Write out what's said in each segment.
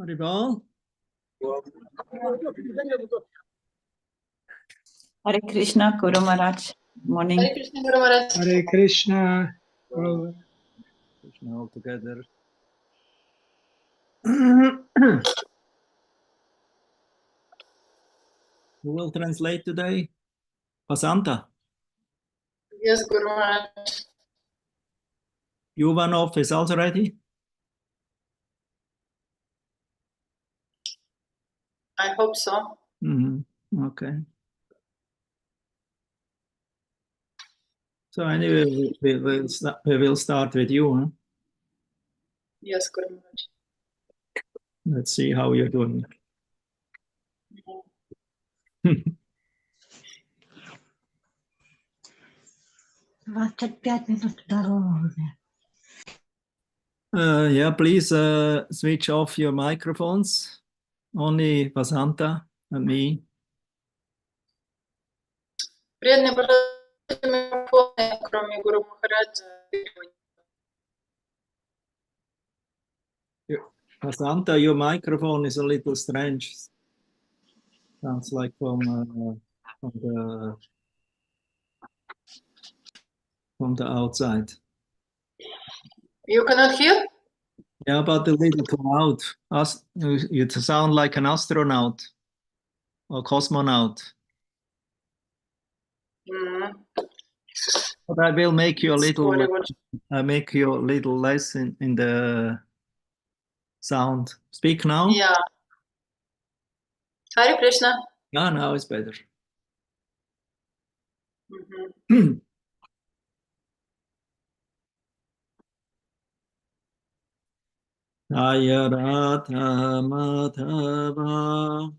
Haribol. Hare Krishna, Guru Maharaj. Morning. Hare Krishna, Guru Maharaj. Hare Krishna. Krishna all together. Who will translate today? Vasanta. Yes, Guru Maharaj. Yuvanov is also ready? I hope so. Okay. So anyway, we will start with you. Huh? Yes, Guru Maharaj. Let's see how you're doing. 25 минут дороги. Yeah, please switch off your microphones. Only Vasanta and me. Преданные, пожалуйста, микрофоны, кроме Гуру Махараджа. Vasanta, your microphone is a little strange. Sounds like from the outside. You cannot hear? Yeah, but a little too loud. You sound like an astronaut or cosmonaut. But I will make you a little less in the sound. Speak now. Yeah. Hare Krishna. Yeah, now it's better. Jaya Radha Madhava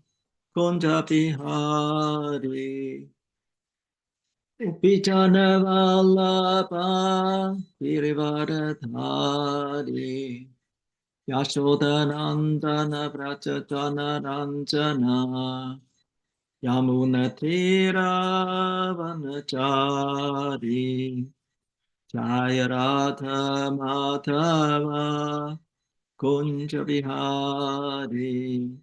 Kunja Bihari Upijana Vallabha Girivaradhari Yashodanandana Vrajajana Ranjana Yamunatira Vanachari Jaya Radha Madhava Kunja Bihari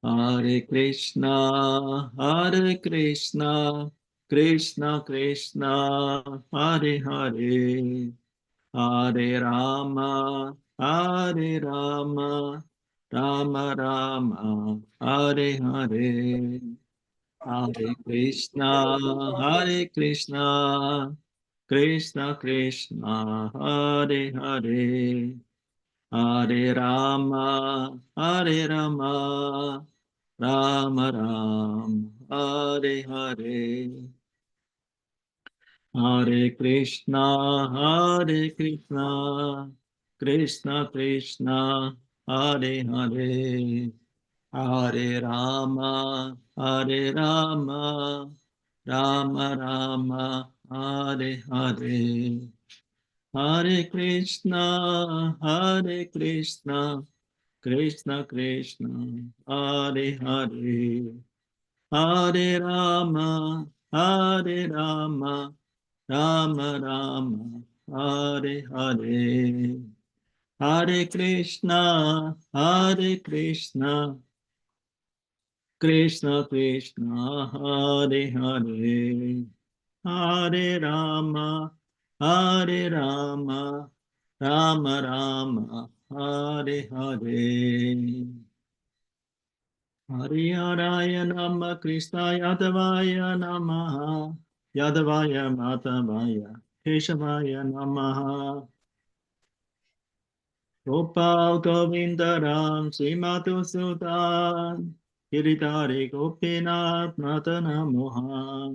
Hare Krishna Krishna Krishna Hare Hare Hare Rama Rama Rama Hare Hare Hare Krishna Krishna Krishna Hare Hare Hare Rama Rama Rama Hare Hare Hare Krishna Krishna Krishna Hare Hare Hare Rama Rama Rama Hare Hare Hare Krishna Krishna Krishna Hare Hare Hare Rama Rama Rama Hare Hare Hare Krishna Krishna Krishna Hare Hare Hare Rama Rama Rama Hare Hare Hare Haraya Nama Krishna Yadavaya Namaha Yadavaya Matavaya Keshavaya Namaha Gopal Govindaram Srimatu Sudan Giridhari Gopinath Natana Mohan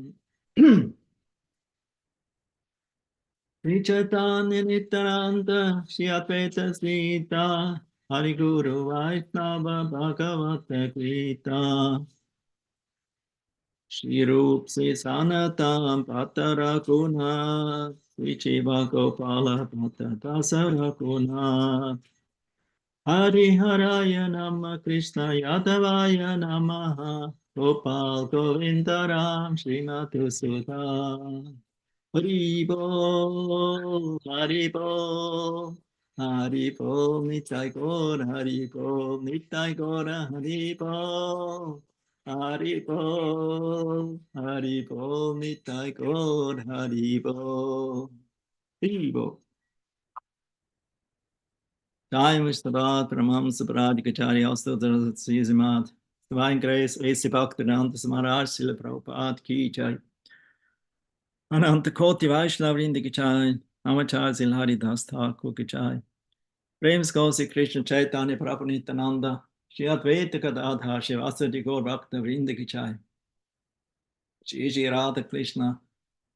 Sri Chaitanya Nityananda Shri Advaita Sita Hari Guru Vaishnava Bhagavata Gita Shri Rup Sri Sanatam Patara Guna Sri Chiva Gopala Bhatta Dasara Guna Hari Haraya Nama Krishna Yadavaya Namaha Gopal Govindaram Srimatu Sudha Haribo Haribol, Nitai Gora, Haribol, Nitai Gora, Haribol. Haribol, Haribol, Nitai Gora, Haribol. Haribol. Jai Mr. Ramam Sabradikachari, also the Sizimat. Divine Grace, A.C. Bhaktivedanta Maharaj, Srila Prabhupada Ki Jai. Ananta Koti Vaishnavrinda Ki Jai. Amachar Zilhari Das Thakur Ki Jai. Prems Gosi Krishna Chaitanya Prabhu Nityananda. Shri Advaita Gadadhar Shivasadi Gaur Bhaktivinoda Ki Jai. Shri Shri Radha Krishna.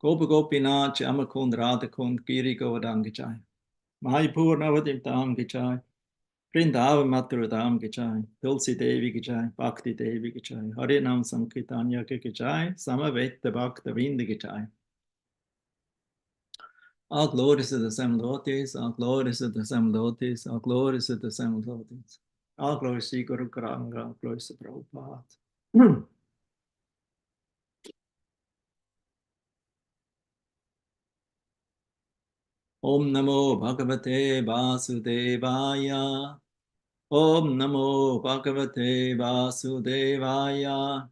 Gopa Gopinath Amakund Radha Kund Giri Govardhan Ki Jai. Mahipur Navadim Tam Ki Jai. Vrindavan Mathura Dham Ki Jai, Tulsi Devi Ki Jai, Bhakti Devi Ki Jai, Harinam Sankirtanya Ki Jai, Samaveta Bhakta Vrinda Ki Jai. All glories to the seven devotees, all glories to the seven devotees, all glories to the seven devotees. All glories to Guru Karanga, all glories to Prabhupada. Om Namo Bhagavate Vasudevaya. Om Namo Bhagavate Vasudevaya.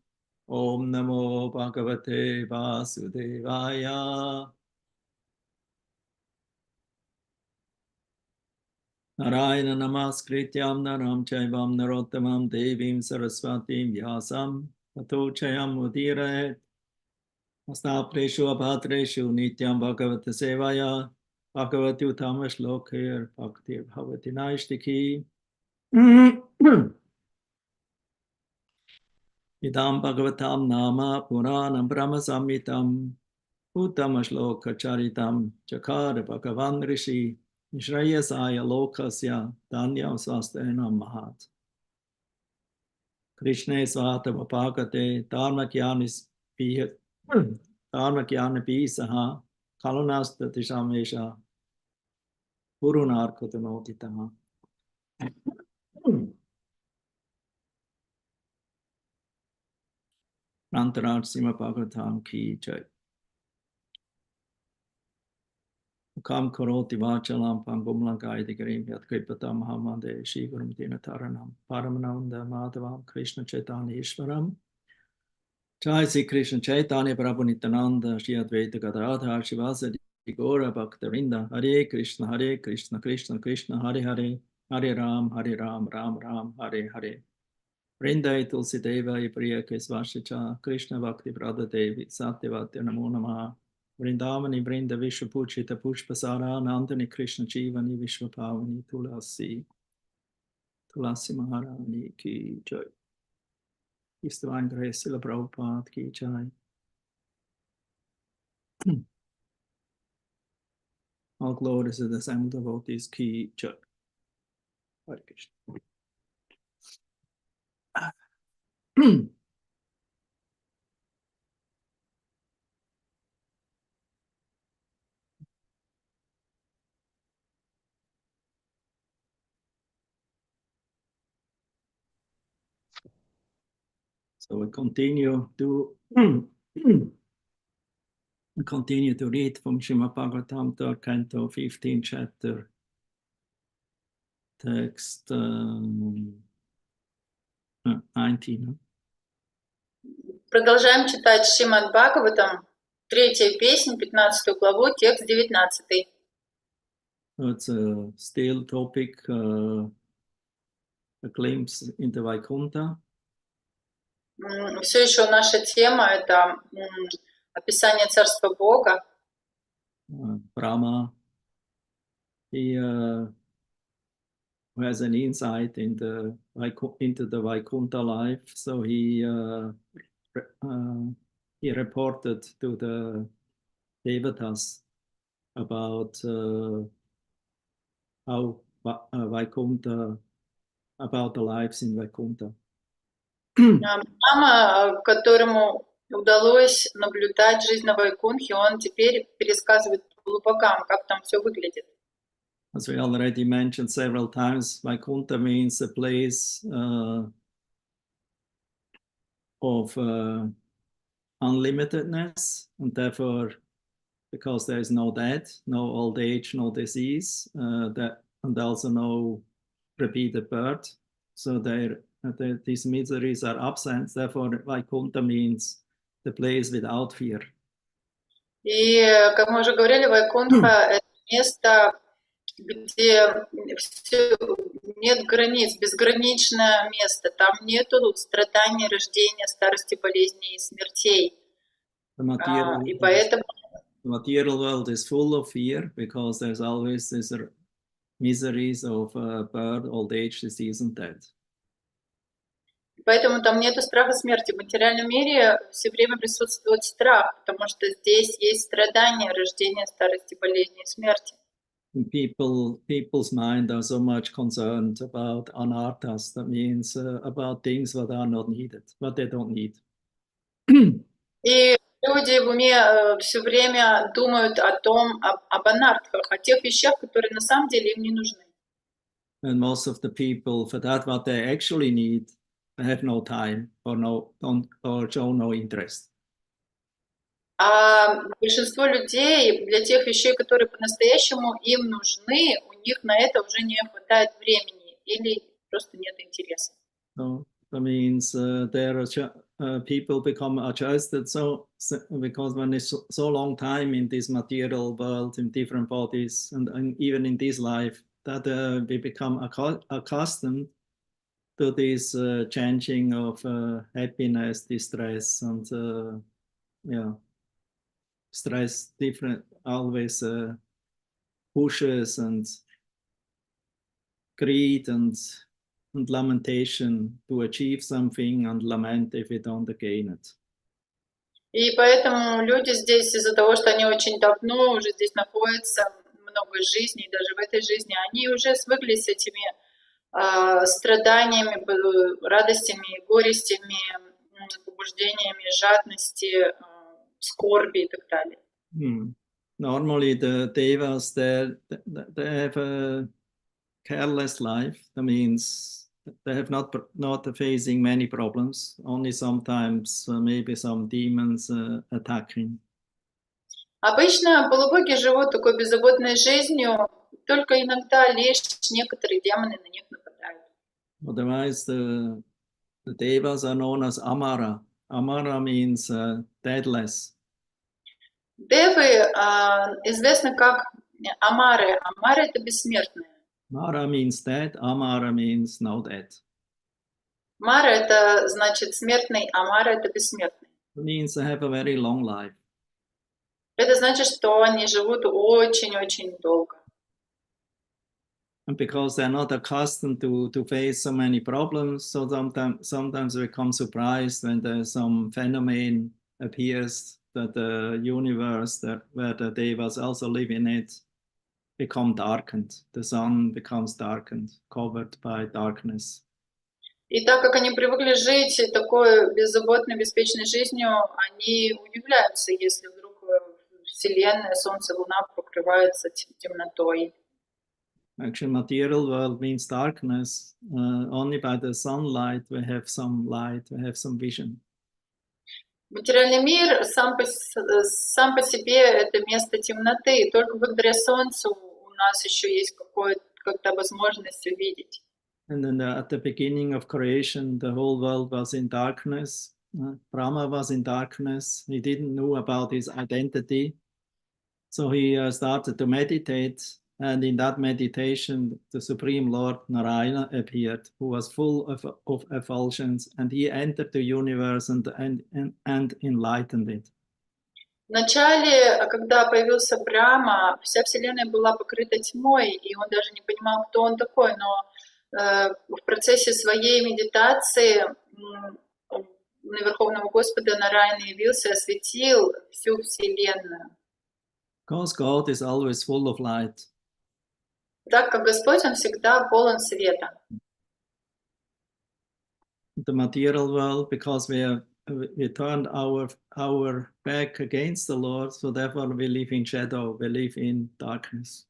Om Namo Bhagavate Vasudevaya. Narayana Namaskrityam Naram Chaivam Narottamam Devim Saraswatim Vyasam Tato Chayam Udire Astapreshu Abhatreshu Nityam Bhagavata Sevaya Bhagavati Uttama Shlokher Bhakti Bhavati Naishtiki Idam Bhagavatam Nama Puranam Brahma Samhitam Uttama Shloka Charitam Chakara Bhagavan Rishi Nishrayasaya Lokasya Danyam Swastena Mahat Krishna Svata Vapakate Dharma Kyanis Dharma Kyana Pisaha Kalunasta Tishamesha Purunarkotanotitaha. Rantaraj Sima Bhagavatam Ki Jai. Kam Karoti Vachalam Pangumla Gaidi Garim Yat Kripata Mahamade Shigurum Dinataranam Paramananda Madhavam Krishna Chaitanya Ishwaram Jai Sri Krishna Chaitanya Prabhu Nityananda Shri Advaita Gadadhar Shivasadi Gaura Bhaktavinda Hare Krishna Krishna Krishna Hare Hare Hare Ram Ram Ram Hare Hare Vrindai Tulsi Deva Priya Kesvashicha Krishna Bhakti Prada Devi Satyavati Namo Namaha Vrindavani Vrinda Vishwapuchita Pushpasara Nandani Krishna Jivani Vishwapavani Tulasi Maharani Ki Jai. His Divine Grace Srila Prabhupada Ki Jai. All glories to the seven devotees Ki Jai. Hare Krishna. So we continue to read from Srimad Bhagavatam, 3rd Canto, 15th chapter, text 19. Продолжаем читать Шримад Бхагаватам, 3-я песнь, 15 главу, текст 19. It's a still topic, a glimpse into Vaikuntha. Все еще наша тема – это описание Царства Бога. Brahma, he has an insight into the Vaikuntha life, so he reported to the Devatas about how Vaikuntha, about the lives in Vaikuntha. Брахма, которому удалось наблюдать жизнь на Вайкунтхе, он теперь пересказывает богам, как там все выглядит. As we already mentioned several times, Vaikuntha means a place of unlimitedness, and therefore, because there is no death, no old age, no disease, that and also no repeated birth. So these miseries are absent. Therefore, Vaikuntha means the place without fear. И, как мы уже говорили, Вайкунтха — это место, где нет границ, безграничное место. Там нету страданий, рождения, старости, болезней и смертей. И поэтому the material world is full of fear because there's always these miseries of birth, old age, disease, and death. Поэтому там нету страха смерти. В материальном мире все время присутствует страх, потому что здесь есть страдания, рождение, старости, болезни и смерти. And people's mind are so much concerned about anarthas. That means about things that are not needed, what they don't need. И люди в уме все время думают об анартхах, о тех вещах, которые на самом деле им не нужны. And most of the people, for that what they actually need, have no time or show no interest. А большинство людей для тех вещей, которые по-настоящему им нужны, у них на это уже не хватает времени или просто нет интереса. So that means people become adjusted because when it's so long time in this material world, in different bodies, and even in this life, that we become accustomed to this changing of happiness, distress, and stress different always pushes and greed and lamentation to achieve something and lament if we don't gain it. И поэтому люди здесь из-за того, что они очень давно уже здесь находятся, много жизней, даже в этой жизни, они уже свыклись с этими страданиями, радостями, горестями, побуждениями, жадности, скорби и так далее. Normally the devas, they have a careless life. That means they have not facing many problems, only sometimes maybe some demons attacking. Обычно полубоги живут такой беззаботной жизнью, только иногда лишь некоторые демоны на них нападают. Otherwise, the devas are known as Amara. Amara means deathless. Девы известны как Амары. Амары — это бессмертные. Mara means dead, Amara means no death. Мара — это значит смертный, Амара — это бессмертный. It means they have a very long life. Это значит, что они живут очень-очень долго. And because they're not accustomed to face so many problems, so sometimes we become surprised when there's some phenomenon appears that the universe where the devas also live in it become darkened. The sun becomes darkened, covered by darkness. И так как они привыкли жить такой беззаботной, беспечной жизнью, они удивляются, если вдруг Вселенная, Солнце, Луна покрываются темнотой. Actually, material world means darkness. Only by the sunlight we have some light, we have some vision. Материальный мир сам по себе это место темноты, и только благодаря Солнцу у нас еще есть какая-то возможность увидеть. And then at the beginning of creation, the whole world was in darkness. Brahma was in darkness. He didn't know about his identity. So he started to meditate. And in that meditation, the Supreme Lord Narayana appeared, who was full of effulgence. And he entered the universe and enlightened it. Вначале, когда появился Брахма, вся Вселенная была покрыта тьмой, и он даже не понимал, кто он такой, но в процессе своей медитации на Верховного Господа Нараяна явился и осветил всю Вселенную. Because God is always full of light. Так как Господь, Он всегда полон света. The material world, because we turned our back against the Lord, so therefore we live in shadow, we live in darkness.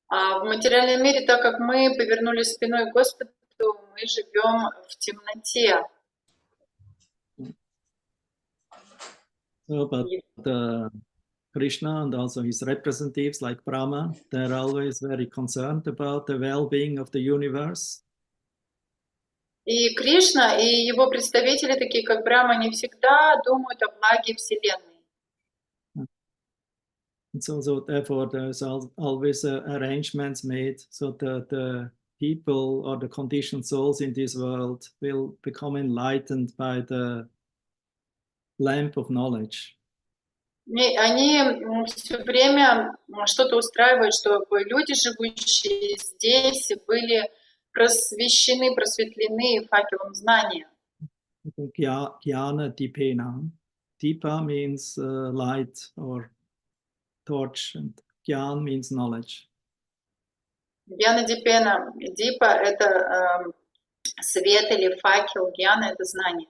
А в материальном мире, так как мы повернулись спиной к Господу, мы живем в темноте. So, but Krishna and also his representatives like Brahma, they're always very concerned about the well-being of the universe. И Кришна, и его представители, такие как Брахма, не всегда думают о благе Вселенной. And so therefore, there's always arrangements made so that the people or the conditioned souls in this world will become enlightened by the lamp of knowledge. Они все время что-то устраивают, чтобы люди, живущие здесь, были просвещены, просветлены факелом знания. Jnana dipena. Dipa means light or torch, and Gyan means knowledge. Гьяна Дипена, Дипа — это свет или факел, Гьяна — это знание.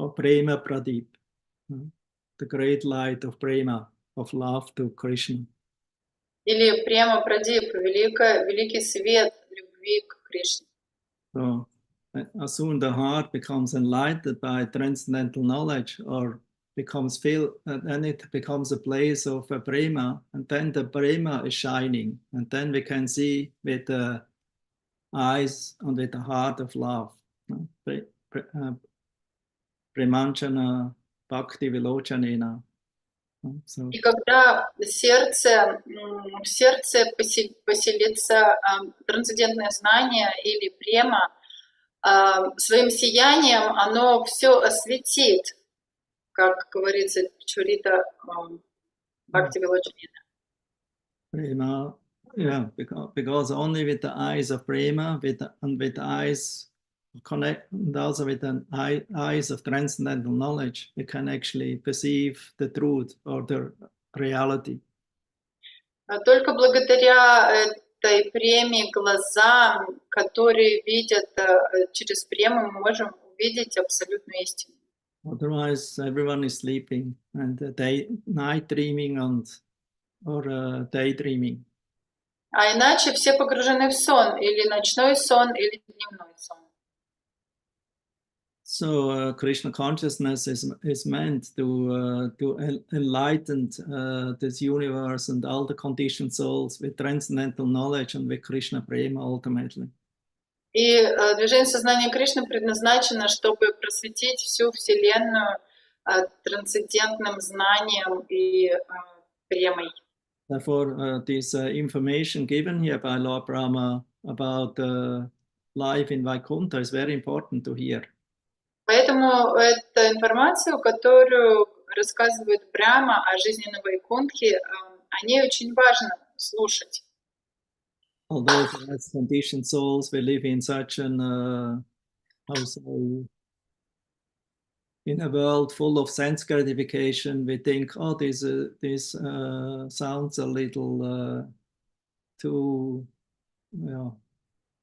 Or Prema Pradip, the great light of Prema, of love to Krishna. Или Према Прадип, великий свет любви к Кришне. So, as soon the heart becomes enlightened by transcendental knowledge, or becomes filled, then it becomes a place of a prema, and then the prema is shining, and then we can see with the eyes and with the heart of love. Premanchana bhakti vilochanena. So, И когда в сердце поселится трансцендентное знание или према, своим сиянием оно все осветит, как говорится, Чурита Бхакти Вилочанена. Prema, yeah, because only with the eyes of prema, and with the eyes connect, and also with the eyes of transcendental knowledge, we can actually perceive the truth or the reality. Только благодаря этой преме глазам, которые видят через прему, мы можем увидеть абсолютную истину. Otherwise, everyone is sleeping and night dreaming or daydreaming. А иначе все погружены в сон, или ночной сон, или дневной сон. So Krishna consciousness is meant to enlighten this universe and all the conditioned souls with transcendental knowledge and with Krishna prema ultimately. И движение сознания Кришны предназначено, чтобы просветить всю Вселенную трансцендентным знанием и премой. Therefore, this information given here by Lord Brahma about life in Vaikuntha is very important to hear. Поэтому эту информацию, которую рассказывает Брахма о жизни на Вайкунтхе, о ней очень важно слушать. Although as conditioned souls, we live in such an, in a world full of sense gratification, we think, oh, this sounds a little too,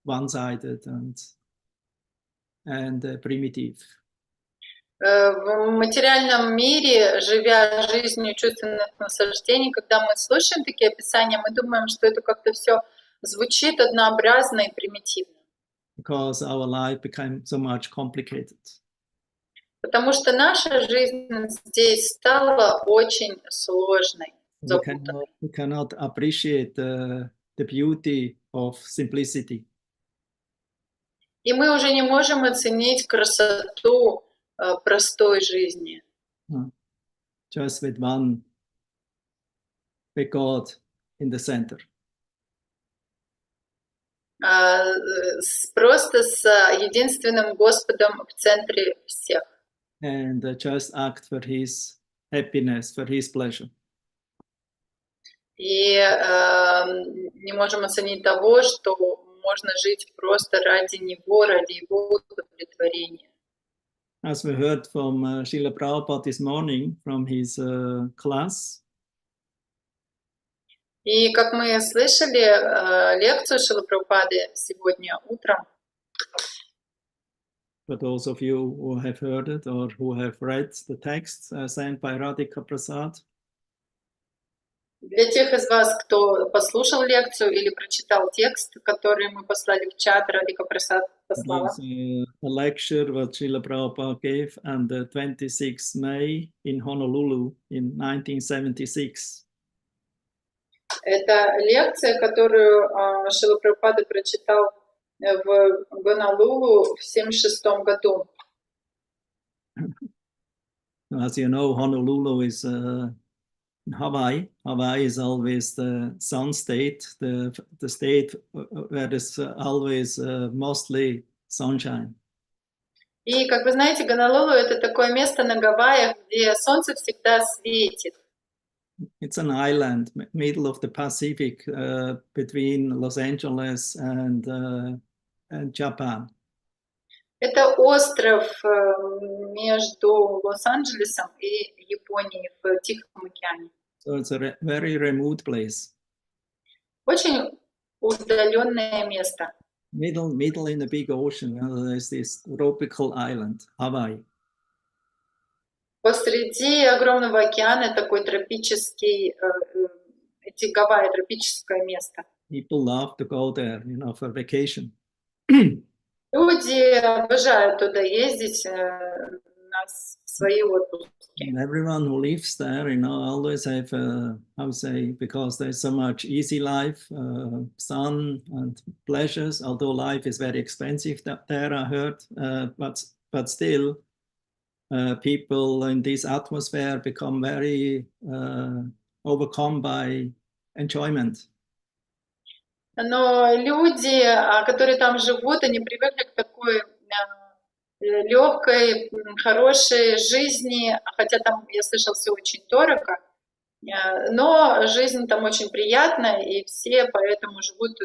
one-sided and primitive. В материальном мире, живя жизнью чувственных наслаждений, когда мы слушаем такие описания, мы думаем, что это как-то все звучит однообразно и примитивно. Because our life became so much complicated. Потому что наша жизнь здесь стала очень сложной. We cannot appreciate the beauty of simplicity. И мы уже не можем оценить красоту простой жизни. Just with one big God in the center. Просто с единственным Господом в центре всех. And just act for His happiness, for His pleasure. И не можем оценить того, что можно жить просто ради Него, ради Его удовлетворения. As we heard from Srila Prabhupada this morning from his class. И как мы слышали лекцию Шрилы Прабхупады сегодня утром. For those of you who have heard it or who have read the text sent by Radhika Prasad. Для тех из вас, кто послушал лекцию или прочитал текст, который мы послали в чат, Радика Прасад послала. There's a lecture that Srila Prabhupada gave on the 26th May in Honolulu in 1976. Это лекция, которую Шрила Прабхупада прочитал в Гонолулу в 1976 году. As you know, Honolulu is Hawaii. Hawaii is always the sun state, the state where there's always mostly sunshine. И, как вы знаете, Гонолулу — это такое место на Гавайях, где солнце всегда светит. It's an island, middle of the Pacific, between Los Angeles and Japan. Это остров между Лос-Анджелесом и Японией в Тихом океане. So it's a very remote place. Очень удаленное место. Middle in the big ocean, there's this tropical island, Hawaii. Посреди огромного океана такой тропический, эти Гавайи, тропическое место. People love to go there, for vacation. Люди обожают туда ездить на свои отпуски. And everyone who lives there, always have, because there's so much easy life, sun and pleasures, although life is very expensive there, I heard, but still, people in this atmosphere become very overcome by enjoyment. Но люди, которые там живут, они привыкли к такой легкой, хорошей жизни, хотя там, я слышала, все очень дорого, но жизнь там очень приятная, и все поэтому живут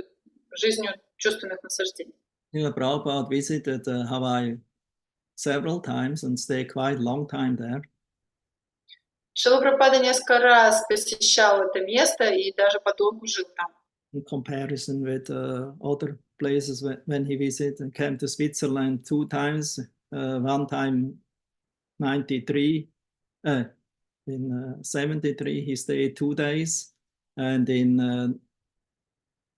жизнью чувственных наслаждений. Srila Prabhupada visited Hawaii several times and stayed quite a long time there. Шрила Прабхупада несколько раз посещал это место и даже подолгу жил там. In comparison with other places when he visited and came to Switzerland 2 times, one time 93, in 73 he stayed 2 days, and in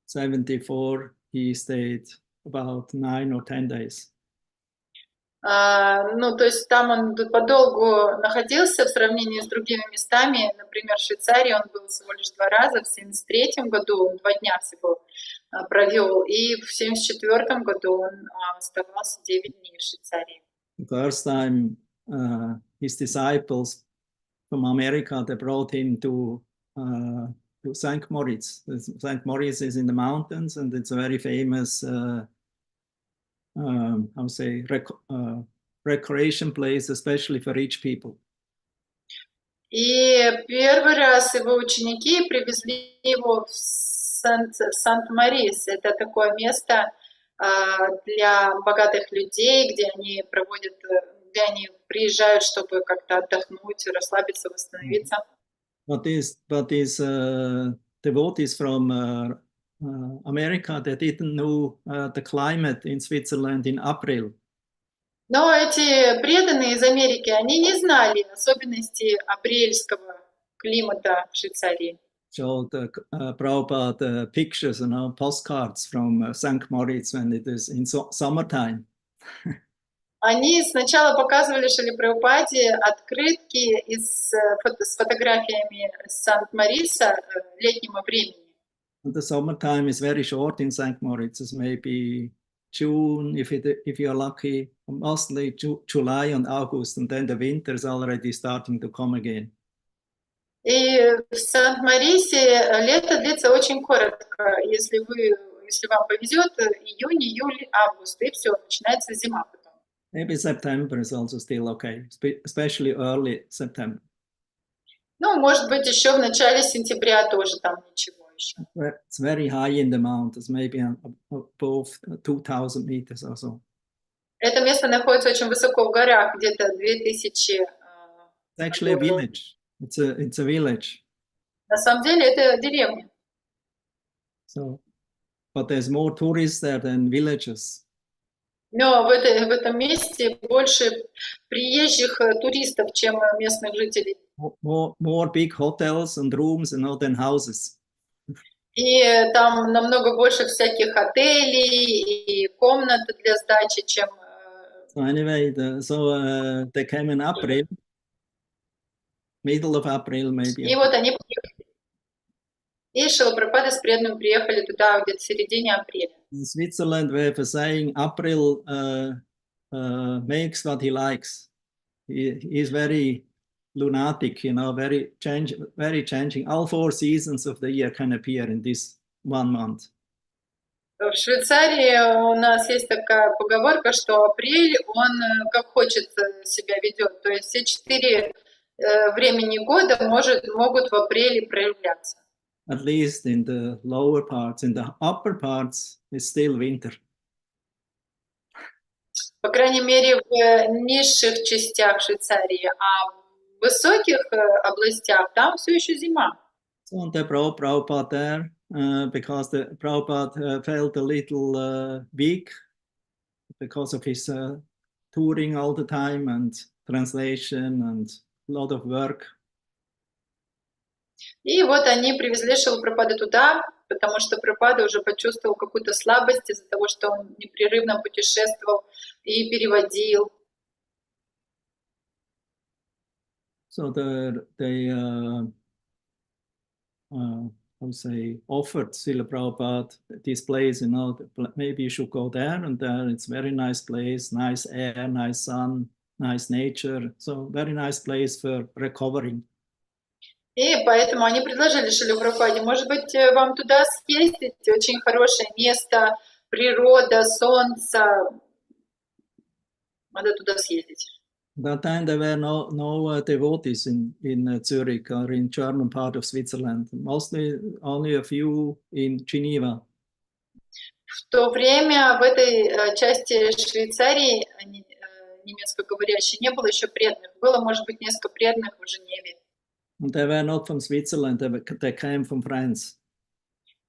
74 he stayed about 9 or 10 days. То есть там он подолгу находился в сравнении с другими местами. Например, в Швейцарии он был всего лишь 2 раза. В 1973 году он 2 дня всего провел, и в 1974 году он оставался 9 дней в Швейцарии. The first time his disciples from America, they brought him to St. Moritz. St. Moritz is in the mountains, and it's a very famous recreation place, especially for rich people. И первый раз его ученики привезли его в Сант-Морис. Это такое место для богатых людей, где они приезжают, чтобы как-то отдохнуть, расслабиться, восстановиться. But these devotees from America, they didn't know the climate in Switzerland in April. Но эти преданные из Америки, они не знали особенностей апрельского климата в Швейцарии. So the Prabhupada pictures, postcards from St. Moritz when it is in summertime. Они сначала показывали Шриле Прабхупаде открытки с фотографиями Сант-Мориса летнего времени. And the summertime is very short in St. Moritz. It's maybe June, if you're lucky, mostly July and August, and then the winter is already starting to come again. И в Сант-Морисе лето длится очень коротко. Если вам повезет, июнь, июль, август, и все, начинается зима потом. Maybe September is also still okay, especially early September. Может быть, еще в начале сентября тоже там ничего еще. It's very high in the mountains, maybe above 2,000 meters or so. Это место находится очень высоко в горах, где-то 2000. It's actually a village. It's a village. На самом деле это деревня. So, but there's more tourists there than villages. Но в этом месте больше приезжих туристов, чем местных жителей. more big hotels and rooms and than houses. И там намного больше всяких отелей и комнат для сдачи, чем... So anyway, they came in April, middle of April maybe. И вот они приехали. И Шрила Прабхупада с преданным приехали туда где-то в середине апреля. In Switzerland, we have a saying, April makes what he likes. He is very lunatic, you know, very changing. All 4 seasons of the year can appear in this 1 month. В Швейцарии у нас есть такая поговорка, что апрель, он как хочет себя ведет. То есть все 4 времени года могут в апреле проявляться. At least in the lower parts. In the upper parts, it's still winter. По крайней мере, в низших частях Швейцарии, а в высоких областях там все еще зима. So they brought Prabhupada there because the Prabhupada felt a little weak because of his touring all the time and translation and a lot of work. И вот они привезли Шрилу Прабхупаду туда, потому что Прабхупада уже почувствовал какую-то слабость из-за того, что он непрерывно путешествовал и переводил. So they offered Srila Prabhupada this place, you know, maybe you should go there, and there it's very nice place, nice air, nice sun, nice nature, so very nice place for recovering. И поэтому они предложили Шриле Прабхупаде, может быть, вам туда съездить, очень хорошее место, природа, солнце, надо туда съездить. That time there were no devotees in Zurich or in German part of Switzerland, mostly only a few in Geneva. В то время в этой части Швейцарии немецкоговорящей не было еще преданных. Было, может быть, несколько преданных в Женеве. And they were not from Switzerland, they came from France.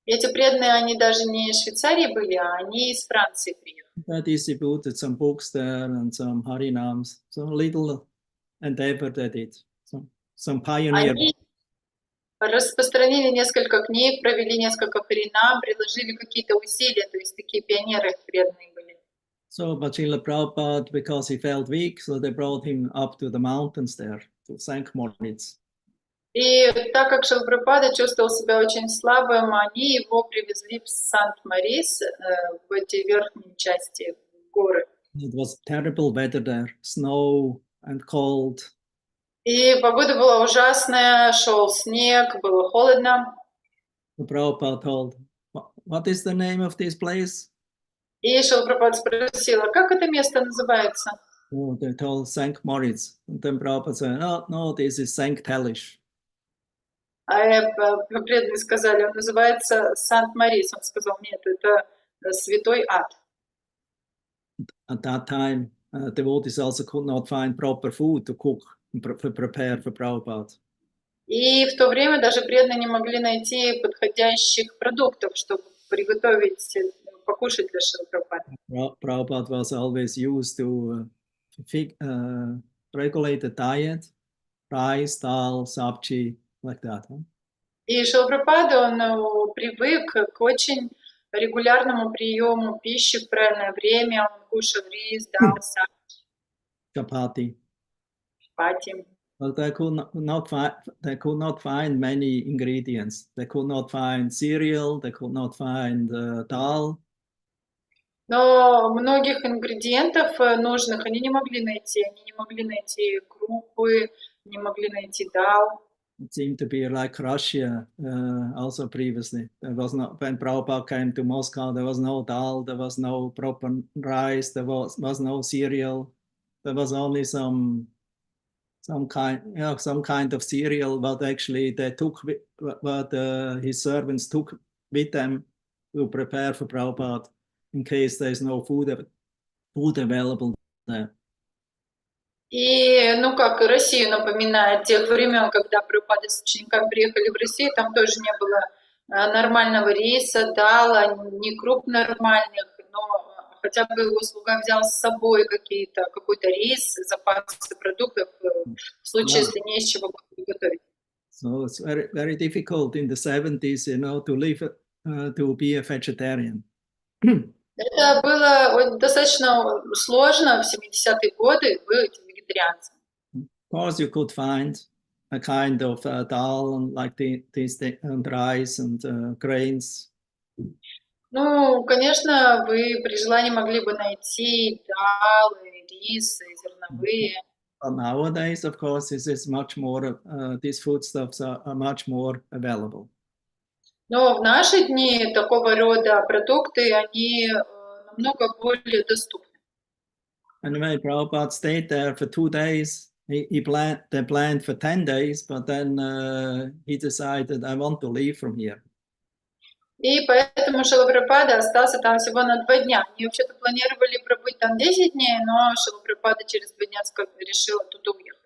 Эти преданные, они даже не из Швейцарии были, а они из Франции приехали. They distributed some books there and some harinams, so little endeavor they did, some pioneer. Они распространили несколько книг, провели несколько харинам, приложили какие-то усилия, то есть такие пионеры преданные были. So, but Srila Prabhupada, because he felt weak, so they brought him up to the mountains there, to St. Moritz. И так как Шрила Прабхупада чувствовал себя очень слабым, они его привезли в Сант-Морис, в эти верхние части горы. It was terrible weather there, snow and cold. И погода была ужасная, шел снег, было холодно. The Prabhupada told, what is the name of this place? И Шрила Прабхупада спросила, как это место называется? Oh, they told St. Moritz. And then Prabhupada said, no, this is St. Talish. А преданные сказали, он называется Сант-Морис. Он сказал, нет, это святой ад. At that time, devotees also could not find proper food to cook, to prepare for Prabhupada. И в то время даже преданные не могли найти подходящих продуктов, чтобы приготовить, покушать для Шрилы Прабхупады. Prabhupada was always used to regulate the diet, rice, dal, sabji, like that. И Шрила Прабхупада, он привык к очень регулярному приему пищи в правильное время. Он кушал рис, дал, сабджи, Chapati. чапати. But they could not find many ingredients. They could not find cereal. They could not find dal. Но многих ингредиентов нужных они не могли найти. Они не могли найти крупы, не могли найти дал. It seemed to be like Russia also previously. There was not, when Prabhupada came to Moscow, there was no dal, there was no proper rice, there was no cereal. There was only some kind of cereal, but actually they took what his servants took with them to prepare for Prabhupada in case there is no food available there. И, как Россию напоминает тех времен, когда Прабхупада с учениками приехали в Россию, там тоже не было нормального риса, дала, ни круп нормальных, но хотя бы его слуга взял с собой какой-то рис, запасы продуктов, в случае, если не из чего So it's very, very difficult in the 70s, you know, to live, to be a vegetarian. Это было достаточно сложно в 70-е годы быть вегетарианцем. Of course, you could find a kind of dal and like this and rice and grains. Ну, конечно, вы при желании могли бы найти далы, рисы, зерновые. But nowadays, of course, this is much more. These foodstuffs are much more available. Но в наши дни такого рода продукты, они намного более доступны. Anyway, Prabhupada stayed there for 2 days. They planned for 10 days, but then he decided, I want to leave from here. И поэтому Шрила Прабхупада остался там всего на 2 дня. Они вообще-то планировали пробыть там 10 дней, но Шрила Прабхупада через 2 дня решил оттуда уехать.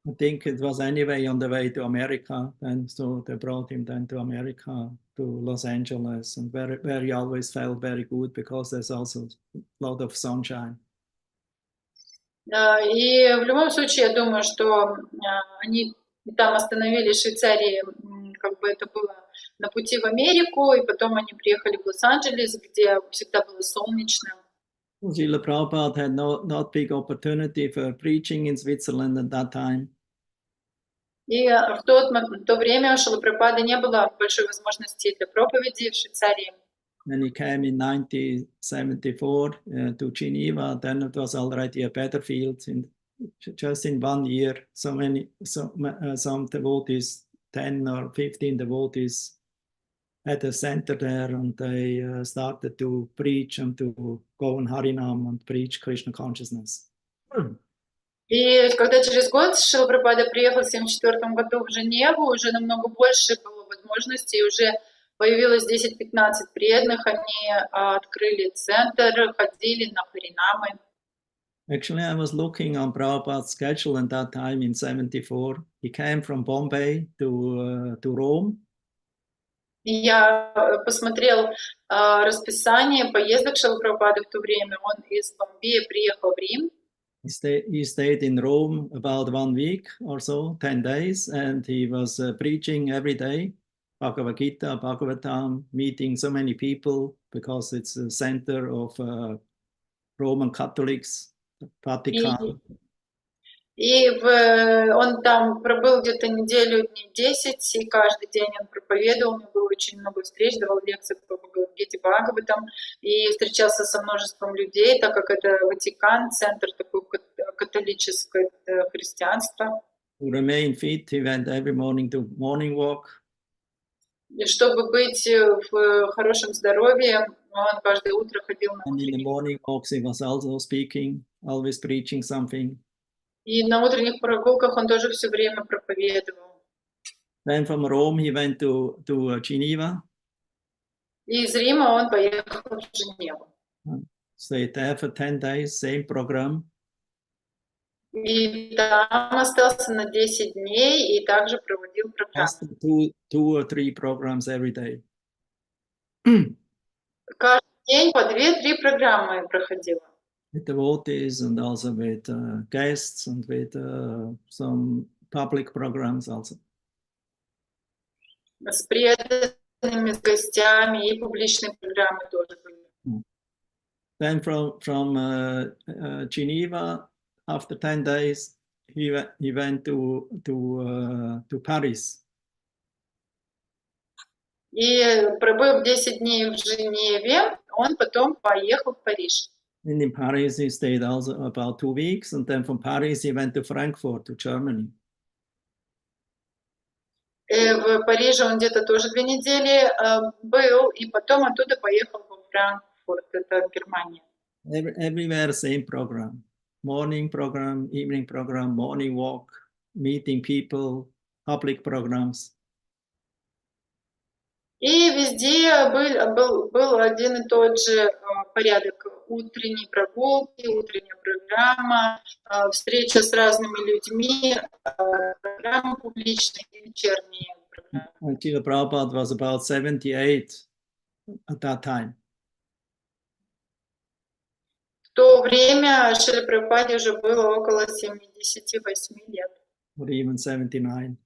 I think it was anyway on the way to America, and so they brought him then to America, to Los Angeles, and where he always felt very good because there's also a lot of sunshine. И в любом случае, я думаю, что они там остановились в Швейцарии, как бы это было на пути в Америку, и потом они приехали в Лос-Анджелес, где всегда было солнечно. Srila Prabhupada had not big opportunity for preaching in Switzerland at that time. И в то время у Шрилы Прабхупады не было большой возможности для проповеди в Швейцарии. When he came in 1974 to Geneva, then it was already a better field. Just in 1 year, some devotees, 10 or 15 devotees, had a center there, and they started to preach and to go on Harinam and preach Krishna consciousness. И когда через год Шрила Прабхупада приехал в 1974 году в Женеву, уже намного больше было возможностей, и уже появилось 10-15 преданных, они открыли центр, ходили на харинамы. Actually, I was looking on Prabhupada's schedule at that time in 1974. He came from Bombay to Rome. И я посмотрел расписание поездок Шрилы Прабхупады в то время. Он из Бомбея приехал в Рим. He stayed in Rome about 1 week or so, 10 days, and he was preaching every day, Bhagavad Gita, Bhagavatam, meeting so many people because it's a center of Roman Catholics, Vatican. Он там пробыл где-то неделю, дней 10, и каждый день он проповедовал, у него было очень много встреч, давал лекции по Бхагавад-гите, Бхагаватам, и встречался со множеством людей, так как это Ватикан, центр такой католическое христианство. To remain fit, he went every morning to morning walk. И чтобы быть в хорошем здоровье, он каждое утро ходил на And in the утренние. morning walks, he was also speaking, always preaching something. И на утренних прогулках он тоже все время проповедовал. Then from Rome, he went to Geneva. И из Рима он поехал в Женеву. Stayed there for 10 days, same program. И там остался на 10 дней и также проводил программу. Just two or three programs every day. Каждый день по 2-3 программы проходила. With devotees and also with guests and with some public programs also. С преданными, с гостями и публичные программы тоже были. Then from Geneva, after 10 days, he went to Paris. И пробыв 10 дней в Женеве, он потом поехал в Париж. And in Paris, he stayed also about 2 weeks. And then from Paris, he went to Frankfurt, to Germany. В Париже он где-то тоже 2 недели был, и потом оттуда поехал во Франкфурт, это Германия. Everywhere, same program. Morning program, evening program, morning walk, meeting people, public programs. И везде был один и тот же порядок. Утренние прогулки, утренняя программа, встреча с разными людьми, программы публичные и вечерние программы. Srila Prabhupada was about 78 at that time. В то время Шриле Прабхупаде уже было около 78 лет. Or even 79.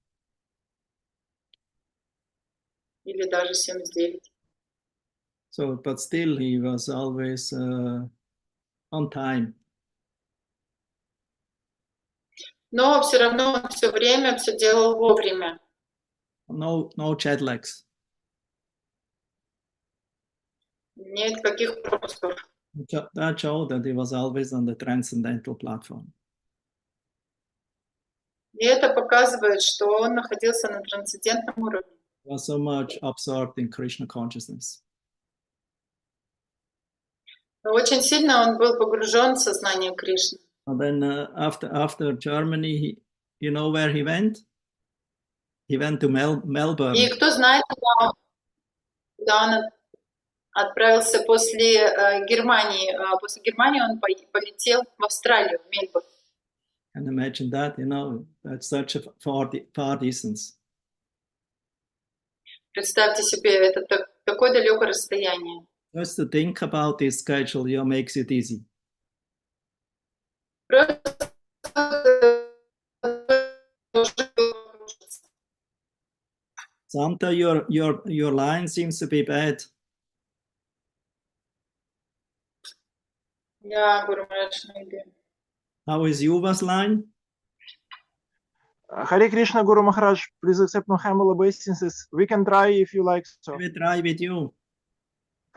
или даже 79. So, but still he was always on time. Но все равно он все время все делал вовремя. No jet lags. Нет каких пропусков. That showed that he was always on the transcendental platform. И это показывает, что он находился на трансцендентном уровне. He was so much absorbed in Krishna consciousness. Очень сильно он был погружен в сознание Кришны. And then after Germany, you know where he went? He went to Melbourne. И кто знает, куда он отправился после Германии. После Германии он полетел в Австралию, в Мельбурн. And imagine that, you know, that's such a far distance. Представьте себе, это такое далекое расстояние. Just to think about this schedule, you know, makes it easy. Sometimes your line seems to be bad. Yeah, Guru Maharaj, maybe. How is Yuva's line? Hare Krishna, Guru Maharaj, please accept my humble obeisances. We can try if you like so. We try with you.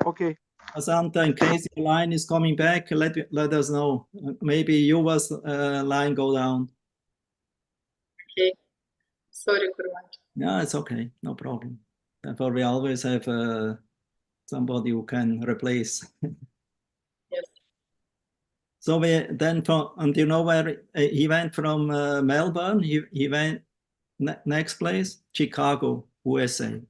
Okay. Asanta, in case your line is coming back, let us know. Maybe Yuva's line go down. Okay. Sorry, Guru Maharaj. Yeah, it's okay. No problem. Therefore, we always have somebody who can replace. Yes. So we then, and you know where he went from Melbourne? He went next place, Chicago, USA.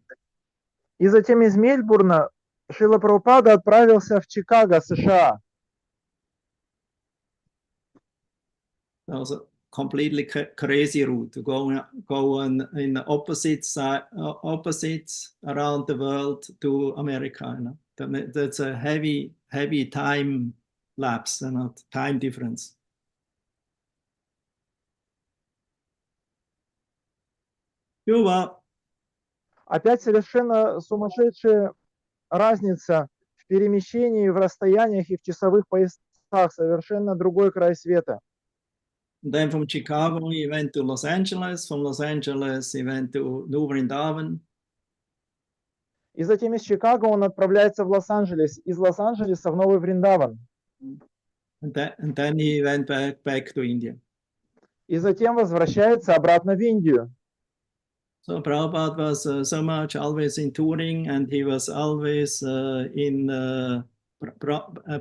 И затем из Мельбурна Шрила Прабхупада отправился в Чикаго, США. That was a completely crazy route to go in the opposites around the world to America. You know? That's a heavy time lapse, you know, time difference. Yuva. Опять совершенно сумасшедшая разница в перемещении, в расстояниях и в часовых поясах. Совершенно другой край света. Then from Chicago, he went to Los Angeles. From Los Angeles, he went to New Vrindavan. И затем из Чикаго он отправляется в Лос-Анджелес. Из Лос-Анджелеса в Новый Вриндаван. And then he went back to India. И затем возвращается обратно в Индию. So Prabhupada was so much always in touring, and he was always in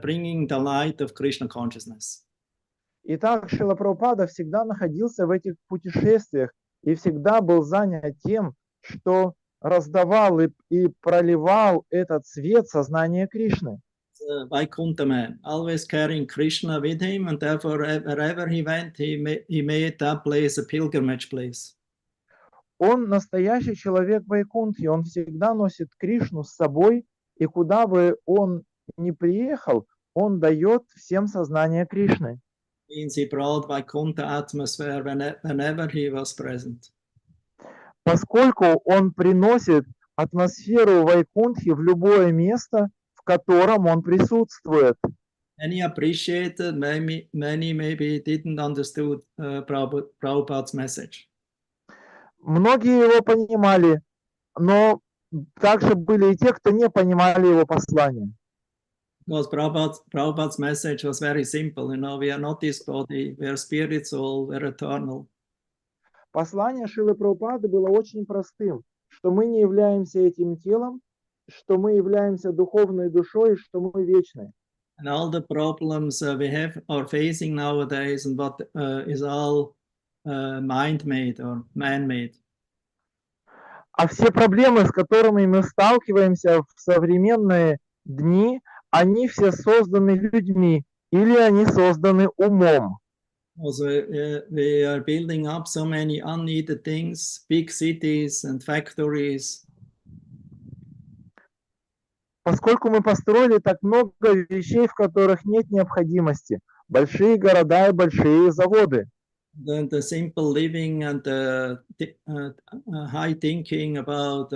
bringing the light of Krishna consciousness. Итак, Шрила Прабхупада всегда находился в этих путешествиях и всегда был занят тем, что раздавал и проливал этот свет сознания Кришны. Vaikunta man, always carrying Krishna with him, and therefore wherever he went, he made that place a pilgrimage place. Он настоящий человек Вайкунтхи, он всегда носит Кришну с собой, и куда бы он ни приехал, он дает всем сознание Кришны. Means he brought Vaikuntha atmosphere whenever he was present. Поскольку он приносит атмосферу Вайкунтхи в любое место, в котором он присутствует. Many appreciated, many maybe didn't understood Prabhupada's message. Многие его понимали, но также были и те, кто не понимали его послание. Because Prabhupada's message was very simple. You know, we are not this body, we are spirit, soul, we are eternal. Послание Шрилы Прабхупады было очень простым, что мы не являемся этим телом, что мы являемся духовной душой, что мы вечны. And all the problems we are facing nowadays, and what is all mind-made or man-made. А все проблемы, с которыми мы сталкиваемся в современные дни, они все созданы людьми или они созданы умом. Also, we are building up so many unneeded things, big cities and factories. Поскольку мы построили так много вещей, в которых нет необходимости, большие города и большие заводы. The simple living and the high thinking about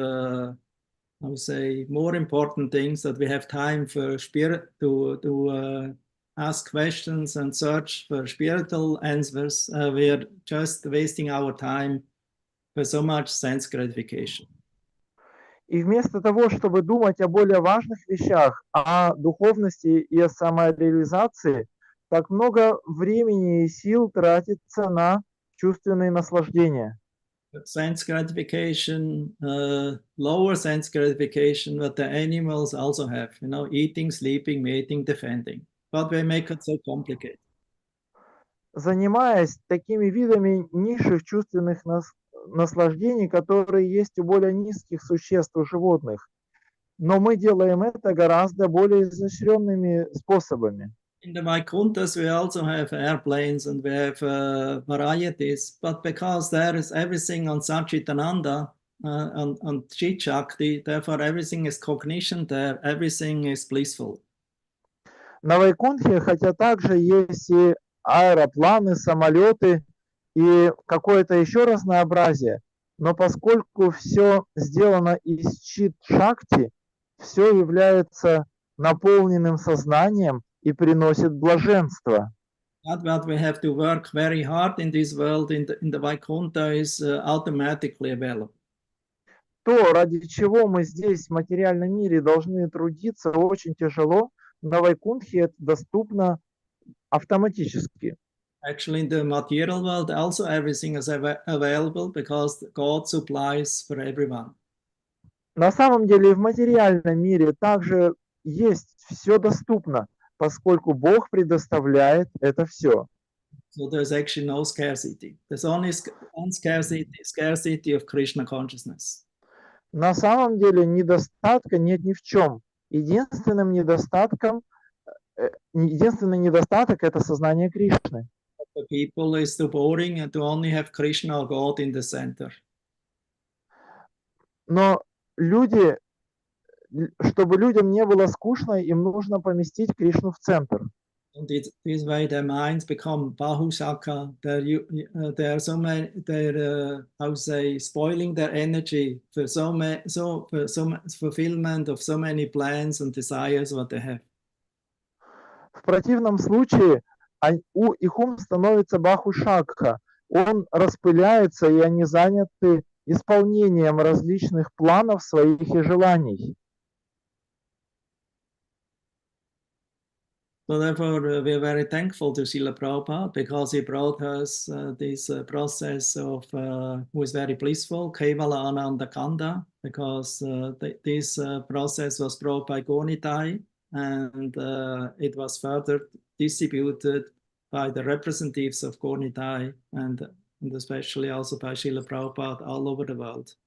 I would say, more important things, that we have time for spirit to ask questions and search for spiritual answers. We are just wasting our time for so much sense gratification. И вместо того, чтобы думать о более важных вещах, о духовности и о самореализации, так много времени и сил тратится на чувственные наслаждения. Sense gratification, lower sense gratification, that the animals also have, you know, eating, sleeping, mating, defending. But we make it so complicated. Занимаясь такими видами низших чувственных наслаждений, которые есть у более низких существ, у животных. Но мы делаем это гораздо более изощренными способами. In the Vaikunthas, we also have airplanes and we have varieties, but because there is everything on Satchitananda, on Chit-Shakti, therefore everything is cognition there, everything is blissful. На Вайкунтхе, хотя также есть и аэропланы, самолеты и какое-то еще разнообразие, но поскольку все сделано из чит-шакти, все является наполненным сознанием и приносит блаженство. Not that we have to work very hard in this world, in the Vaikuntha is automatically available. То, ради чего мы здесь, в материальном мире, должны трудиться очень тяжело, на Вайкунтхе это доступно автоматически. Actually, in the material world, also everything is available because God supplies for everyone. На самом деле в материальном мире также есть все доступно, поскольку Бог предоставляет это все. So there's actually no scarcity. There's only scarcity of Krishna consciousness. На самом деле недостатка нет ни в чем. Единственный недостаток – это сознание Кришны. For people, it's too boring to only have Krishna or God in the center. Но люди, чтобы людям не было скучно, им нужно поместить Кришну в центр. And this way their minds become bahusaka. They're so many, they're how to say, spoiling their energy for for some fulfillment of so many plans and desires what they have. В противном случае их ум становится бахушакха. Он распыляется, и они заняты исполнением различных планов своих и желаний. So therefore, we are very thankful to Srila Prabhupada because he brought us this process of who is very blissful, Kevala Ananda Kanda, because this process was brought by Gornitai and it was further distributed by the representatives of Gornitai and especially also by Srila Prabhupada all over the world.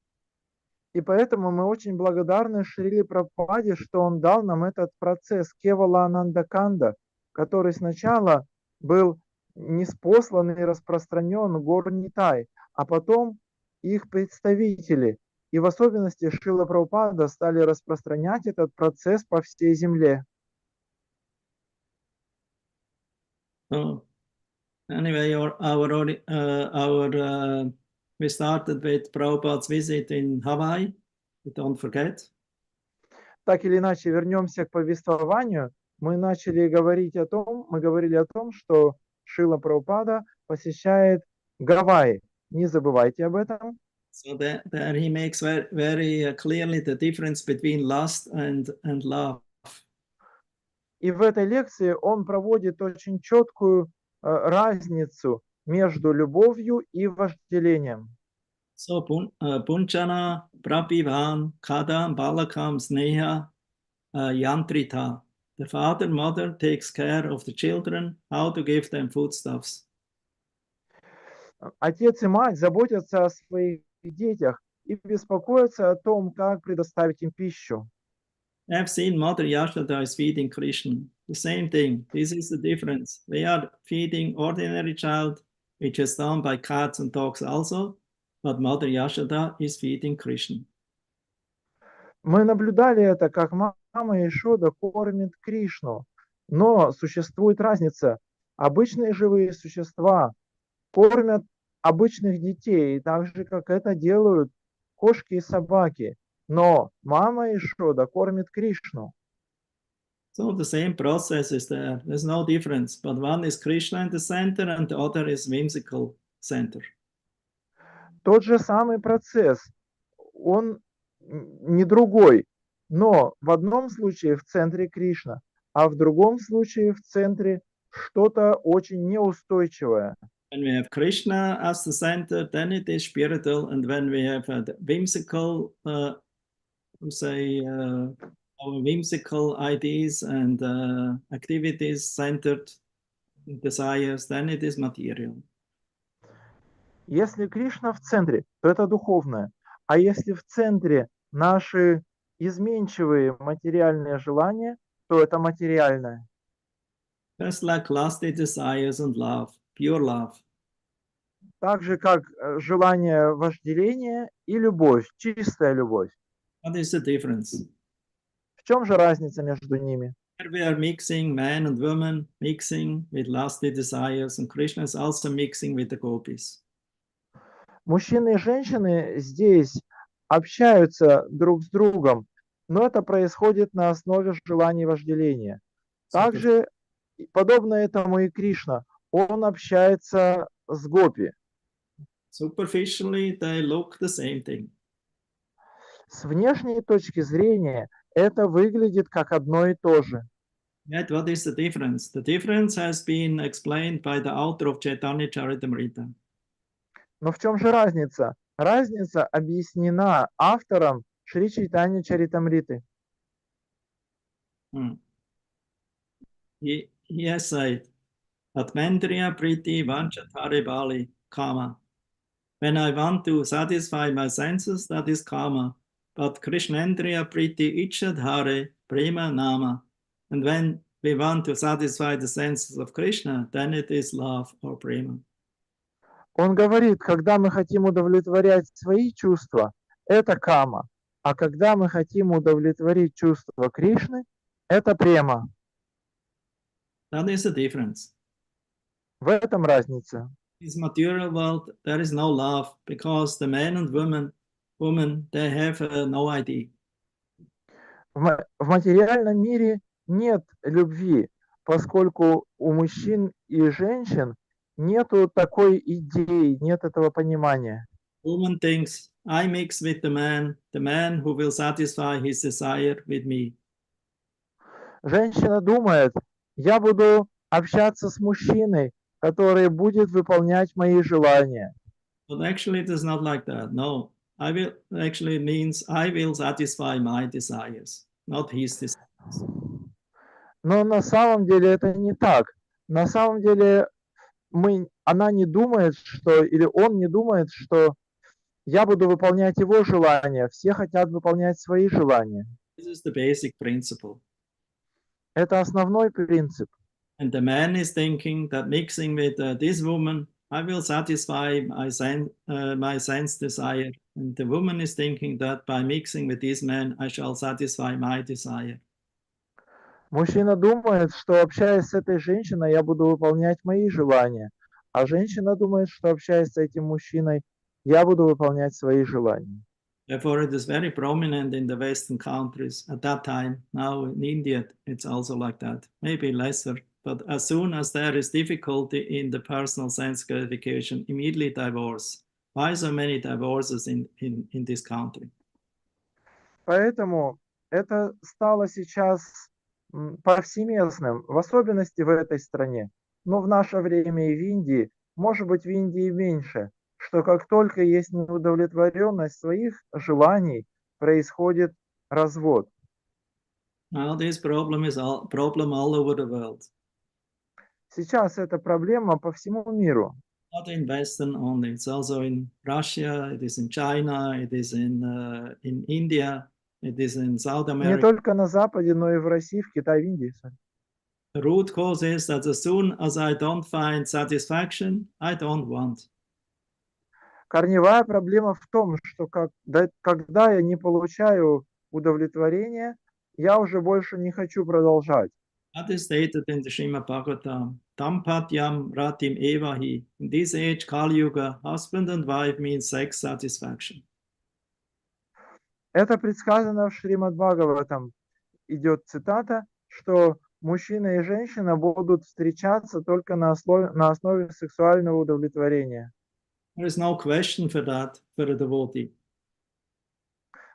И поэтому мы очень благодарны Шриле Прабхупаде, что он дал нам этот процесс Кевала Анандаканда, который сначала был ниспослан и распространен Горнитай, а потом их представители, и в особенности Шрила Прабхупада, стали распространять этот процесс по всей земле. So, anyway, we started with Prabhupada's visit in Hawaii, don't forget. Так или иначе, вернемся к повествованию. Мы говорили о том, что Шрила Прабхупада посещает Гавайи. Не забывайте об этом. So there he makes very clearly the difference between lust and love. И в этой лекции он проводит очень четкую разницу между любовью и вожделением. So punchana prapivan kadam balakam sneha yantrita. The father, mother takes care of the children, how to give them foodstuffs. Отец и мать заботятся о своих детях и беспокоятся о том, как предоставить им пищу. I've seen Mother Yashoda is feeding Krishna. The same thing. This is the difference. They are feeding ordinary child, which is done by cats and dogs also, but Mother Yashoda is feeding Krishna. Мы наблюдали это, как мама Ешода кормит Кришну. Но существует разница. Обычные живые существа кормят обычных детей, так же, как это делают кошки и собаки. Но мама Ишода кормит Кришну. So the same process is there. There's no difference. But one is Krishna in the center and the other is whimsical center. Тот же самый процесс, он не другой, но в одном случае в центре Кришна, а в другом случае в центре что-то очень неустойчивое. When we have Krishna as the center, then it is spiritual. And when we have the whimsical, our whimsical ideas and activities centered desires, then it is material. Если Кришна в центре, то это духовное. А если в центре наши изменчивые материальные желания, то это материальное. Just like lusty desires and love, pure love. Так же, как желание вожделения и любовь, чистая любовь. What is the difference? В чем же разница между ними? Here we are mixing man and woman, mixing with lusty desires, and Krishna is also mixing with the gopis. Мужчины и женщины здесь общаются друг с другом, но это происходит на основе желаний вожделения. Также, подобно этому и Кришна, он общается с гопи. Superficially, they look the same thing. С внешней точки зрения это выглядит как одно и то же. Yet, what is the difference? The difference has been explained by the author of Chaitanya Charitamrita. Но в чем же разница? Разница объяснена автором Шри Чайтанья Чаритамриты. He has said, Atmendriya Priti Vanchatare Bali Kama. When I want to satisfy my senses, that is Kama. But Krishnendriya Priti Ichadhare Prema Nama. And when we want to satisfy the senses of Krishna, then it is love or prema. Он говорит, когда мы хотим удовлетворять свои чувства, это кама. А когда мы хотим удовлетворить чувства Кришны, это према. That is the difference. В этом разница. In this material world, there is no love because the man and woman they have no ID. В материальном мире нет любви, поскольку у мужчин и женщин нету такой идеи, нет этого понимания. Woman thinks, I mix with the man who will satisfy his desire with me. Женщина думает, я буду общаться с мужчиной, который будет выполнять мои желания. But actually it is not like that. No, I will actually means I will satisfy my desires, not his desires. Но на самом деле это не так. На самом деле она не думает, или он не думает, что я буду выполнять его желания. Все хотят выполнять свои желания. This is the basic principle. Это основной принцип. And the man is thinking that mixing with this woman, I will satisfy my sense desire. And the woman is thinking that by mixing with this man, I shall satisfy my desire. Мужчина думает, что общаясь с этой женщиной, я буду выполнять мои желания. А женщина думает, что общаясь с этим мужчиной, я буду выполнять свои желания. Therefore, it is very prominent in the Western countries at that time. Now in India, it's also like that. Maybe lesser. But as soon as there is difficulty in the personal sense gratification, immediately divorce. Why so many divorces in this country? Поэтому это стало сейчас повсеместным, в особенности в этой стране. Но в наше время и в Индии, может быть, в Индии меньше, что как только есть неудовлетворенность своих желаний, происходит развод. Now this problem is problem all over the world. Сейчас эта проблема по всему миру. Not in Western only. It's also in Russia. It is in China. It is in India. It is in South America. Не только на Западе, но и в России, в Китае, в Индии. The root cause is that as soon as I don't find satisfaction, I don't want. Корневая проблема в том, что когда я не получаю удовлетворения, я уже больше не хочу продолжать. That is stated in the Srimad Bhagavatam. Tampatyam ratim evahi. In this age, Kali Yuga, husband and wife means sex satisfaction. Это предсказано в Шримад Бхагаватам. Идет цитата, что мужчина и женщина будут встречаться только на основе сексуального удовлетворения. There is no question for that for a devotee.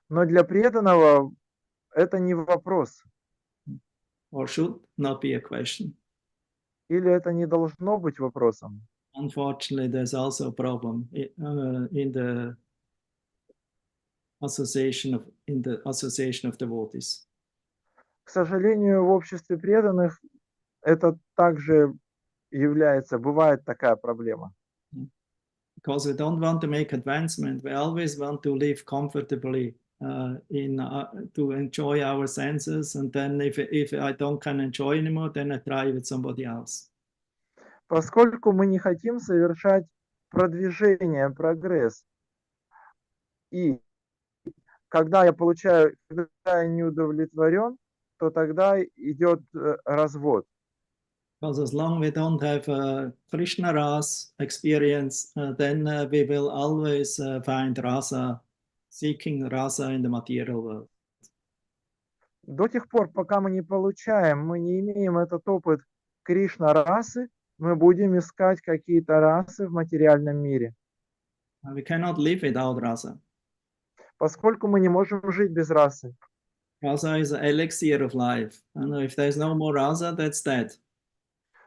Но для преданного это не вопрос. Or should not be a question. Или это не должно быть вопросом. Unfortunately, there's also a problem in the association of devotees. К сожалению, в обществе преданных это также бывает такая проблема. Because we don't want to make advancement, we always want to live comfortably to enjoy our senses, and then if I can enjoy anymore, then I try with somebody else. Поскольку мы не хотим совершать продвижение, прогресс, и когда я не удовлетворен, то тогда идет развод. Because as long we don't have Krishna Ras experience, then we will always find rasa, seeking rasa in the material world. До тех пор, пока мы не имеем этот опыт Кришна-расы, мы будем искать какие-то расы в материальном мире. We cannot live without rasa. Поскольку мы не можем жить без расы. Rasa is the elixir of life. And if there's no more rasa, that's dead.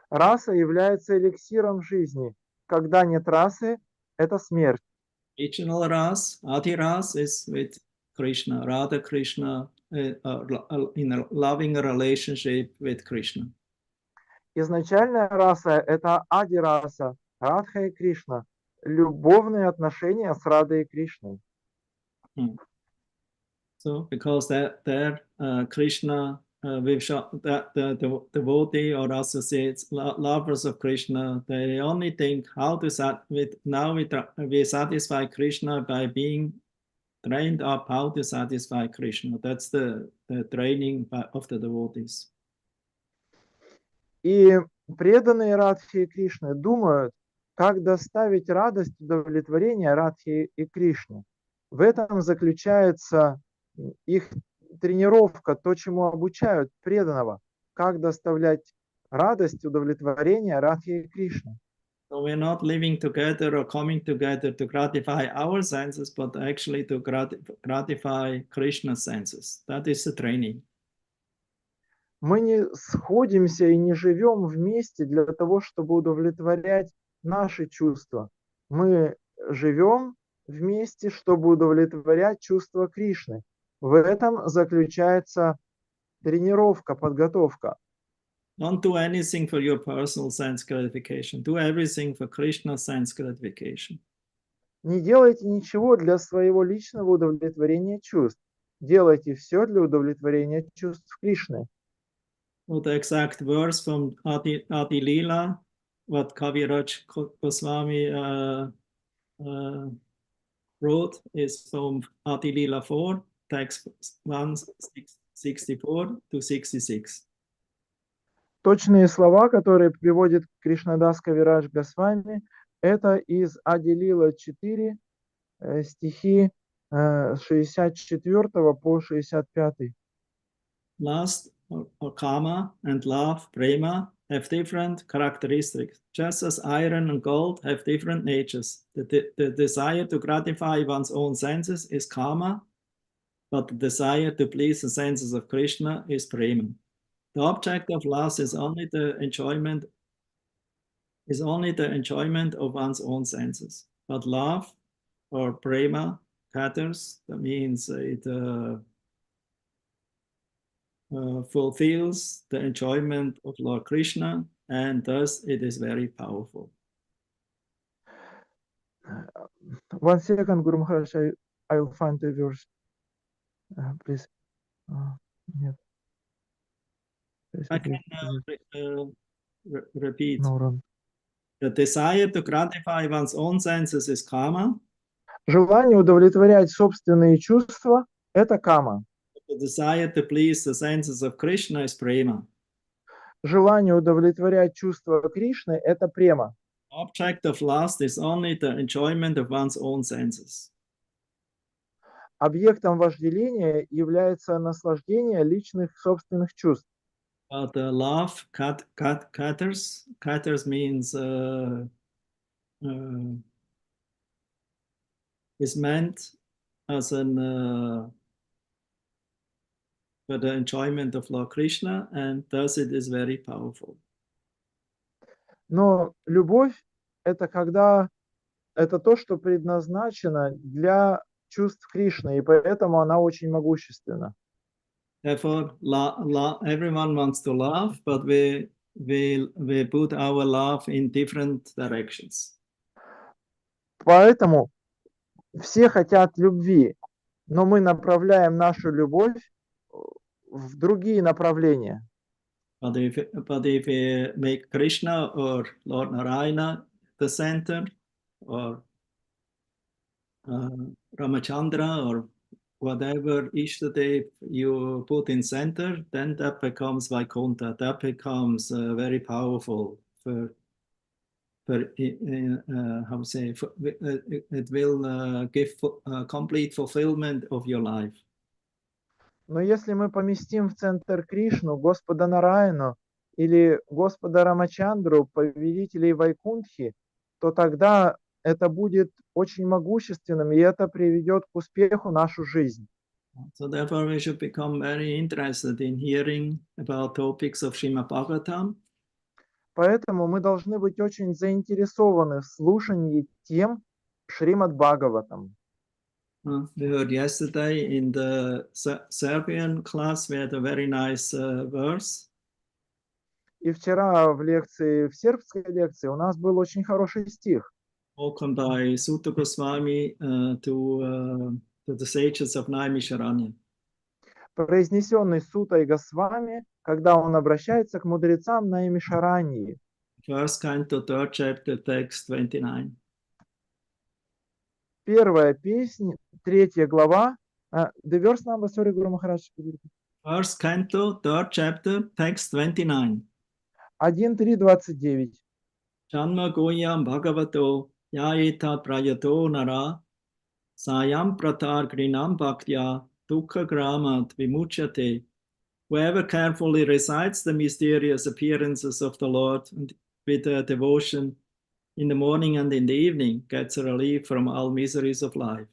Раса является эликсиром жизни. Когда нет расы, это смерть. Original ras, Adi ras, is with Krishna, Radha Krishna, in a loving relationship with Krishna. Изначальная раса – это Ади-раса, Радха и Кришна. Любовные отношения с Радой и Кришной. So, because there Krishna, we've shown that the devotee or associates, lovers of Krishna, they only think how to we satisfy Krishna by being trained up how to satisfy Krishna. That's the training of the devotees. И преданные Радхи и Кришны думают, как доставить радость, удовлетворение Радхи и Кришне. В этом заключается их тренировка, то, чему обучают преданного, как доставлять радость, удовлетворение Радхи и Кришне. So we're not living together or coming together to gratify our senses, but actually to gratify Krishna's senses. That is the training. Мы не сходимся и не живем вместе для того, чтобы удовлетворять наши чувства. Мы живем вместе, чтобы удовлетворять чувства Кришны. В этом заключается тренировка, подготовка. Don't do anything for your personal sense gratification. Do everything for Krishna's sense gratification. Не делайте ничего для своего личного удовлетворения чувств. Делайте все для удовлетворения чувств Кришны. Well, the exact verse from Adi Lila, what Kaviraj Goswami wrote, is from Adi Lila 4, text 164 to 66. Точные слова, которые приводит Кришнадас Кавирадж Госвами, это из Ади-лила 4, стихи с 64 по 65. Lust or karma and love, prema, have different characteristics, just as iron and gold have different natures. The desire to gratify one's own senses is karma, but the desire to please the senses of Krishna is prema. The object of lust is only the enjoyment of one's own senses. But love or prema caters, that means it fulfills the enjoyment of Lord Krishna, and thus it is very powerful. 1 second, Guru Maharaj, I will find the verse. Please. Нет. I can repeat. No, wrong. The desire to gratify one's own senses is karma. Желание удовлетворять собственные чувства – это кама. The desire to please the senses of Krishna is prema. Желание удовлетворять чувства Кришны – это према. Object of lust is only the enjoyment of one's own senses. объектом вожделения является наслаждение личных собственных чувств. But love caters. Caters means is meant as an for the enjoyment of Lord Krishna, and thus it is very powerful. Но любовь – это когда это то, что предназначено для чувств Кришны, и поэтому она очень могущественна. Therefore, everyone wants to love, but we put our love in different directions. Поэтому все хотят любви, но мы направляем нашу любовь в другие направления. But if we make Krishna or Lord Narayana the center, or Ramachandra, or whatever Ishtadev you put in center, then that becomes Vaikuntha. That becomes very powerful for how to say, it will give complete fulfillment of your life. Но если мы поместим в центр Кришну, Господа Нараяну или Господа Рамачандру, повелителей Вайкунтхи, то тогда это будет очень могущественным, и это приведет к успеху нашу жизнь. So therefore we should become very interested in hearing about topics of Srimad Bhagavatam. Поэтому мы должны быть очень заинтересованы в слушании тем Шримад Бхагаватам. We heard yesterday in the Serbian class, we had a very nice verse. И вчера в сербской лекции у нас был очень хороший стих. Spoken by Sutta Goswami to the sages of Naimisharanya. Произнесенный Сутой Госвами, когда он обращается к мудрецам Наймишараньи. First canto, 3rd chapter, text 29. Первая песня, 3 глава. The verse number, sorry, Guru Maharaj. First canto, 3rd chapter, text 29. 1.3.29. Janma Goyam Bhagavato Yayeta Prayato Nara Sayam Pratar Grinam Bhaktya Dukkha Gramat Vimuchyate. Whoever carefully recites the mysterious appearances of the Lord with devotion in the morning and in the evening gets a relief from all miseries of life.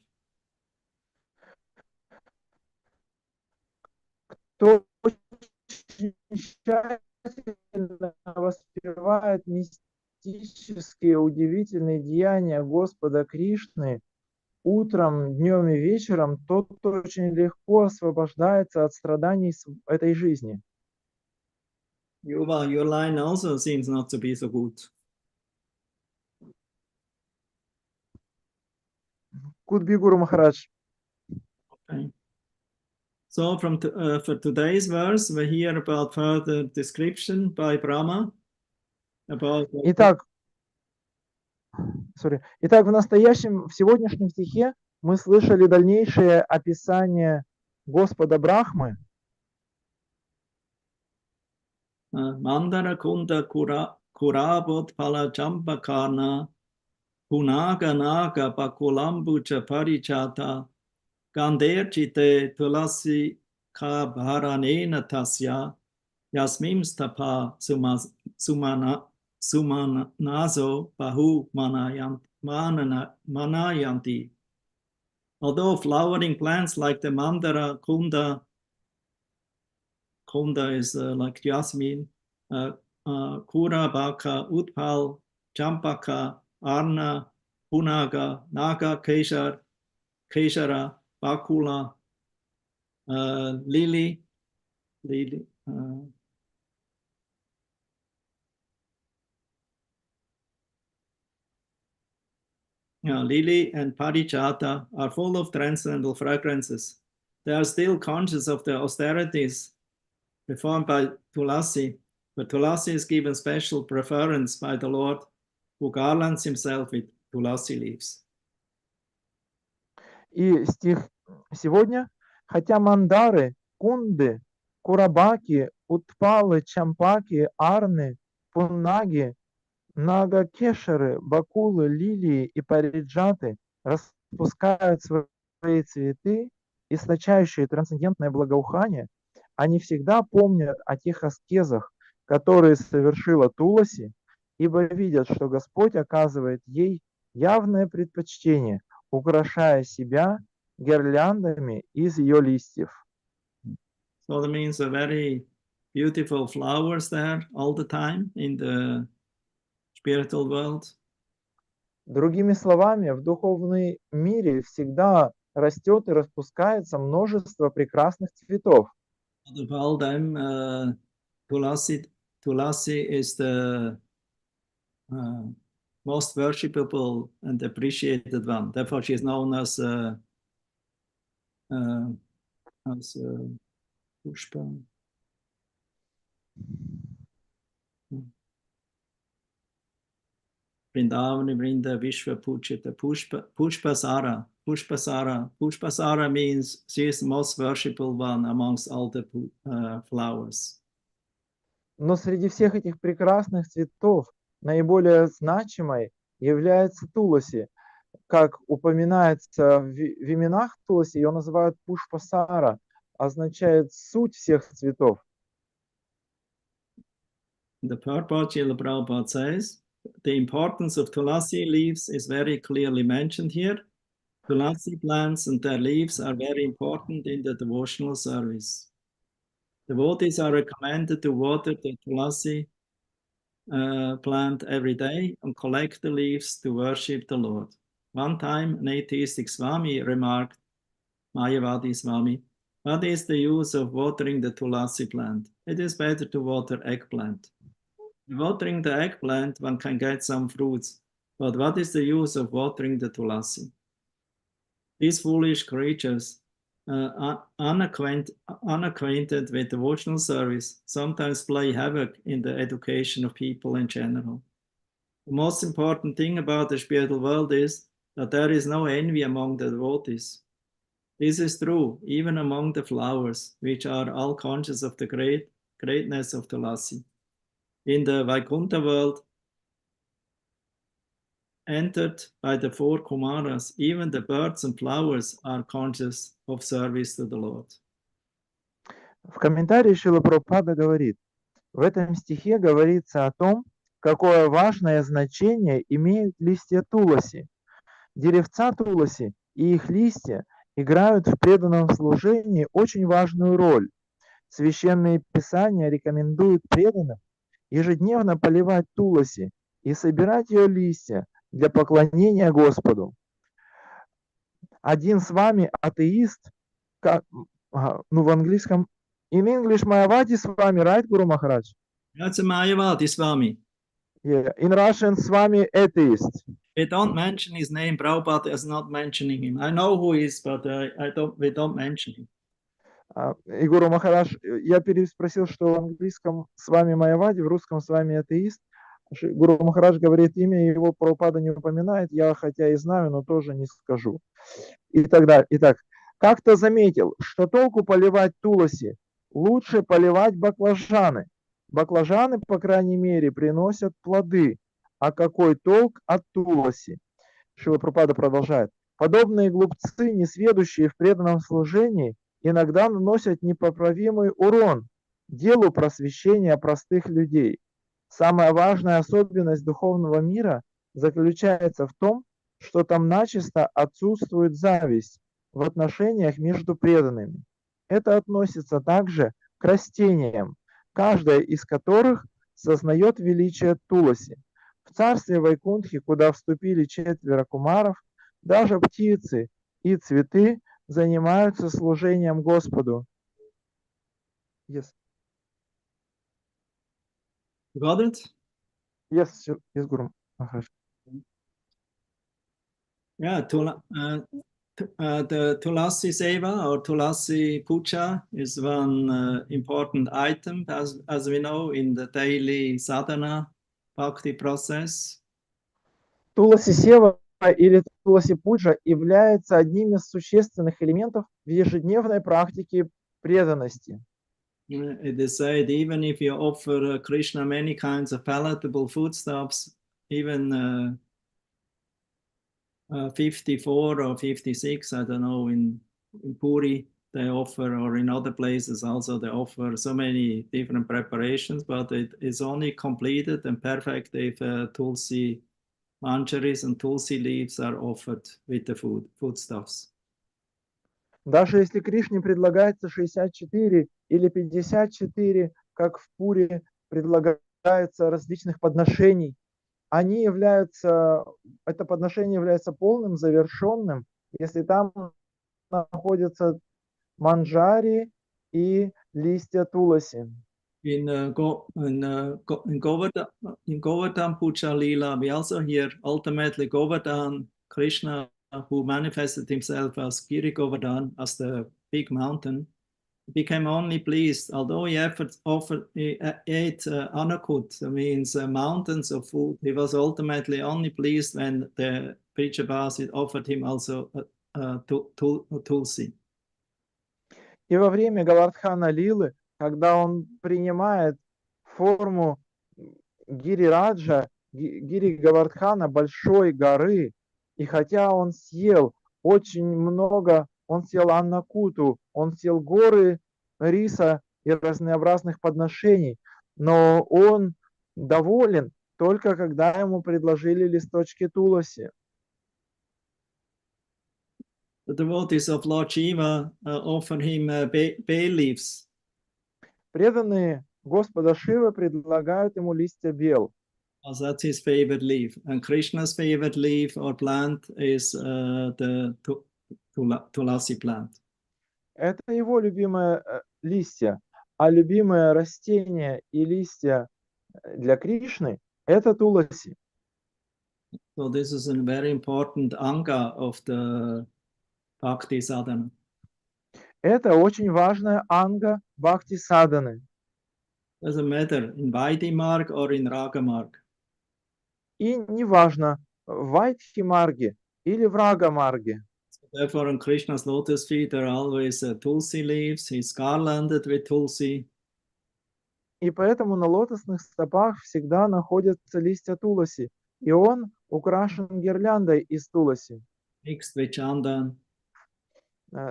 Кто очень тщательно воспевает мистические удивительные деяния Господа Кришны утром, днем и вечером, тот очень легко освобождается от страданий этой жизни. Yuval, your line also seems not to be so good. Could be, Guru Maharaj. Okay. So for today's verse, we hear about further description by Brahma about. Итак, в сегодняшнем стихе мы слышали дальнейшее описание Господа Брахмы. Mandara Kunda Kurabot Pala Champakarna Punaga Naga Bakulambucha Parichata Ganderchite Tulasi Kabharanena Tasya Yasmim Stapa Sumanazo Bahu Manayanti. Although flowering plants like the Mandara Kunda is like jasmine, Kura Baka, Utpal, Champaka, Arna, Punaga, Naga, Keshara, Bakula, Lily, Lily and Parijata are full of transcendental fragrances. They are still conscious of the austerities performed by Tulasi, but Tulasi is given special preference by the Lord, who garlands himself with Tulasi leaves. И стих сегодня: хотя мандары, кунды, курабаки, утпалы, чампаки, арны, пуннаги, нагакешеры, бакулы, лилии и париджаты распускают свои цветы, источающие трансцендентное благоухание, они всегда помнят о тех аскезах, которые совершила Туласи, ибо видят, что Господь оказывает ей явное предпочтение, украшая себя гирляндами из ее листьев. So that means a very beautiful flowers there all the time in the spiritual world. Другими словами, в духовном мире всегда растет и распускается множество прекрасных цветов. Out of all them, Tulasi is the most worshipable and appreciated one. Therefore, she is known as Pushpa. Vrindavani Vrinda Vishwa Puchita Pushpasara. Pushpasara means she is the most worshipful one amongst all the flowers. Но среди всех этих прекрасных цветов наиболее значимой является Туласи. Как упоминается в именах Туласи, ее называют Пушпасара, означает суть всех цветов. The purport Srila Prabhupada says, the importance of Tulasi leaves is very clearly mentioned here. Tulasi plants and their leaves are very important in the devotional service. Devotees are recommended to water the Tulasi plant every day and collect the leaves to worship the Lord. One time, an atheistic Swami remarked, Mayavadi Swami, what is the use of watering the Tulasi plant? It is better to water eggplant. Watering the eggplant, one can get some fruits, but what is the use of watering the Tulasi? These foolish creatures, unacquainted with devotional service, sometimes play havoc in the education of people in general. The most important thing about the spiritual world is that there is no envy among the devotees. This is true even among the flowers, which are all conscious of the greatness of Tulasi. In the Vaikuntha world, entered by the four Kumaras, even the birds and flowers are conscious of service to the Lord. В комментарии Шрила Прабхупада говорит, в этом стихе говорится о том, какое важное значение имеют листья Туласи. Деревца Туласи и их листья играют в преданном служении очень важную роль. Священные писания рекомендуют преданным ежедневно поливать Туласи и собирать ее листья для поклонения Господу. Один с вами атеист, в английском, in English Mayavadi с вами, right, Guru Maharaj? That's a Mayavadi Swami. Yeah. In Russian, Swami atheist. They don't mention his name. Prabhupada is not mentioning him. I know who he is, but we don't mention him. И Гуру Махарадж, я переспросил, что в английском с вами Майявади, в русском с вами атеист. Гуру Махарадж говорит имя, его Прабхупада не упоминает, я хотя и знаю, но тоже не скажу. И так далее. Итак, как-то заметил, что толку поливать Туласи, лучше поливать баклажаны. Баклажаны, по крайней мере, приносят плоды. А какой толк от Туласи? Шрила Прабхупада продолжает. Подобные глупцы, несведущие в преданном служении, иногда наносят непоправимый урон делу просвещения простых людей. Самая важная особенность духовного мира заключается в том, что там начисто отсутствует зависть в отношениях между преданными. Это относится также к растениям, каждая из которых сознает величие Туласи. В царстве Вайкунтхи, куда вступили 4 кумаров, даже птицы и цветы занимаются служением Господу. Yes. Got it? Yes, Guru Maharaj. Yeah, the Tulasi Seva or Tulasi Puja is one important item, as we know, in the daily sadhana bhakti process. Туласи Сева или Туласи Пуджа является одним из существенных элементов в ежедневной практике преданности. It is said, even if you offer Krishna many kinds of palatable foodstuffs, even 54 or 56, I don't know, in Puri they offer, or in other places also they offer so many different preparations, but it is only completed and perfect if Tulsi manjaris and Tulsi leaves are offered with the foodstuffs. Даже если Кришне предлагается 64 или 54, как в Пуре предлагается различных подношений, это подношение является полным, завершенным, если там находятся манджари и листья туласи. In Govardhan Puja Lila, we also hear ultimately Govardhan, Krishna, who manifested himself as Giri Govardhan, as the big mountain, became only pleased, although he ate anakut, means mountains of food. He was ultimately only pleased when the Prijabhas offered him also Tulsi. И во время Говардхана Лилы, когда он принимает форму Гирираджа, Гири Говардхана, большой горы, и хотя он съел очень много, он съел аннакуту, он съел горы риса и разнообразных подношений, но он доволен только когда ему предложили листочки туласи. The devotees of Lord Shiva offer him bay leaves. Преданные Господа Шивы предлагают ему листья бел. That's his favorite leaf. And Krishna's favorite leaf or plant is the Tulasi plant. Это его любимые листья, а любимое растение и листья для Кришны – это туласи. So this is a very important anga of the Bhakti sadhana. Это очень важная анга бхакти садханы. Doesn't matter in Vaidhi Marg or in Raga Marg. И неважно, в Вайдхи марге или в Рага марге. So therefore, on Krishna's lotus feet there are always tulsi leaves. He's garlanded with tulsi. И поэтому на лотосных стопах всегда находятся листья туласи, и он украшен гирляндой из туласи, Mixed with chandan.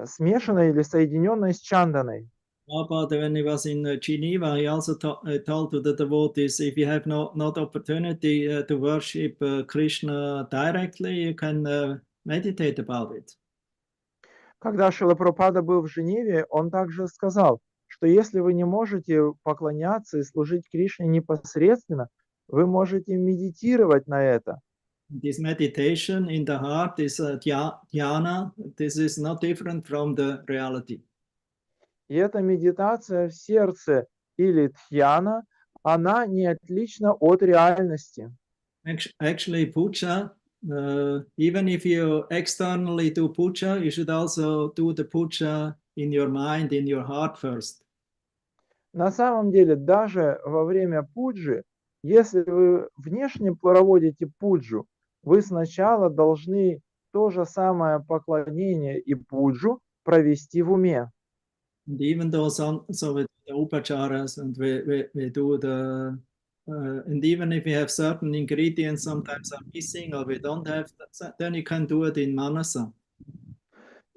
смешанной или соединенной с чанданой. But when he was in Geneva, he also told to the devotees, if you have not opportunity to worship Krishna directly, you can meditate about it. Когда Шрила Прабхупада был в Женеве, он также сказал, что если вы не можете поклоняться и служить Кришне непосредственно, вы можете медитировать на это. This meditation in the heart, this dhyana, this is not different from the reality. И эта медитация в сердце или дхьяна, она не отлична от реальности. Actually, puja, even if you externally do puja, you should also do the puja in your mind, in your heart first. На самом деле, даже во время пуджи, если вы внешне проводите пуджу, вы сначала должны то же самое поклонение и пуджу провести в уме. And even though so with the upacharas and we do the and even if we have certain ingredients sometimes are missing or we don't have, then you can do it in manasa.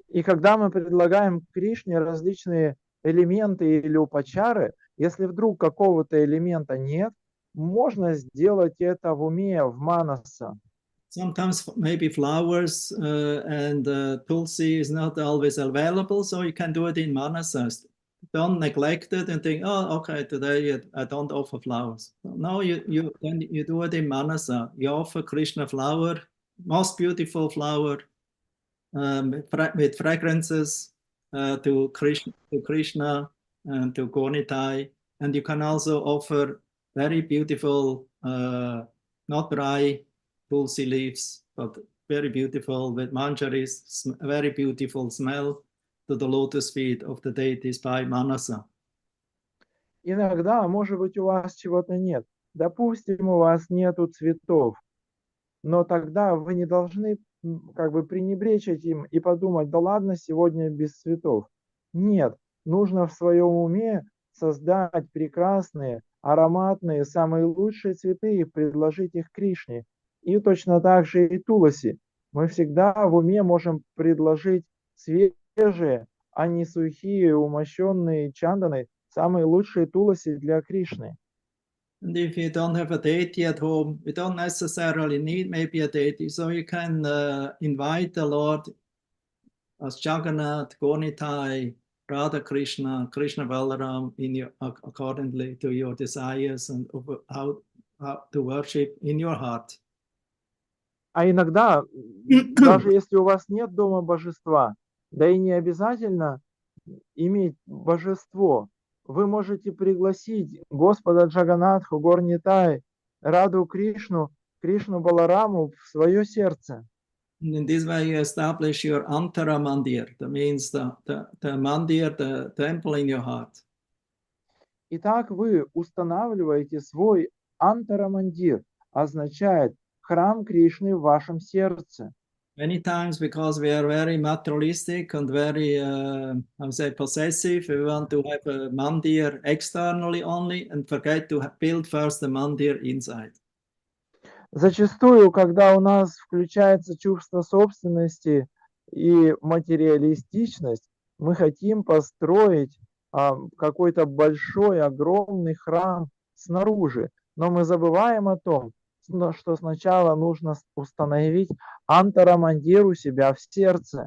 И когда мы предлагаем Кришне различные элементы или упачары, если вдруг какого-то элемента нет, можно сделать это в уме, в манаса. Sometimes maybe flowers and tulsi is not always available, so you can do it in manasa. Don't neglect it and think, oh, okay, today I don't offer flowers. No, you do it in manasa. You offer Krishna flower, most beautiful flower with fragrances to Krishna and to Gonitai. And you can also offer very beautiful, not dry tulsi leaves, but very beautiful with manjaris, very beautiful smell to the lotus feet of the deities by manasa. Иногда, может быть, у вас чего-то нет. Допустим, у вас нету цветов, но тогда вы не должны пренебречь этим и подумать, да ладно, сегодня без цветов. Нет, нужно в своем уме создать прекрасные, ароматные, самые лучшие цветы и предложить их Кришне. И точно так же и туласи. Мы всегда в уме можем предложить свежие, а не сухие, умощенные чанданой, самые лучшие туласи для Кришны. And if you don't have a deity at home, you don't necessarily need maybe a deity. So you can invite the Lord as Jagannath, Gornitai, Radha Krishna, Krishna Balaram accordingly to your desires and how to worship in your heart. А иногда, даже если у вас нет дома божества, да и не обязательно иметь божество, вы можете пригласить Господа Джаганатху, Горнитай, Раду Кришну, Кришну Балараму в свое сердце. And in this way you establish your Antara Mandir. That means the Mandir, the temple in your heart. Итак, вы устанавливаете свой антарамандир, означает храм Кришны в вашем сердце. Many times, because we are very materialistic and very, I would say, possessive, we want to have a mandir externally only and forget to build first the mandir inside. Зачастую, когда у нас включается чувство собственности и материалистичность, мы хотим построить какой-то большой, огромный храм снаружи, но мы забываем о том, что сначала нужно установить антарамандир у себя в сердце.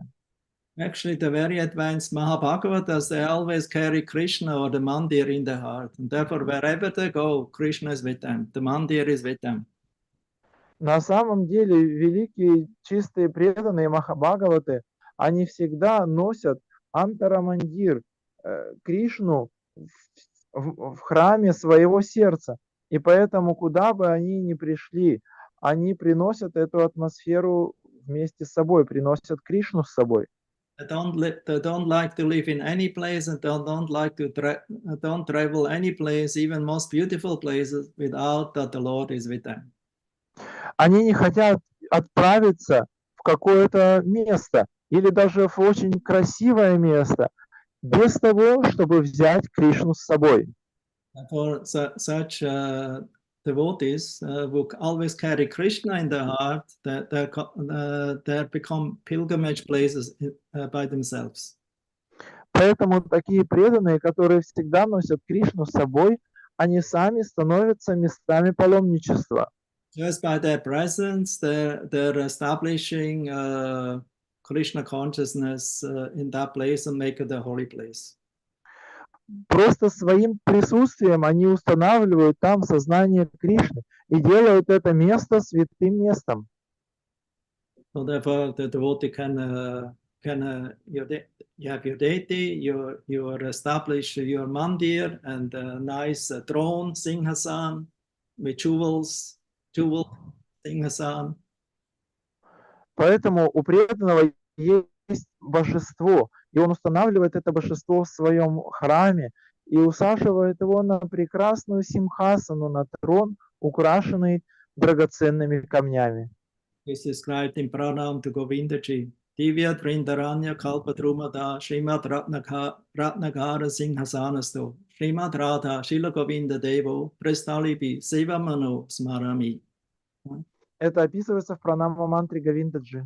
Actually, the very advanced Mahabhagavatas, they always carry Krishna or the mandir in their heart. And therefore, wherever they go, Krishna is with them. The mandir is with them. На самом деле, великие чистые преданные Махабхагаваты, они всегда носят антарамандир, Кришну в храме своего сердца. И поэтому, куда бы они ни пришли, они приносят эту атмосферу вместе с собой, приносят Кришну с собой. They don't like to live in any place and don't like to don't travel any place, even most beautiful places, without that the Lord is with them. Они не хотят отправиться в какое-то место или даже в очень красивое место без того, чтобы взять Кришну с собой. For such devotees who always carry Krishna in their heart, they become pilgrimage places by themselves. Поэтому такие преданные, которые всегда носят Кришну с собой, они сами становятся местами паломничества. Just by their presence, they're establishing Krishna consciousness in that place and make it a holy place. Просто своим присутствием они устанавливают там сознание Кришны и делают это место святым местом. So therefore, the devotee you have your deity, you establish your mandir and a nice throne, singhasan, with jewels, singhasan. Поэтому у преданного есть божество, и он устанавливает это божество в своем храме и усаживает его на прекрасную симхасану, на трон, украшенный драгоценными камнями. It's described in Pranam to Govindaji. Divya Trindaranya Kalpatrumada Srimad Ratnagara Singhasanasto Srimad Radha Shila Govinda Devo Prestalipi Seva Mano Smarami. Это описывается в пранама мантре Говиндаджи.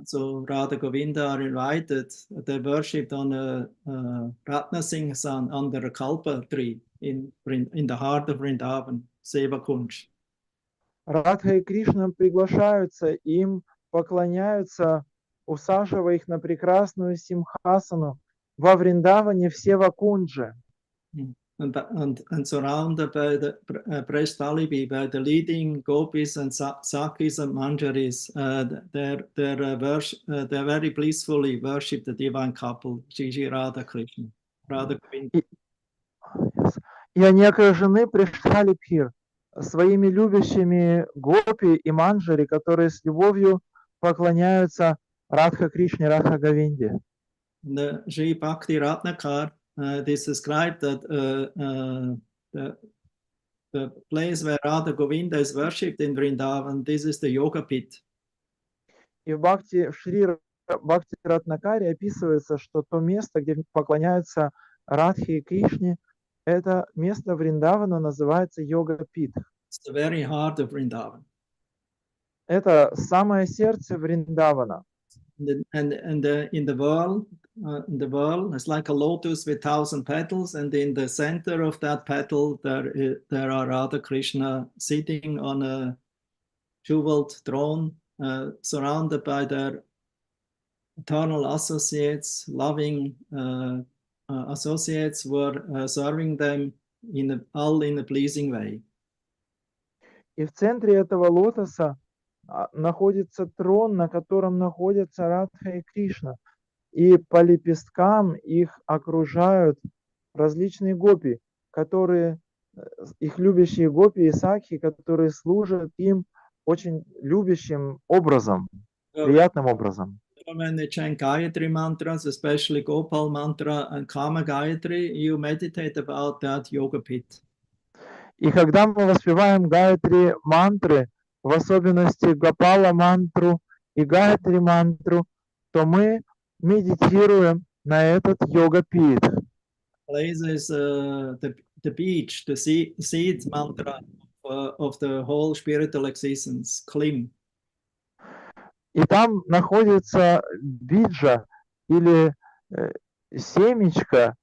So Radha Govinda are invited. They worshipped on a Ratna Singhasan under a Kalpa tree in the heart of Vrindavan, Seva Kunj. Радха и Кришна приглашаются, им поклоняются, усаживая их на прекрасную симхасану во Вриндаване в Сева-Кундже. And surrounded by the Prestalipi, by the leading gopis and sakis and manjaris, they very blissfully worship the divine couple, Shri Radha Krishna. Radha Govinda. И они окружены Прешталипхир своими любящими гопи и манджари, которые с любовью поклоняются Радха Кришне, Радха Говинде. The Sri Bhakti Ratnakar this described that the place where Radha Govinda is worshipped in Vrindavan, this is the yoga pit. И в Шри Бхакти Ратнакаре описывается, что то место, где поклоняются Радхе и Кришне, это место Вриндавана называется йога-пит. It's the very heart of Vrindavan. Это самое сердце Вриндавана. In the world, it's like a lotus with 1,000 petals, and in the center of that petal, there are Radha Krishna sitting on a jeweled throne, surrounded by their eternal associates, loving associates who are serving them all in a pleasing way. И в центре этого лотоса находится трон, на котором находятся Радха и Кришна. И по лепесткам их окружают различные гопи, которые, их любящие гопи и сакхи, которые служат им очень любящим образом, приятным образом. When they chant Gayatri mantras, especially Gopal mantra and Kama Gayatri, you meditate about that yoga pit. И когда мы воспеваем Гayatri мантры, в особенности Гопала мантру и Гayatri мантру, то мы медитируем на этот йога-пит. Place is the beach, the seed mantra of the whole spiritual existence, Klim. И там находится биджа или семечко,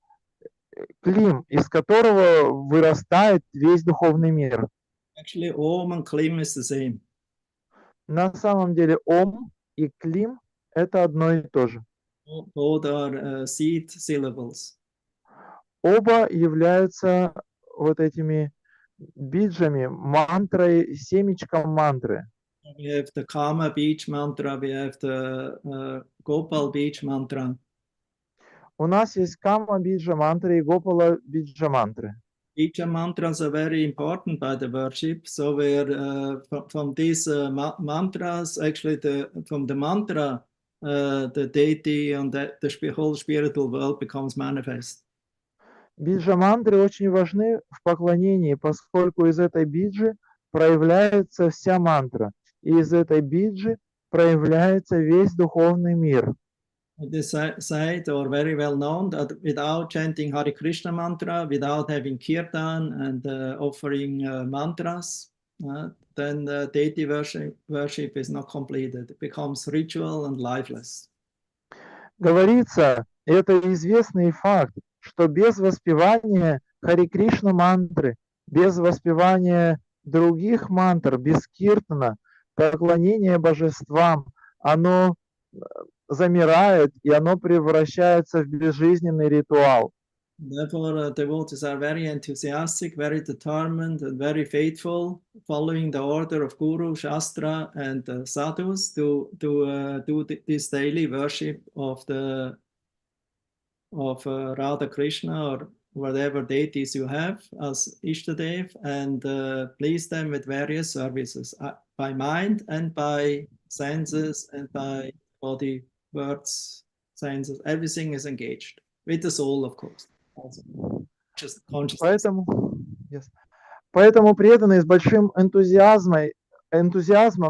клим, из которого вырастает весь духовный мир. Actually, Om and Klim is the same. На самом деле Ом и Клим – это одно и то же. Both are seed syllables. Оба являются вот этими биджами, мантрой, семечком мантры. We have the Kama beach mantra, we have the Gopal beach mantra. У нас есть Кама биджа мантры и Гопала биджа мантры. Each mantras are very important by the worship. So we're from these mantras, actually from the mantra, the deity and the whole spiritual world becomes manifest. Биджа мантры очень важны в поклонении, поскольку из этой биджи проявляется вся мантра, и из этой биджи проявляется весь духовный мир. It is said or very well known that without chanting Hare Krishna mantra, without having kirtan and offering mantras, then the deity worship is not completed. It becomes ritual and lifeless. Говорится, это известный факт, что без воспевания Харе Кришна мантры, без воспевания других мантр, без киртана, поклонение божествам, оно замирает, и оно превращается в безжизненный ритуал. Therefore, devotees are very enthusiastic, very determined, and very faithful, following the order of Guru, Shastra, and sadhus to do this daily worship of Radha Krishna or whatever deities you have as Ishtadev, and please them with various services by mind and by senses and by body, words, senses. Everything is engaged with the soul, of course. Also, just consciousness. Поэтому преданные с большим энтузиазмом,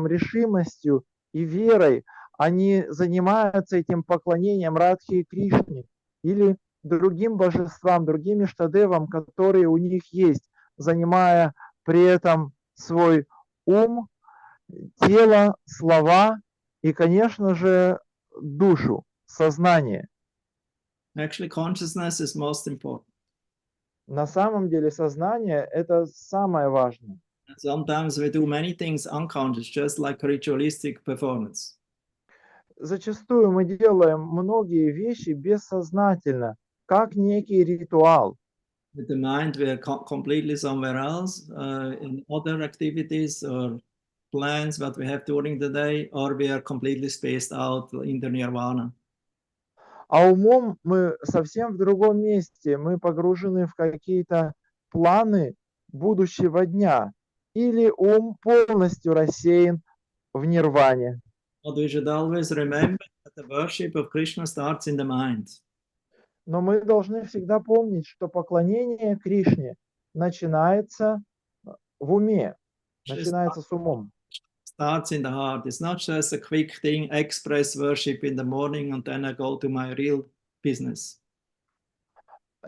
решимостью и верой, они занимаются этим поклонением Радхи и Кришне или другим божествам, другим иштадевам, которые у них есть, занимая при этом свой ум, тело, слова и, конечно же, душу, сознание. Actually, consciousness is most important. На самом деле сознание – это самое важное. Sometimes we do many things unconscious, just like ritualistic performance. Зачастую мы делаем многие вещи бессознательно, как некий ритуал. With the mind, we are completely somewhere else, in other activities or plans that we have during the day, or we are completely spaced out in the nirvana. А умом мы совсем в другом месте, мы погружены в какие-то планы будущего дня, или ум полностью рассеян в нирване. But we should always remember that the worship of Krishna starts in the mind. Но мы должны всегда помнить, что поклонение Кришне начинается в уме, начинается с умом. Starts in the heart. It's not just a quick thing, express worship in the morning and then I go to my real business.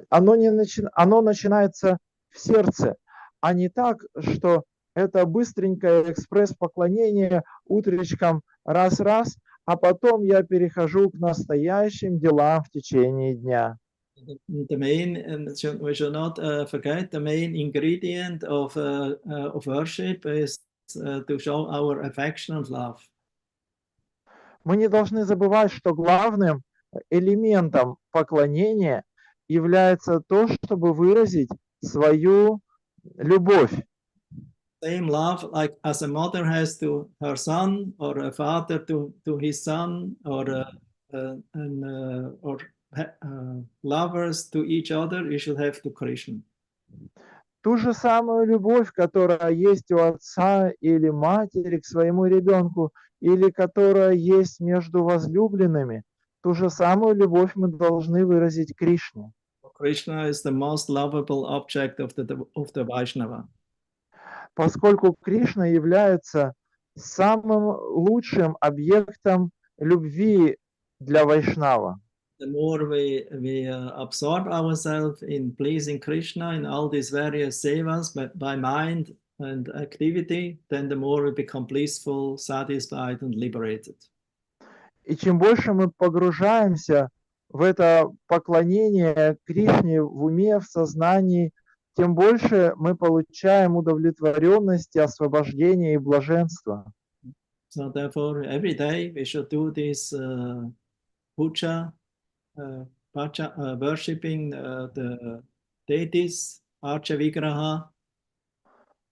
Оно начинается в сердце, а не так, что это быстренькое экспресс-поклонение утречком раз-раз, а потом я перехожу к настоящим делам в течение дня. The main, we should not forget the main ingredient of worship is to show our affection and love. Мы не должны забывать, что главным элементом поклонения является то, чтобы выразить свою любовь. Same love like as a mother has to her son, or a father to his son, or lovers to each other, you should have to Krishna. Ту же самую любовь, которая есть у отца или матери к своему ребенку, или которая есть между возлюбленными, ту же самую любовь мы должны выразить Кришне. Krishna is the most lovable object of the Vaishnava. Поскольку Кришна является самым лучшим объектом любви для Вайшнава. The more we absorb ourselves in pleasing Krishna in all these various sevas by mind and activity, then the more we become blissful, satisfied, and liberated. И чем больше мы погружаемся в это поклонение Кришне в уме, в сознании, тем больше мы получаем удовлетворенности, освобождение и блаженство. So therefore, every day we should do this puja, worshipping the deities, Archa Vigraha.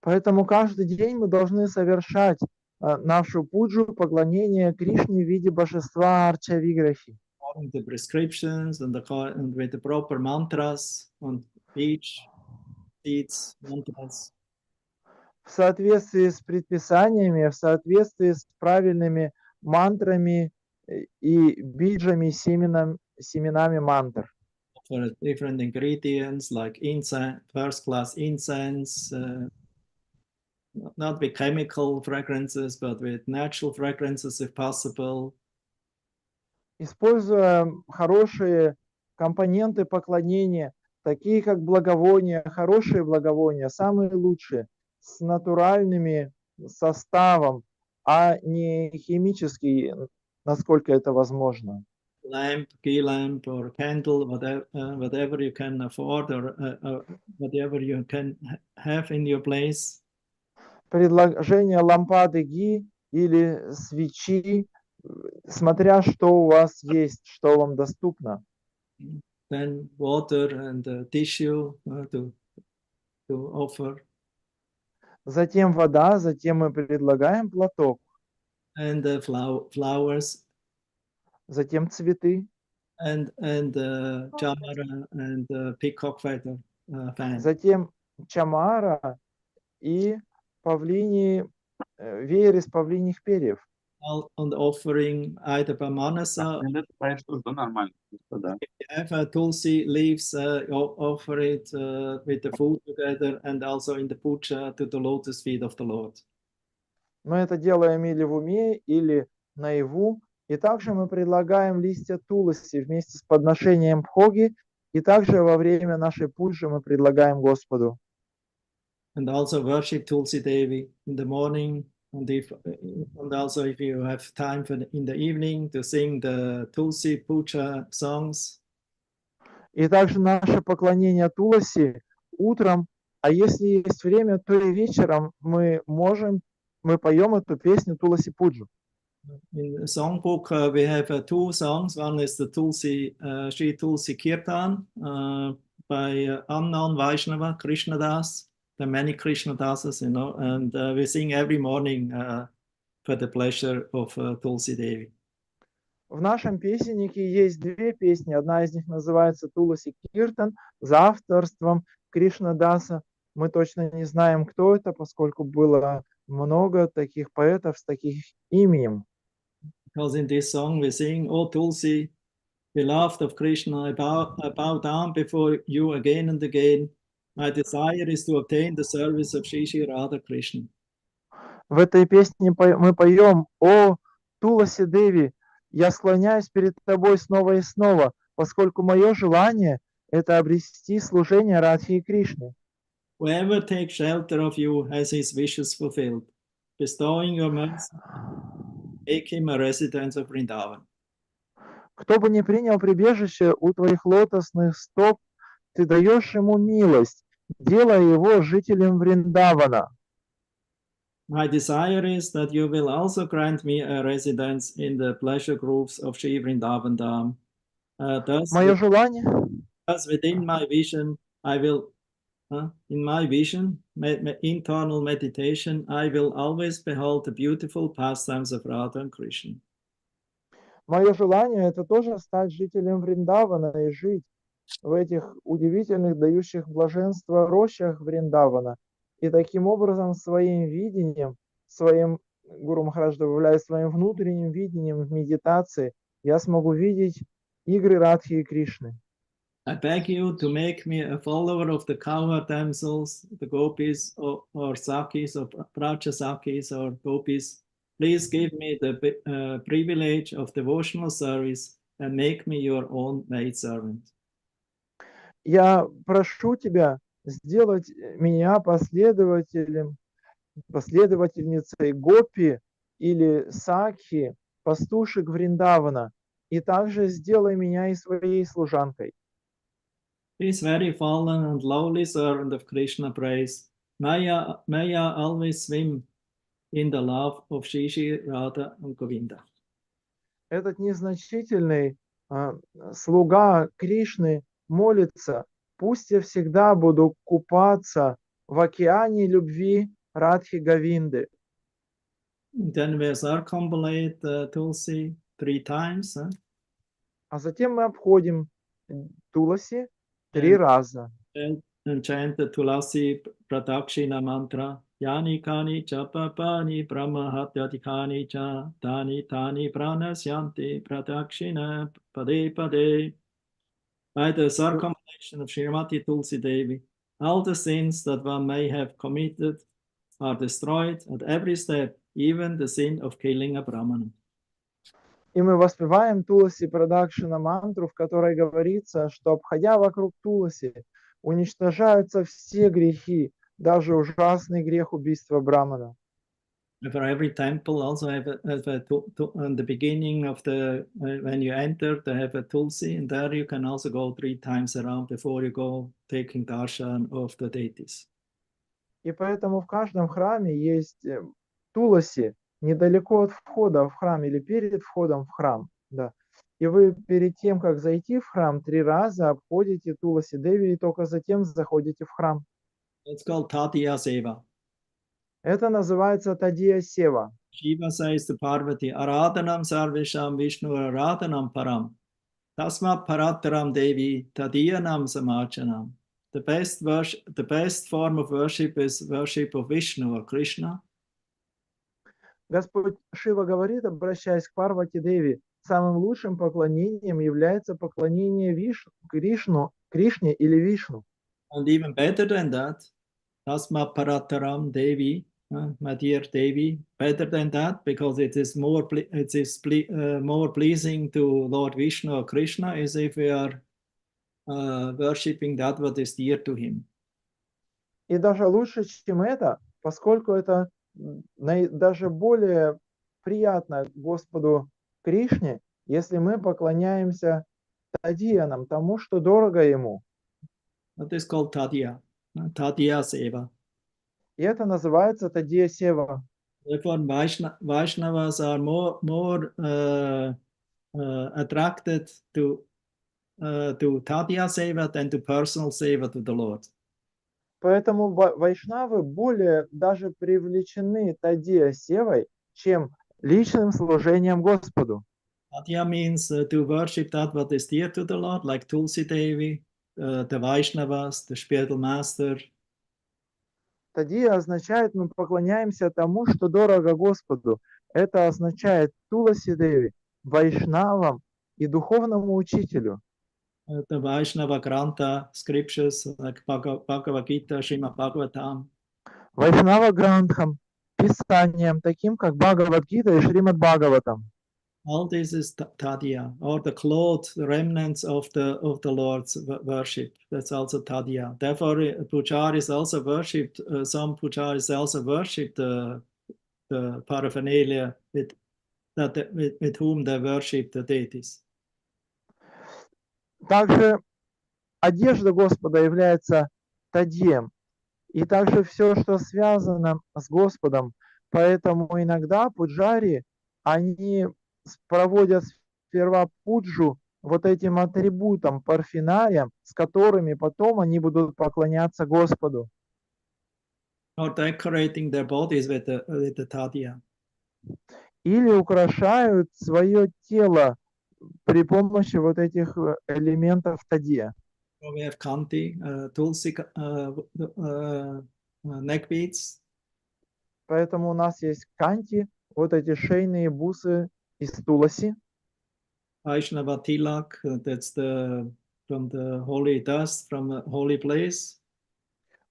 Поэтому каждый день мы должны совершать нашу пуджу, поклонение Кришне в виде божества Арча Виграхи. According to prescriptions and with the proper mantras on each seeds, mantras. В соответствии с предписаниями, в соответствии с правильными мантрами и биджами, семенами мантр. For different ingredients like incense, first-class incense, not with chemical fragrances, but with natural fragrances if possible. Используя хорошие компоненты поклонения, такие как благовония, хорошие благовония, самые лучшие, с натуральными составом, а не химические, насколько это возможно. Lamp, key lamp, or candle, whatever you can afford, or whatever you can have in your place. Предложение лампады ги или свечи, смотря что у вас есть, что вам доступно. Then water and tissue to offer. Затем вода, затем мы предлагаем платок. And flowers. Затем цветы. And chamara and peacock feather fan. Затем чамара и веер из павлиньих перьев. On the offering either by manasa. If you have tulsi leaves, offer it with the food together, and also in the puja to the lotus feet of the Lord. Мы это делаем или в уме, или наяву. И также мы предлагаем листья туласи вместе с подношением бхоги, и также во время нашей пуджи мы предлагаем Господу. And also worship Tulasi Devi in the morning, and also if you have time in the evening to sing the Tulsi Puja songs. И также наше поклонение Туласи утром, а если есть время, то и вечером мы поем эту песню Туласи Пуджу. In the songbook, we have two songs. One is the Sri Tulasi Kirtan by unknown Vaishnava, Krishna Das. There are many Krishna Dasas, and we sing every morning for the pleasure of Tulasi Devi. В нашем песеннике есть две песни. Одна из них называется Туласи Киртан за авторством Кришна Даса. Мы точно не знаем, кто это, поскольку было много таких поэтов с таким именем. Because in this song we sing, "O Tulsi, beloved of Krishna, I bow down before you again and again. My desire is to obtain the service of Shri Radha Krishna." В этой песне мы поем: «О Туласи Деви, я склоняюсь перед тобой снова и снова, поскольку мое желание – это обрести служение Радхи и Кришне». Whoever takes shelter of you has his wishes fulfilled. Bestowing your mercy, make him a resident of Vrindavan. Кто бы не принял прибежище у твоих лотосных стоп, ты даешь ему милость, делая его жителем Вриндавана. My desire is that you will also grant me a residence in the pleasure groves of Sri Vrindavan Dham. Мое желание, Thus within my vision, I will, in my vision, internal meditation, I will always behold the beautiful pastimes of Radha and Krishna. мое желание это тоже стать жителем Вриндавана и жить в этих удивительных, дающих блаженство рощах Вриндавана. И таким образом своим видением, своим, Гуру Махарадж добавляет, своим внутренним видением в медитации, я смогу видеть игры Радхи и Кришны. I beg you to make me a follower of the cowherd damsels, the gopis, or sakis, or prachasakis, or gopis. Please give me the privilege of devotional service and make me your own maidservant. Я прошу тебя сделать меня последовательницей гопи или сакхи, пастушек Вриндавана, и также сделай меня и своей служанкой. This very fallen and lowly servant of Krishna prays, may I always swim in the love of Shri Radha and Govinda. Этот незначительный слуга Кришны молится, пусть я всегда буду купаться в океане любви Радхи Говинды. Then we circumambulate Tulsi 3 times. А затем мы обходим Туласи 3 раза. And chant the Tulasi Pradakshina mantra. Yani kani chapapani brahma hatyadikani cha tani pranasyanti pradakshina pade pade. By the circumambulation of Srimati Tulsi Devi, all the sins that one may have committed are destroyed at every step, even the sin of killing a Brahmana. И мы воспеваем Туласи Прадакшина мантру, в которой говорится, что обходя вокруг Туласи, уничтожаются все грехи, даже ужасный грех убийства Брамана. For every temple also have in the beginning of the when you enter they have a tulsi, and there you can also go 3 times around before you go taking darshan of the deities. И поэтому в каждом храме есть Туласи недалеко от входа в храм или перед входом в храм. Да. И вы перед тем, как зайти в храм, 3 раза обходите Туласи Деви и только затем заходите в храм. It's called tadia seva. Это называется tadia seva. Shiva says to Parvati, Aradhanam sarvesham Vishnu Aradhanam param. Tasma parataram Devi tadiyanam samachanam. The best form of worship is worship of Vishnu or Krishna. Господь Шива говорит, обращаясь к Парвати Деви, самым лучшим поклонением является поклонение Кришне или Вишну. And even better than that, Tasma parataram Devi, my dear Devi, better than that, because it is more pleasing to Lord Vishnu or Krishna is if we are worshipping that what is dear to him. И даже лучше, чем это, поскольку это даже более приятно Господу Кришне, если мы поклоняемся тадиянам, тому, что дорого ему. That is called tadia, tadia seva. И это называется tadia seva. Therefore, Vaishnavas are more attracted to tadia seva than to personal seva to the Lord. Поэтому вайшнавы более даже привлечены тадия севой, чем личным служением Господу. Tadia means to worship that what is dear to the Lord, like Tulsi Devi, the Vaishnavas, the spiritual master. Тадия означает, мы поклоняемся тому, что дорого Господу. Это означает Туласи Деви, вайшнавам и духовному учителю. The Vaishnava Grantha scriptures like Bhagavad Gita, Srimad Bhagavatam. Вайшнава Грантхам, писаниям, таким как Бхагавад-гита и Шримад Бхагаватам. All this is tadia, or the clothed remnants of the Lord's worship. That's also tadia. Therefore, pujaris also worshipped. Some pujaris also worshipped the paraphernalia with whom they worship the deities. Также одежда Господа является тадьем. И также все, что связано с Господом. Поэтому иногда пуджари, они проводят сперва пуджу вот этим атрибутам, парфинариям, с которыми потом они будут поклоняться Господу. Or decorating their bodies with the tadia. Или украшают свое тело при помощи вот этих элементов тадья. So we have kanti, tulsi neck beads. Поэтому у нас есть канти, вот эти шейные бусы из туласи. Vaishnava tilak, that's from the holy dust, from a holy place.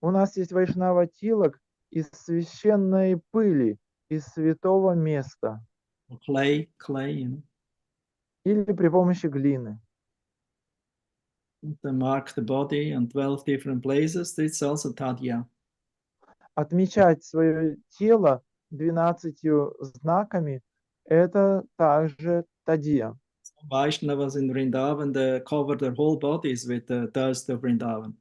У нас есть вайшнава тилак из священной пыли, из святого места. Clay, you know. Или при помощи глины. They mark the body in 12 different places. It's also tadia. Отмечать свое тело 12 знаками – это также тадия. Vaishnavas in Vrindavan, they cover their whole bodies with the dust of Vrindavan.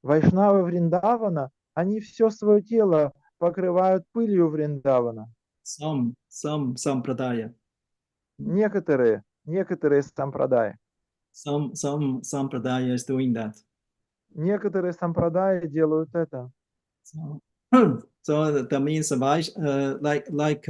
Вайшнавы Вриндавана, они все свое тело покрывают пылью Вриндавана. Some sampradaya. Некоторые сампрадаи. Some sampradaya is doing that. Некоторые сампрадаи делают это. So that means like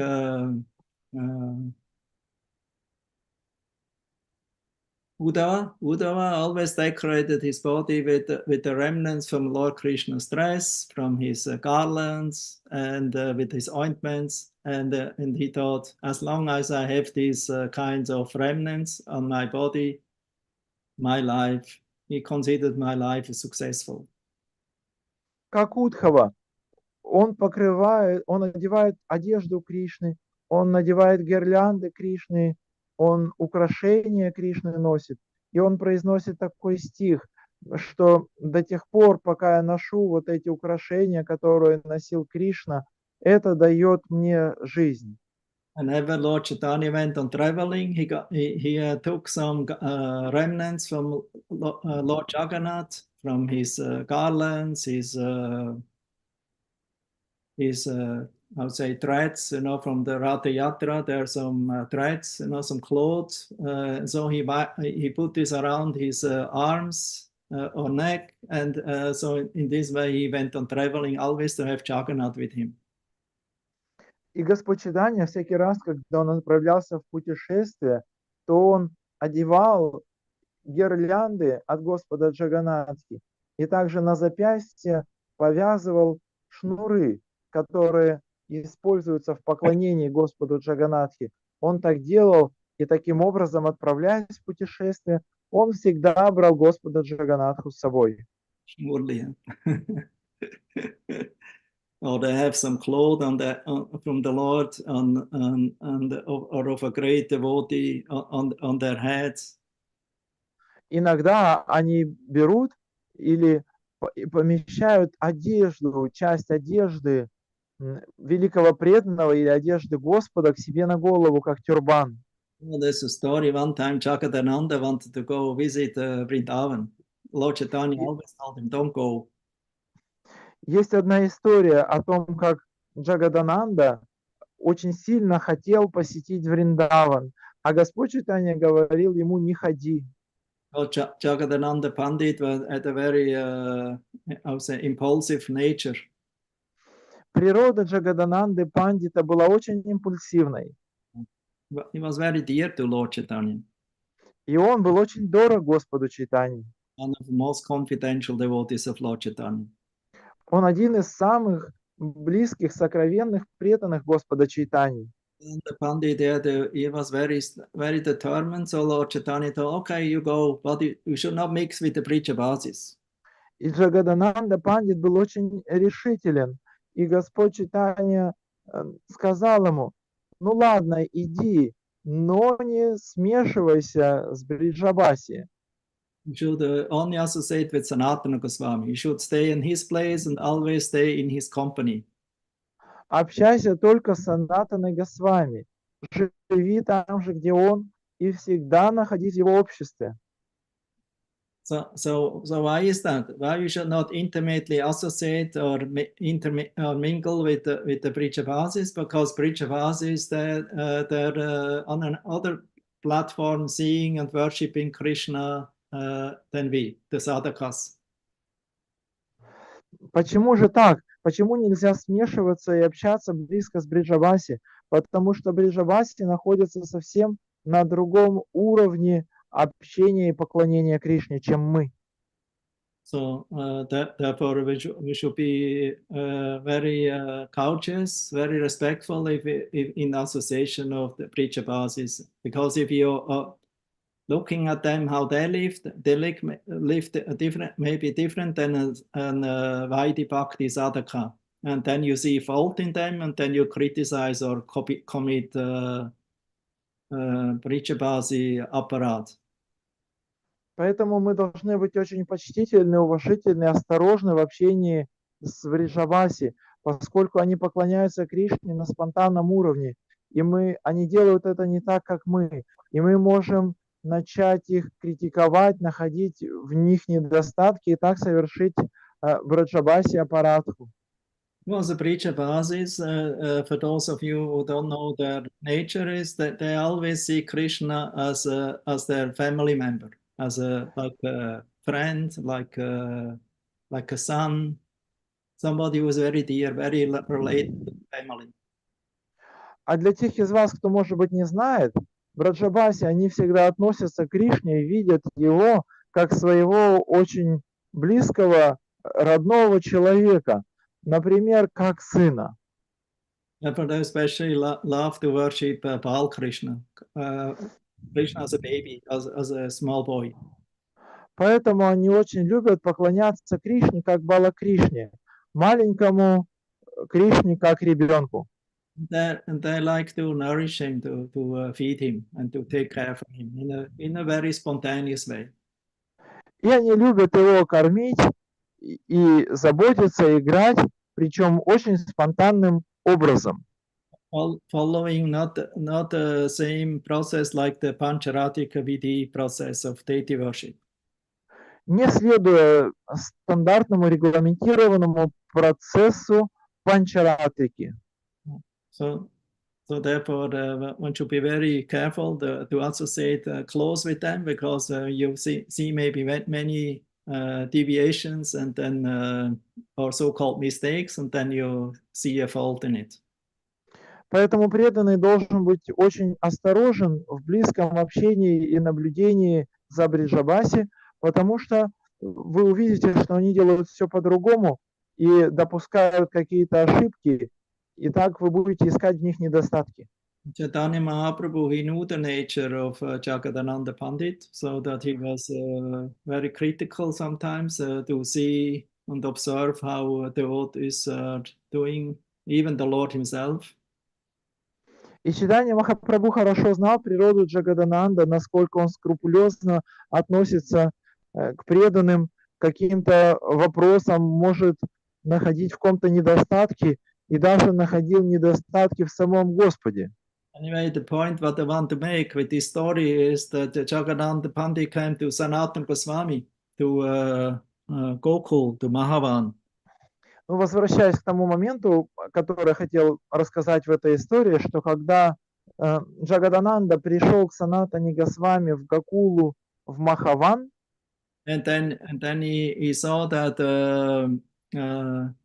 Uddhava always decorated his body with the remnants from Lord Krishna's dress, from his garlands, and with his ointments. And he thought, as long as I have these kinds of remnants on my body, my life, he considered my life as successful. Как Удхава, он одевает одежду Кришны, он надевает гирлянды Кришны, он украшения Кришны носит, и он произносит такой стих, что до тех пор, пока я ношу вот эти украшения, которые носил Кришна, это дает мне жизнь. Whenever Lord Chaitanya went on traveling, he took some remnants from Lord Jagannath, from his garlands, his I would say threads, you know, from the Ratha Yatra. There are some threads, you know, some clothes. So he put this around his arms or neck, and so in this way he went on traveling, always to have Jagannath with him. И Господь Чайтанья всякий раз, когда он отправлялся в путешествие, то он одевал гирлянды от Господа Джаганнатхи и также на запястье повязывал шнуры, которые используются в поклонении Господу Джаганнатхи. Он так делал, и таким образом, отправляясь в путешествие, он всегда брал Господа Джаганнатху с собой. Or they have some clothes from the Lord or of a great devotee on their heads. Иногда они берут или помещают одежду, часть одежды великого преданного или одежды Господа к себе на голову, как тюрбан. Well, there's a story. One time Jagadananda wanted to go visit Vrindavan. Lord Chaitanya always told him, don't go. Есть одна история о том, как Джагадананда очень сильно хотел посетить Вриндаван, а Господь Чайтанья говорил ему, не ходи. Well, Jagadananda Pandit had a very, I would say, impulsive nature. Природа Джагадананды Пандита была очень импульсивной. He was very dear to Lord Chaitanya. И он был очень дорог Господу Чайтанье. One of the most confidential devotees of Lord Chaitanya. Он один из самых близких, сокровенных, преданных Господа Чайтаньи. And the Pandit there, he was very, very determined. So Lord Chaitanya told, okay, you go, but you should not mix with the Prijabhasis. И Джагадананда Пандит был очень решителен. И Господь Чайтанья сказал ему, ну ладно, иди, но не смешивайся с Бриджабаси. You should only associate with Sanatana Goswami. You should stay in his place and always stay in his company. Общайся только с Санатаной Госвами. Живи там же, где он, и всегда находись в его обществе. So why is that? Why we should not intimately associate or mingle with the Brijavasis? Because Brijavasis, they're on another platform, seeing and worshipping Krishna than we, the sadhakas. Почему же так? Почему нельзя смешиваться и общаться близко с Бриджаваси? Потому что Бриджаваси находится совсем на другом уровне общения и поклонения Кришне, чем мы. So therefore we should be very courteous, very respectful if in association of the Brijavasis. Because if you are looking at them, how they lived different, maybe different than an Vaidhi Bhakti Sadhaka. And then you see fault in them, and then you criticize or commit Brijavasi aparat. Поэтому мы должны быть очень почтительны, уважительны, осторожны в общении с Вриджаваси, поскольку они поклоняются Кришне на спонтанном уровне, и они делают это не так, как мы, и мы можем начать их критиковать, находить в них недостатки и так совершить Вриджаваси апаратху. Well, the Brijavasis, for those of you who don't know their nature, is that they always see Krishna as their family member. As like a friend, like a son, somebody who is very dear, very related to the family. А для тех из вас, кто, может быть, не знает, Браджабаси, они всегда относятся к Кришне и видят его как своего очень близкого, родного человека, например, как сына. Therefore, they especially love to worship Bal Krishna, Krishna as a baby, as a small boy. Поэтому они очень любят поклоняться Кришне как Бала Кришне, маленькому Кришне как ребенку. And they like to nourish him, to feed him, and to take care of him in a very spontaneous way. И они любят его кормить и заботиться, играть, причем очень спонтанным образом. Following not the same process like the Pancharatika Vidhi process of deity worship. Не следуя стандартному регламентированному процессу панчаратики. So therefore, one should be very careful to associate close with them, because you see maybe many deviations and then or so-called mistakes, and then you see a fault in it. Поэтому преданный должен быть очень осторожен в близком общении и наблюдении за Бриджабаси, потому что вы увидите, что они делают все по-другому и допускают какие-то ошибки, и так вы будете искать в них недостатки. Chaitanya Mahaprabhu, he knew the nature of Jagadananda Pandit, so that he was very critical sometimes to see and observe how the Lord is doing, even the Lord himself. И Чайтанья Махапрабху хорошо знал природу Джагадананда, насколько он скрупулезно относится к преданным, каким-то вопросам может находить в ком-то недостатки, и даже находил недостатки в самом Господе. Anyway, the point what I want to make with this story is that Jagadananda Pandit came to Sanatana Goswami, to Gokul, to Mahavan. Ну, возвращаясь к тому моменту, который я хотел рассказать в этой истории, что когда Джагадананда пришел к Санатане Госвами в Гокулу, в Махаван, and then he saw that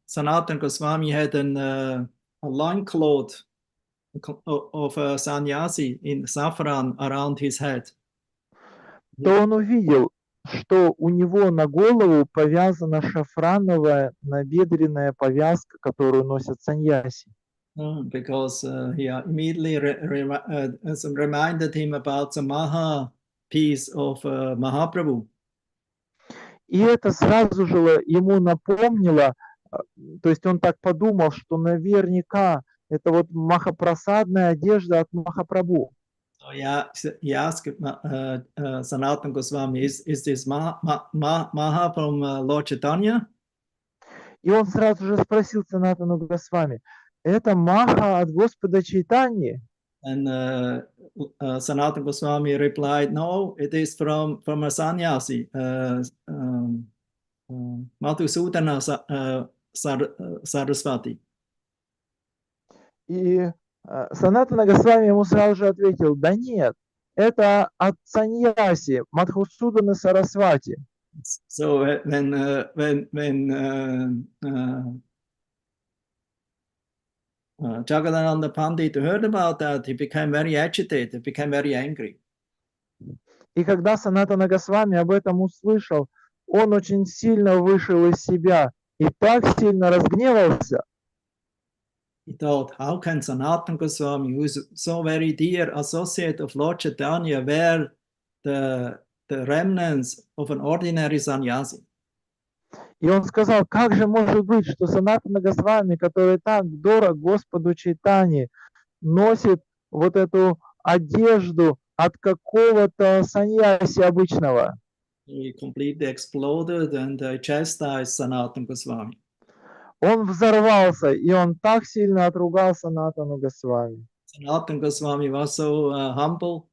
Sanatana Goswami had a loincloth of a sannyasi in saffron around his head. то он увидел, что у него на голову повязана шафрановая набедренная повязка, которую носят саньяси. Because he immediately reminded him about the Maha piece of Mahaprabhu. И это сразу же ему напомнило, то есть он так подумал, что наверняка это вот махапрасадная одежда от Махапрабху. So he asked Sanatana Goswami, is this Maha from Lord Chaitanya? И он сразу же спросил Санатану Госвами, это Маха от Господа Чайтаньи? And Sanatana Goswami replied, no, it is from a sannyasi, Madhusudana Saraswati. И Санатана Госвами ему сразу же ответил, да нет, это от саньяси Мадхусудана Сарасвати. So when Jagadananda Pandit heard about that, he became very agitated, became very angry. И когда Санатана Госвами об этом услышал, он очень сильно вышел из себя и так сильно разгневался. He thought, how can Sanatana Goswami, who is so very dear associate of Lord Chaitanya, wear the remnants of an ordinary sannyasi? И он сказал, как же может быть, что Санатана Госвами, который так дорог Господу Чайтаньи, носит вот эту одежду от какого-то саньяси обычного? He completely exploded and chastised Sanatana Goswami. Он взорвался, и он так сильно отругал Санатану Госвами. Sanatana Goswami was so humble.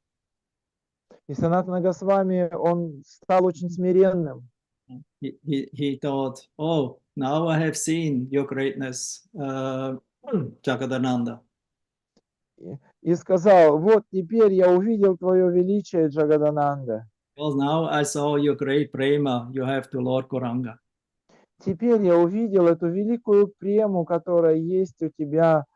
И Санатана Госвами, он стал очень смиренным. He thought, oh, now I have seen your greatness, Jagadananda. И сказал, вот теперь я увидел твое величие, Джагадананда. Well, now I saw your great prema you have to Lord Gauranga. Теперь я увидел эту великую прему, которая есть у тебя